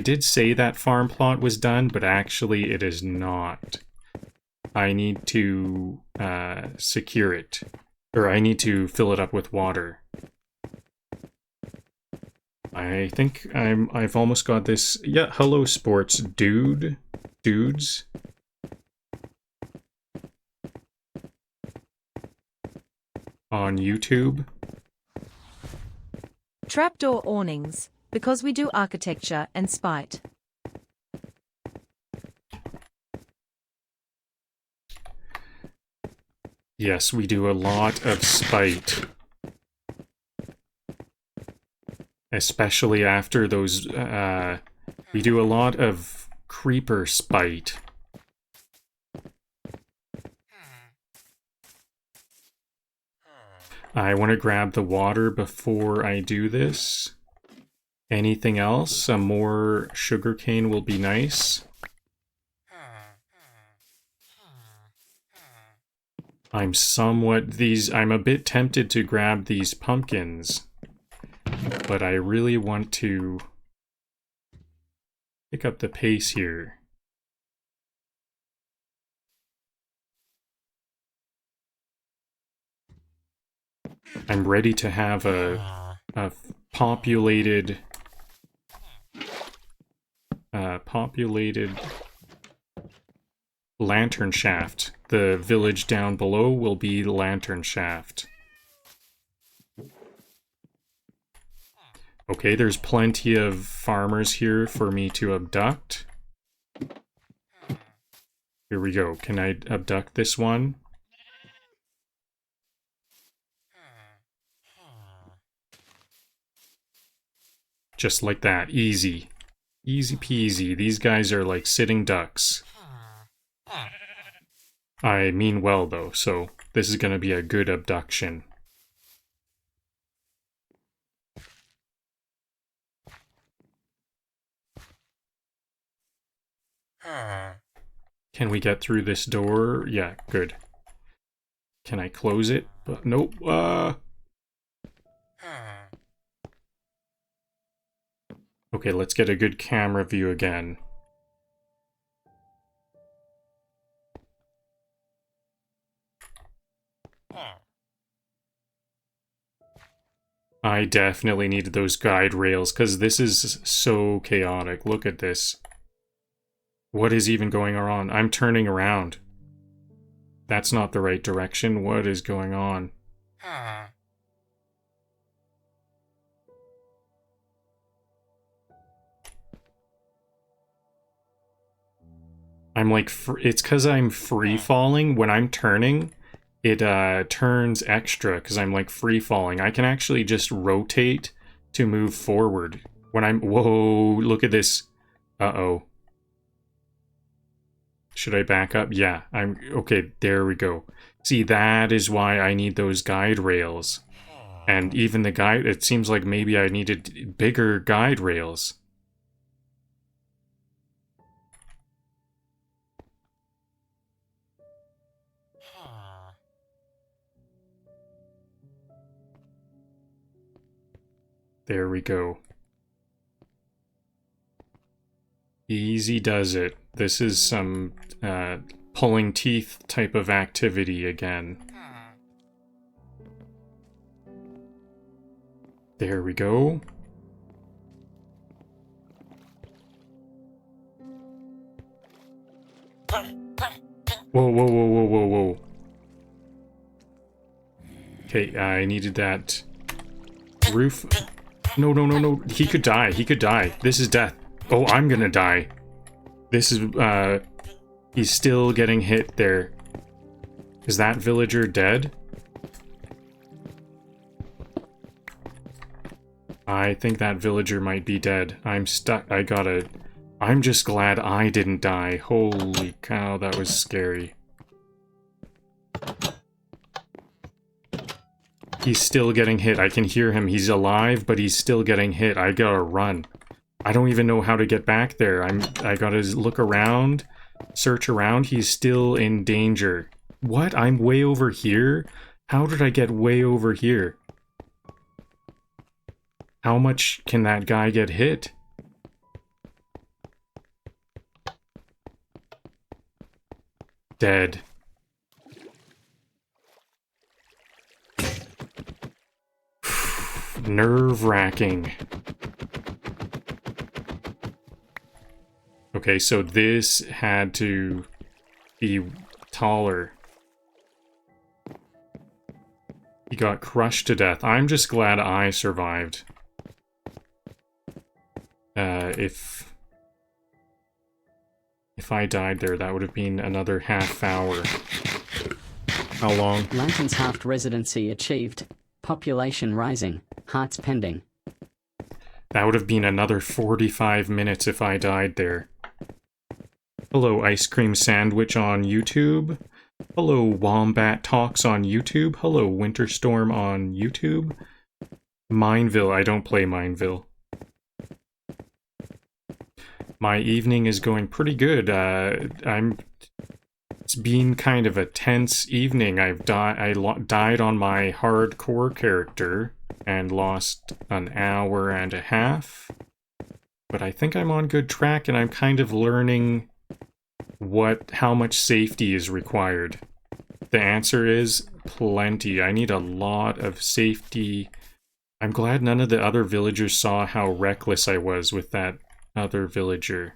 did say that farm plot was done, but actually it is not. I need to secure it, or I need to fill it up with water. I think I've almost got this. Yeah, hello sports dudes. On YouTube. Trapdoor awnings, because we do architecture and spite. Yes, we do a lot of spite. Especially after those, we do a lot of creeper spite. I want to grab the water before I do this. Anything else? Some more sugarcane will be nice. I'm a bit tempted to grab these pumpkins, but I really want to pick up the pace here. I'm ready to have a populated Lanternshaft. The village down below will be Lanternshaft. Okay, there's plenty of farmers here for me to abduct. Here we go. Can I abduct this one? Just like that. Easy. Easy peasy. These guys are like sitting ducks. I mean well, though, so this is gonna be a good abduction. Can we get through this door? Yeah, good. Can I close it? Nope. Okay, let's get a good camera view again. I definitely needed those guide rails, because this is so chaotic. Look at this. What is even going on? I'm turning around. That's not the right direction. What is going on? I'm like, it's because I'm free falling. When I'm turning, it turns extra because I'm like free falling. I can actually just rotate to move forward. When I'm, whoa, look at this. Uh-oh. Should I back up? Yeah, okay, there we go. See, that is why I need those guide rails. And even the guide, it seems like maybe I needed bigger guide rails. There we go. Easy does it. This is some pulling teeth type of activity again. There we go. Whoa, whoa, whoa, whoa, whoa, whoa. Okay, I needed that roof. No, no, no, no. He could die. He could die. This is death. Oh, I'm gonna die. This is, he's still getting hit there. Is that villager dead? I think that villager might be dead. I'm stuck. I'm just glad I didn't die. Holy cow, that was scary. He's still getting hit. I can hear him. He's alive, but he's still getting hit. I gotta run. I don't even know how to get back there. I gotta look around, search around. He's still in danger. What? I'm way over here? How did I get way over here? How much can that guy get hit? Dead. Nerve-wracking. Okay, so this had to be taller. He got crushed to death. I'm just glad I survived. If I died there, that would have been another half hour. How long? Lanternshaft residency achieved. Population rising. Hearts pending. That would have been another 45 minutes if I died there. Hello, Ice Cream Sandwich on YouTube. Hello, Wombat Talks on YouTube. Hello, Winterstorm on YouTube. Mineville, I don't play Mineville. My evening is going pretty good. It's been kind of a tense evening. I died on my hardcore character and lost an hour and a half. But I think I'm on good track, and I'm kind of learning how much safety is required. The answer is plenty. I need a lot of safety. I'm glad none of the other villagers saw how reckless I was with that other villager.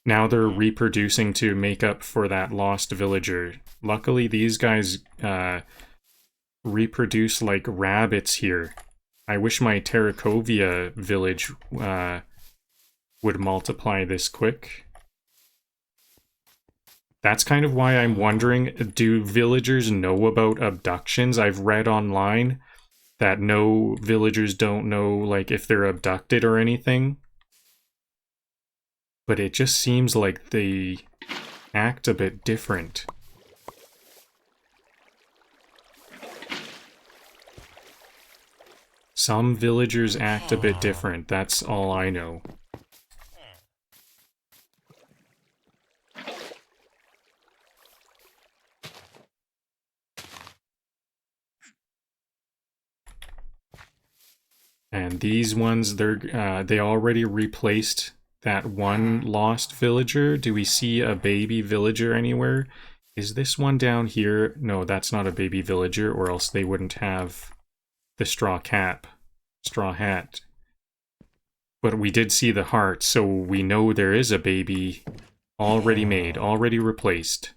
Now they're reproducing to make up for that lost villager. Luckily, these guys reproduce like rabbits here. I wish my Terracovia village would multiply this quick. That's kind of why I'm wondering, do villagers know about abductions? I've read online that no villagers don't know, like, if they're abducted or anything. But it just seems like they act a bit different. Some villagers act a bit different, that's all I know. And these ones, they already replaced that one lost villager. Do we see a baby villager anywhere? Is this one down here? No, that's not a baby villager, or else they wouldn't have the straw hat. But we did see the heart, so we know there is a baby already made, already replaced.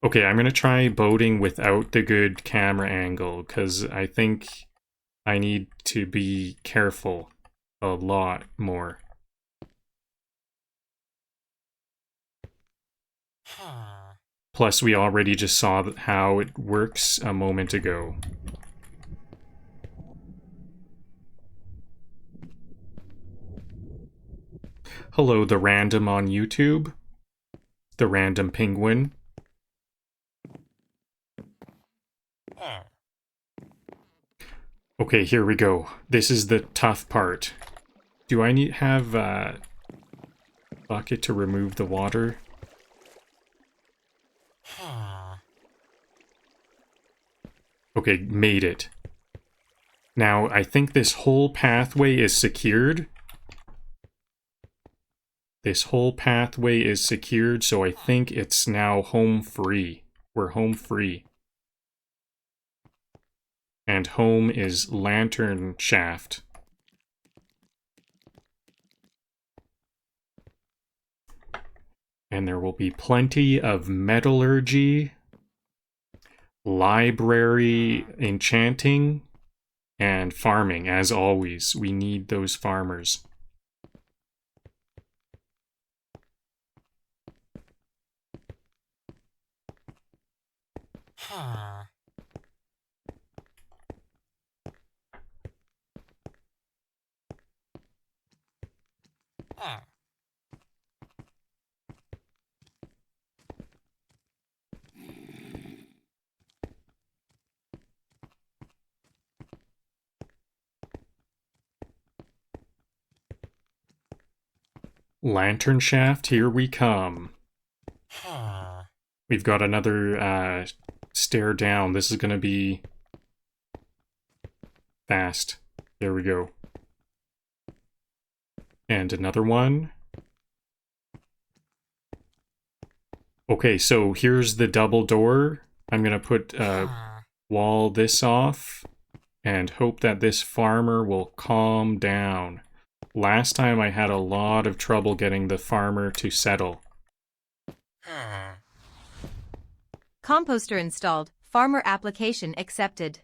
Okay, I'm gonna try boating without the good camera angle, because I think I need to be careful a lot more. Plus, we already just saw how it works a moment ago. Hello, the random on YouTube. The random penguin. Okay, here we go. This is the tough part. Do I have a bucket to remove the water? Okay, made it. Now, I think this whole pathway is secured. This whole pathway is secured, so I think it's now home free. We're home free. And home is Lanternshaft. And there will be plenty of metallurgy, library enchanting, and farming, as always. We need those farmers. Lanternshaft, here we come. We've got another stair down. This is going to be fast. There we go. And another one. Okay, so here's the double door. I'm going to put wall this off and hope that this farmer will calm down. Last time I had a lot of trouble getting the farmer to settle. Composter installed. Farmer application accepted.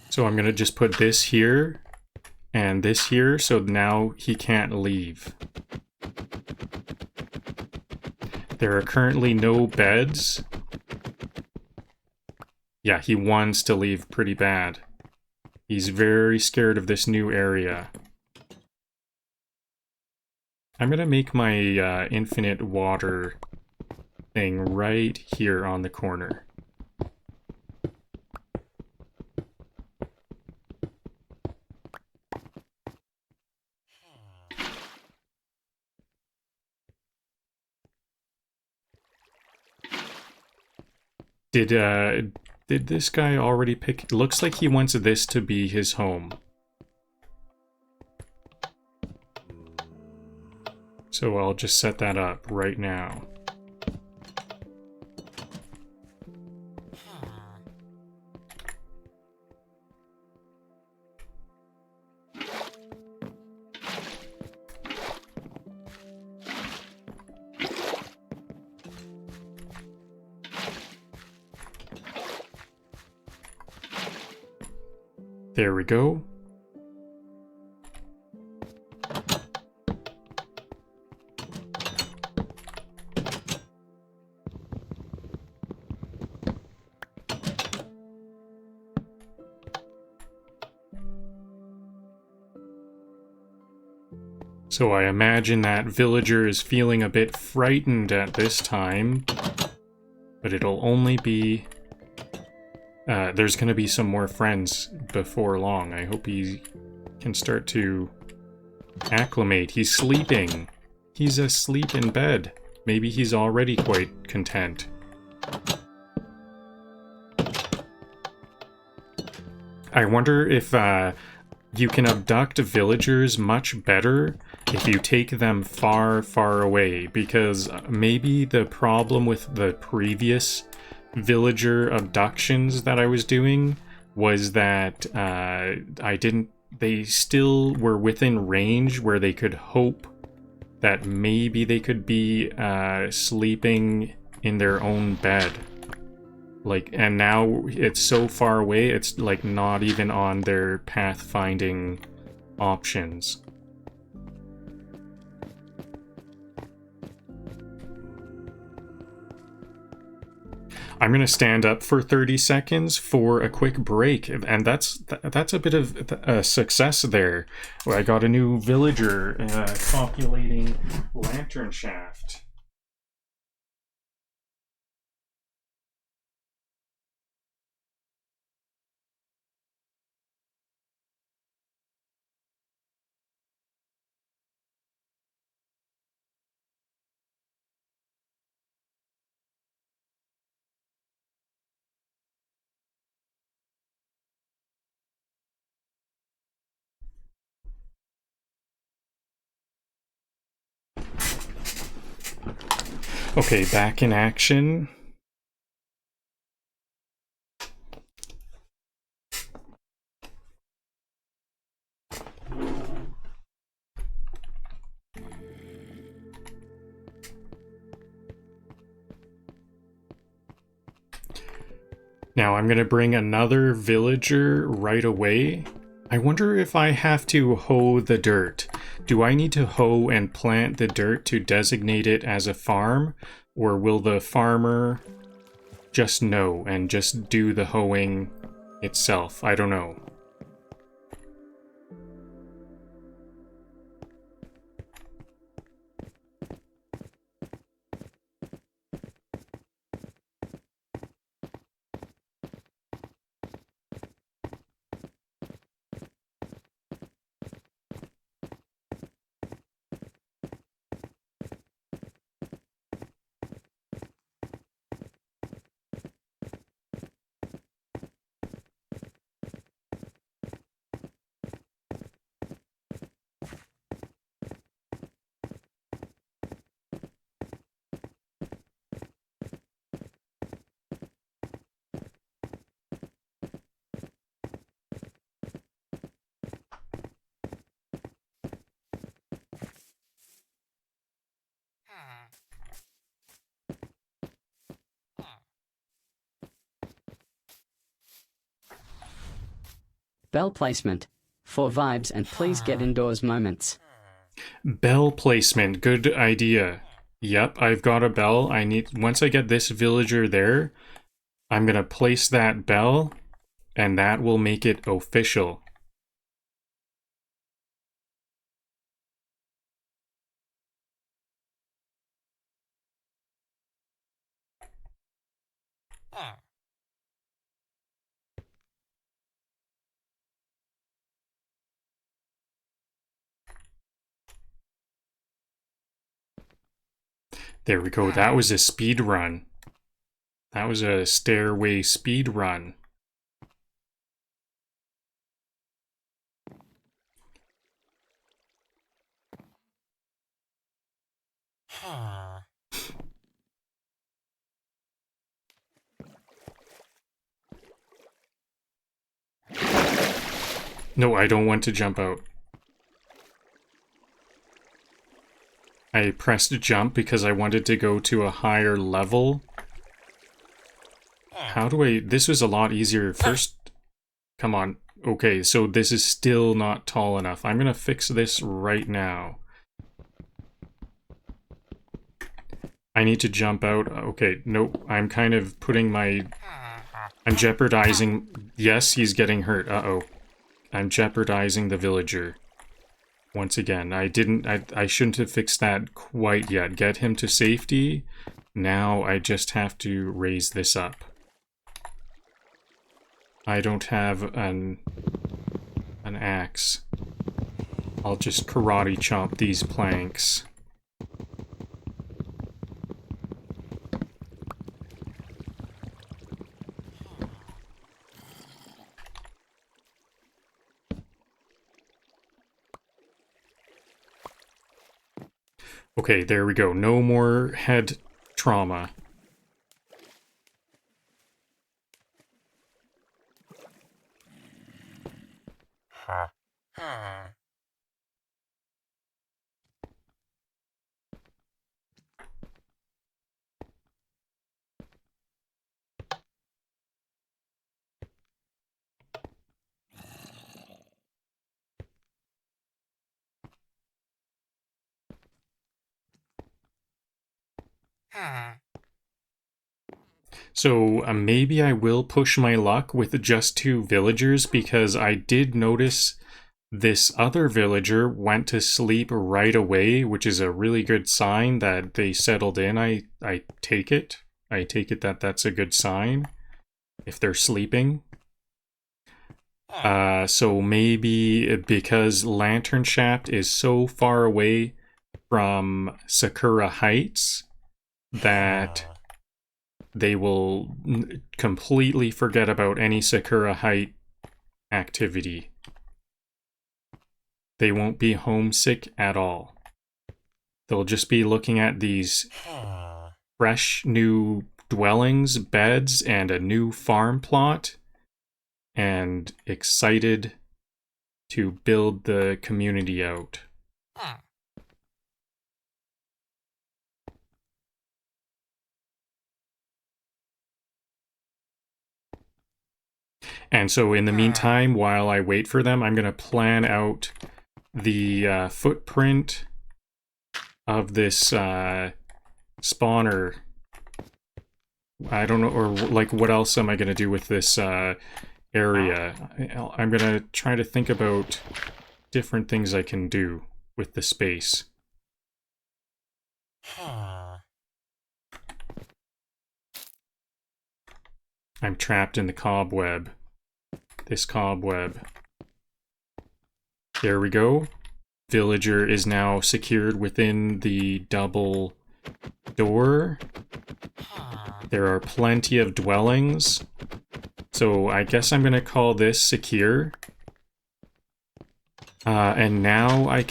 So I'm going to just put this here and this here, so now he can't leave. There are currently no beds. Yeah, he wants to leave pretty bad. He's very scared of this new area. I'm gonna make my infinite water thing right here on the corner. Did this guy already pick? Looks like he wants this to be his home. So I'll just set that up right now. There we go. So I imagine that villager is feeling a bit frightened at this time, but it'll only be... there's going to be some more friends before long. I hope he can start to acclimate. He's sleeping. He's asleep in bed. Maybe he's already quite content. I wonder if you can abduct villagers much better if you take them far, far away, because maybe the problem with the previous villager abductions that I was doing was that they still were within range where they could hope that maybe they could be sleeping in their own bed. Like, and now it's so far away, it's like not even on their pathfinding options. I'm gonna stand up for 30 seconds for a quick break, and that's a bit of a success there. I got a new villager populating Lanternshaft. Okay, back in action. Now I'm gonna bring another villager right away. I wonder if I have to hoe the dirt. Do I need to hoe and plant the dirt to designate it as a farm? Or will the farmer just know and just do the hoeing itself? I don't know. Bell placement. For vibes and please get indoors moments. Bell placement, good idea. Yep, I've got a bell. Once I get this villager there, I'm gonna place that bell, and that will make it official. There we go. That was a speed run. That was a stairway speed run. No, I don't want to jump out. I pressed jump because I wanted to go to a higher level. How do I... This was a lot easier. First... Come on. Okay, so this is still not tall enough. I'm gonna fix this right now. I need to jump out. Okay, nope. I'm kind of putting my... I'm jeopardizing... Yes, he's getting hurt. Uh-oh. I'm jeopardizing the villager. Once again, I shouldn't have fixed that quite yet. Get him to safety. Now I just have to raise this up. I don't have an axe. I'll just karate chop these planks. Okay, there we go. No more head trauma. So maybe I will push my luck with just 2 villagers, because I did notice this other villager went to sleep right away, which is a really good sign that they settled in. I take it. I take it that that's a good sign if they're sleeping. So maybe because Lanternshaft is so far away from Sakura Heights that they will completely forget about any Sakura Height activity. They won't be homesick at all. They'll just be looking at these fresh new dwellings, beds, and a new farm plot, and excited to build the community out. And so in the meantime, while I wait for them, I'm going to plan out the footprint of this spawner. I don't know, or like what else am I going to do with this area? I'm going to try to think about different things I can do with the space. I'm trapped in the cobweb. This cobweb. There we go. Villager is now secured within the double door. There are plenty of dwellings. So I guess I'm going to call this secure. And now I'm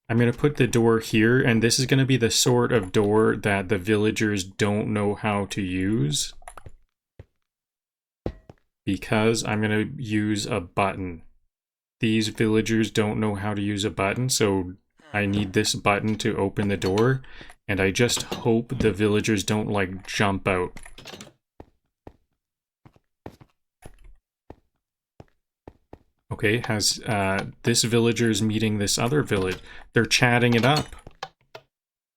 going to put the door here, and this is going to be the sort of door that the villagers don't know how to use. Because I'm going to use a button. These villagers don't know how to use a button, so I need this button to open the door. And I just hope the villagers don't, like, jump out. Okay, has this villager's meeting this other village. They're chatting it up.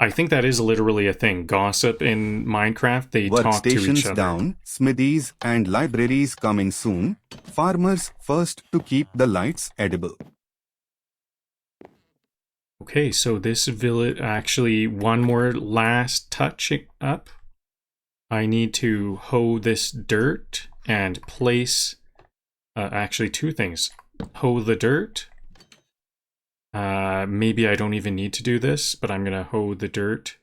I think that is literally a thing. Gossip in Minecraft, they talk to each Workstations other. down, smithies and libraries coming soon. Farmers first to keep the lights edible. Okay, so this village, actually, one more last touch up. I need to hoe this dirt and place, actually two things. Hoe the dirt. Maybe I don't even need to do this, but I'm gonna hoe the dirt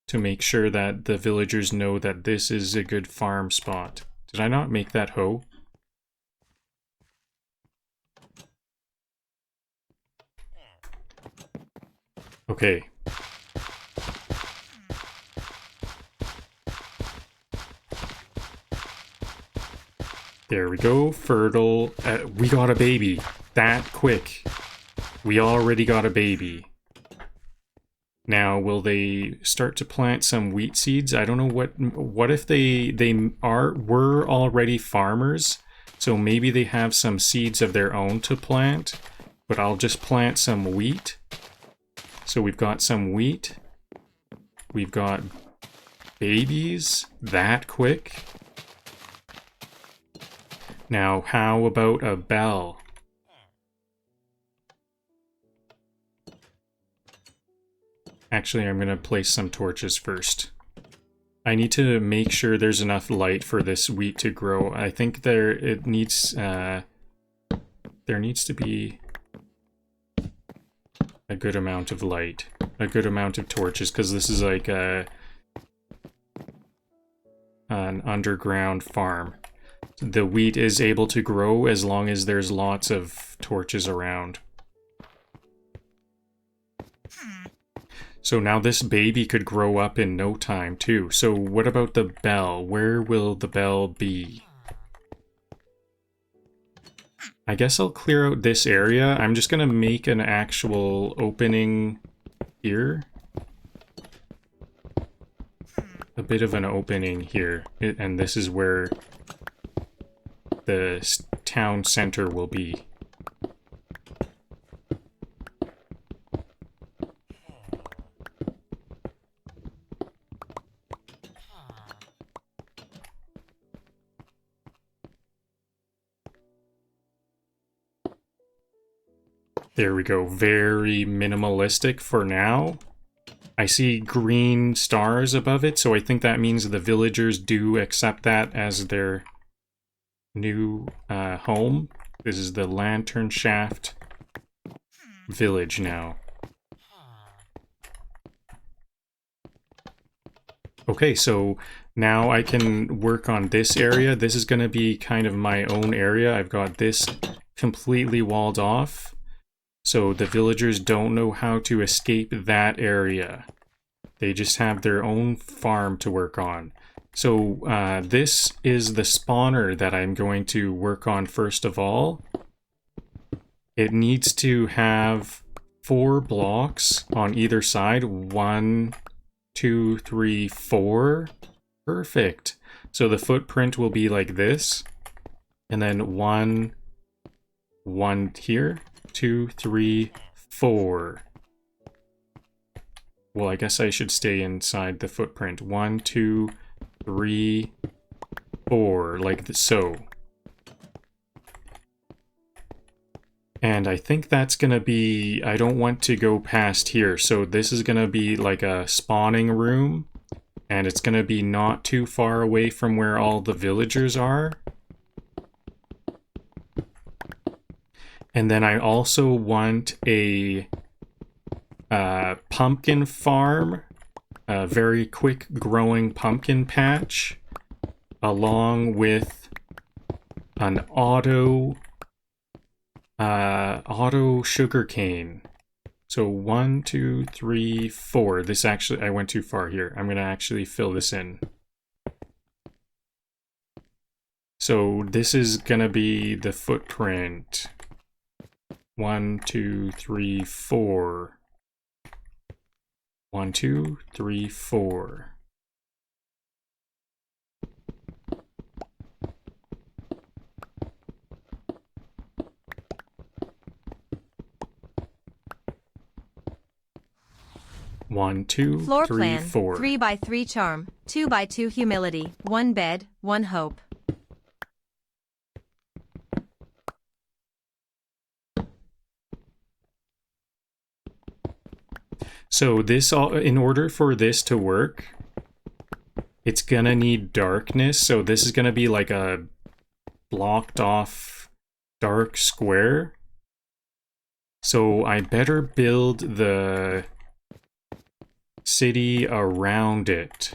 to make sure that the villagers know that this is a good farm spot. Did I not make that hoe? Okay. There we go. Fertile. We got a baby. That quick. We already got a baby. Now, will they start to plant some wheat seeds? I don't know what if they were already farmers, so maybe they have some seeds of their own to plant, but I'll just plant some wheat. So we've got some wheat. We've got babies that quick. Now, how about a bell? Actually, I'm going to place some torches first. I need to make sure there's enough light for this wheat to grow. I think there needs to be a good amount of light, a good amount of torches, because this is like an underground farm. The wheat is able to grow as long as there's lots of torches around. So now this baby could grow up in no time too. So what about the bell? Where will the bell be? I guess I'll clear out this area. I'm just gonna make an actual opening here. A bit of an opening here. And this is where the town center will be. There we go. Very minimalistic for now. I see green stars above it, so I think that means the villagers do accept that as their new home. This is the Lanternshaft village now. Okay, so now I can work on this area. This is going to be kind of my own area. I've got this completely walled off. So the villagers don't know how to escape that area. They just have their own farm to work on. So this is the spawner that I'm going to work on first of all. It needs to have 4 blocks on either side. 1, 2, 3, 4. Perfect. So the footprint will be like this. And then 1 here. 2, 3, 4. Well, I guess I should stay inside the footprint. 1, 2, 3, 4, like so. And I think that's gonna be, I don't want to go past here. So this is gonna be like a spawning room. And it's gonna be not too far away from where all the villagers are. And then I also want a pumpkin farm, a very quick growing pumpkin patch, along with an auto sugarcane. So 1, 2, 3, 4. This actually, I went too far here. I'm gonna actually fill this in. So this is gonna be the footprint. 1, 2, 3, 4. 1, 2, 3, 4. One, two, Floor three, plan, 4. 3x3 charm, 2x2 humility, 1 bed, 1 hope. So this all, in order for this to work, it's gonna need darkness. So this is gonna be like a blocked off dark square. So I better build the city around it.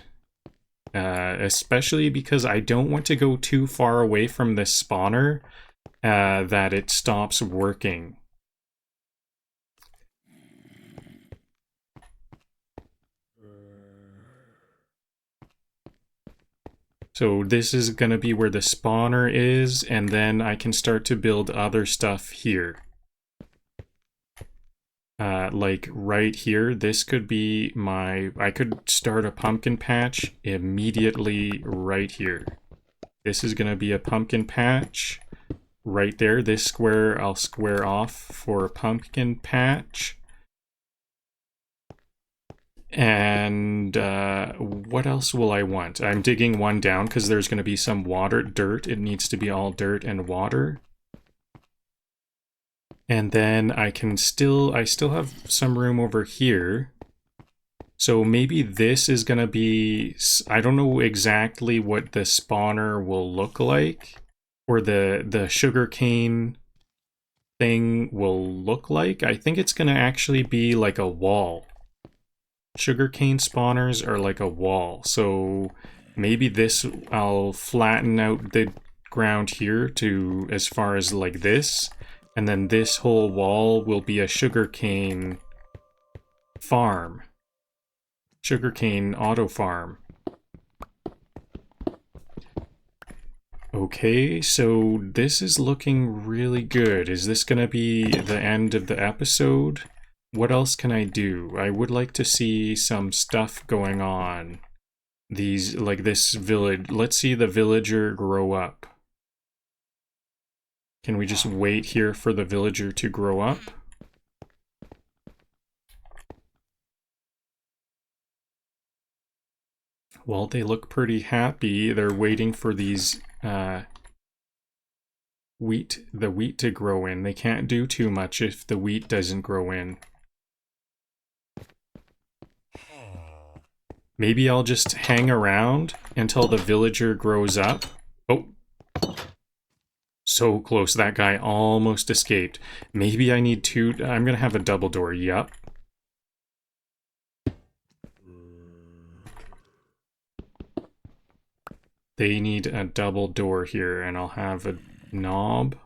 Especially because I don't want to go too far away from this spawner that it stops working. So this is going to be where the spawner is, and then I can start to build other stuff here. Like right here, this could be my... I could start a pumpkin patch immediately right here. This is going to be a pumpkin patch right there. This square I'll square off for a pumpkin patch. And what else will I want? I'm digging one down because there's going to be some water, dirt. It needs to be all dirt and water. And then I still have some room over here. So maybe this is going to be, I don't know exactly what the spawner will look like, or the sugarcane thing will look like. I think it's going to actually be like a wall. Sugarcane spawners are like a wall, so maybe this, I'll flatten out the ground here to as far as like this, and then this whole wall will be a sugarcane farm. Sugarcane auto farm. Okay, so this is looking really good. Is this gonna be the end of the episode? What else can I do? I would like to see some stuff going on. These, like this village. Let's see the villager grow up. Can we just wait here for the villager to grow up? Well, they look pretty happy. They're waiting for these the wheat to grow in. They can't do too much if the wheat doesn't grow in. Maybe I'll just hang around until the villager grows up. Oh. So close. That guy almost escaped. Maybe I need two. I'm going to have a double door. Yup. They need a double door here, and I'll have a knob.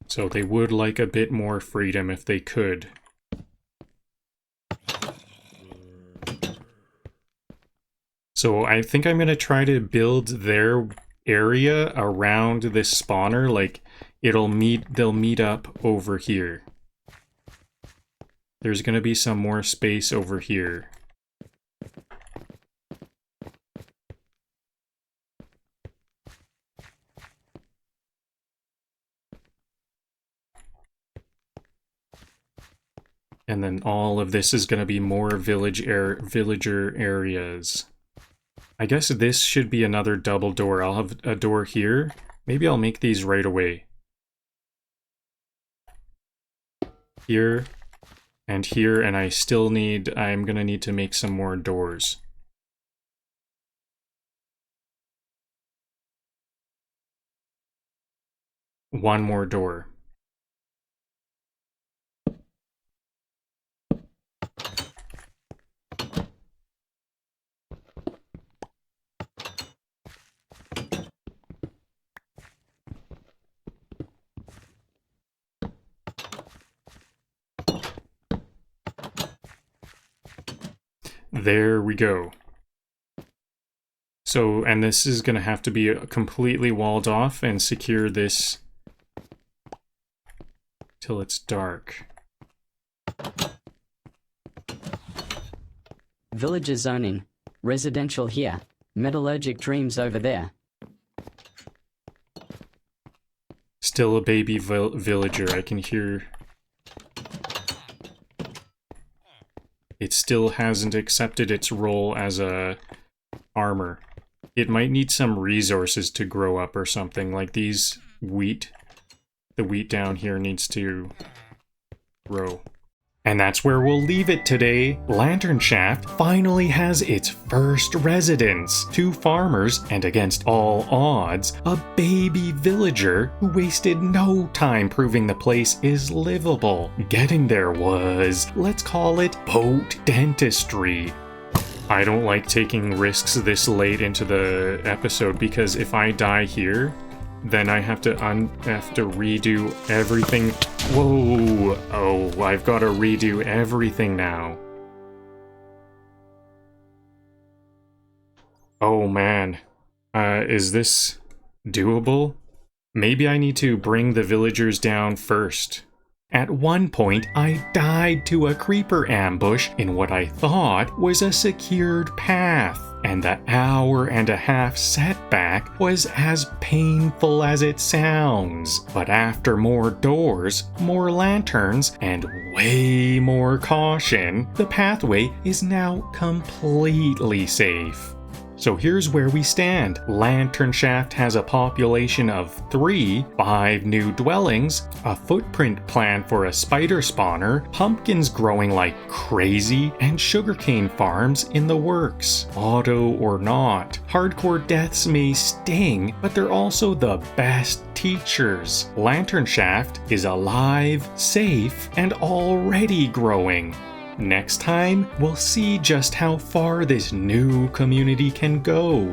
So they would like a bit more freedom if they could. So I think I'm going to try to build their area around this spawner, like they'll meet up over here. There's gonna be some more space over here. And then all of this is gonna be more villager areas. I guess this should be another double door. I'll have a door here. Maybe I'll make these right away. Here and here, and I'm gonna need to make some more doors. One more door. There we go. So, and this is going to have to be completely walled off and secure this till it's dark. Villager zoning. Residential here. Metallurgic dreams over there. Still a baby villager, I can hear. It still hasn't accepted its role as a farmer. It might need some resources to grow up or something, like these wheat. The wheat down here needs to grow. And that's where we'll leave it today. Lanternshaft finally has its first residents. 2 farmers, and against all odds, a baby villager who wasted no time proving the place is livable. Getting there was, let's call it, boat dentistry. I don't like taking risks this late into the episode because if I die here, then I have to redo everything. Whoa! Oh, I've got to redo everything now. Oh man. Is this doable? Maybe I need to bring the villagers down first. At one point, I died to a creeper ambush in what I thought was a secured path, and the hour-and-a-half setback was as painful as it sounds. But after more doors, more lanterns, and way more caution, the pathway is now completely safe. So here's where we stand. Lanternshaft has a population of 3, 5 new dwellings, a footprint plan for a spider spawner, pumpkins growing like crazy, and sugarcane farms in the works. Auto or not, hardcore deaths may sting, but they're also the best teachers. Lanternshaft is alive, safe, and already growing. Next time, we'll see just how far this new community can go.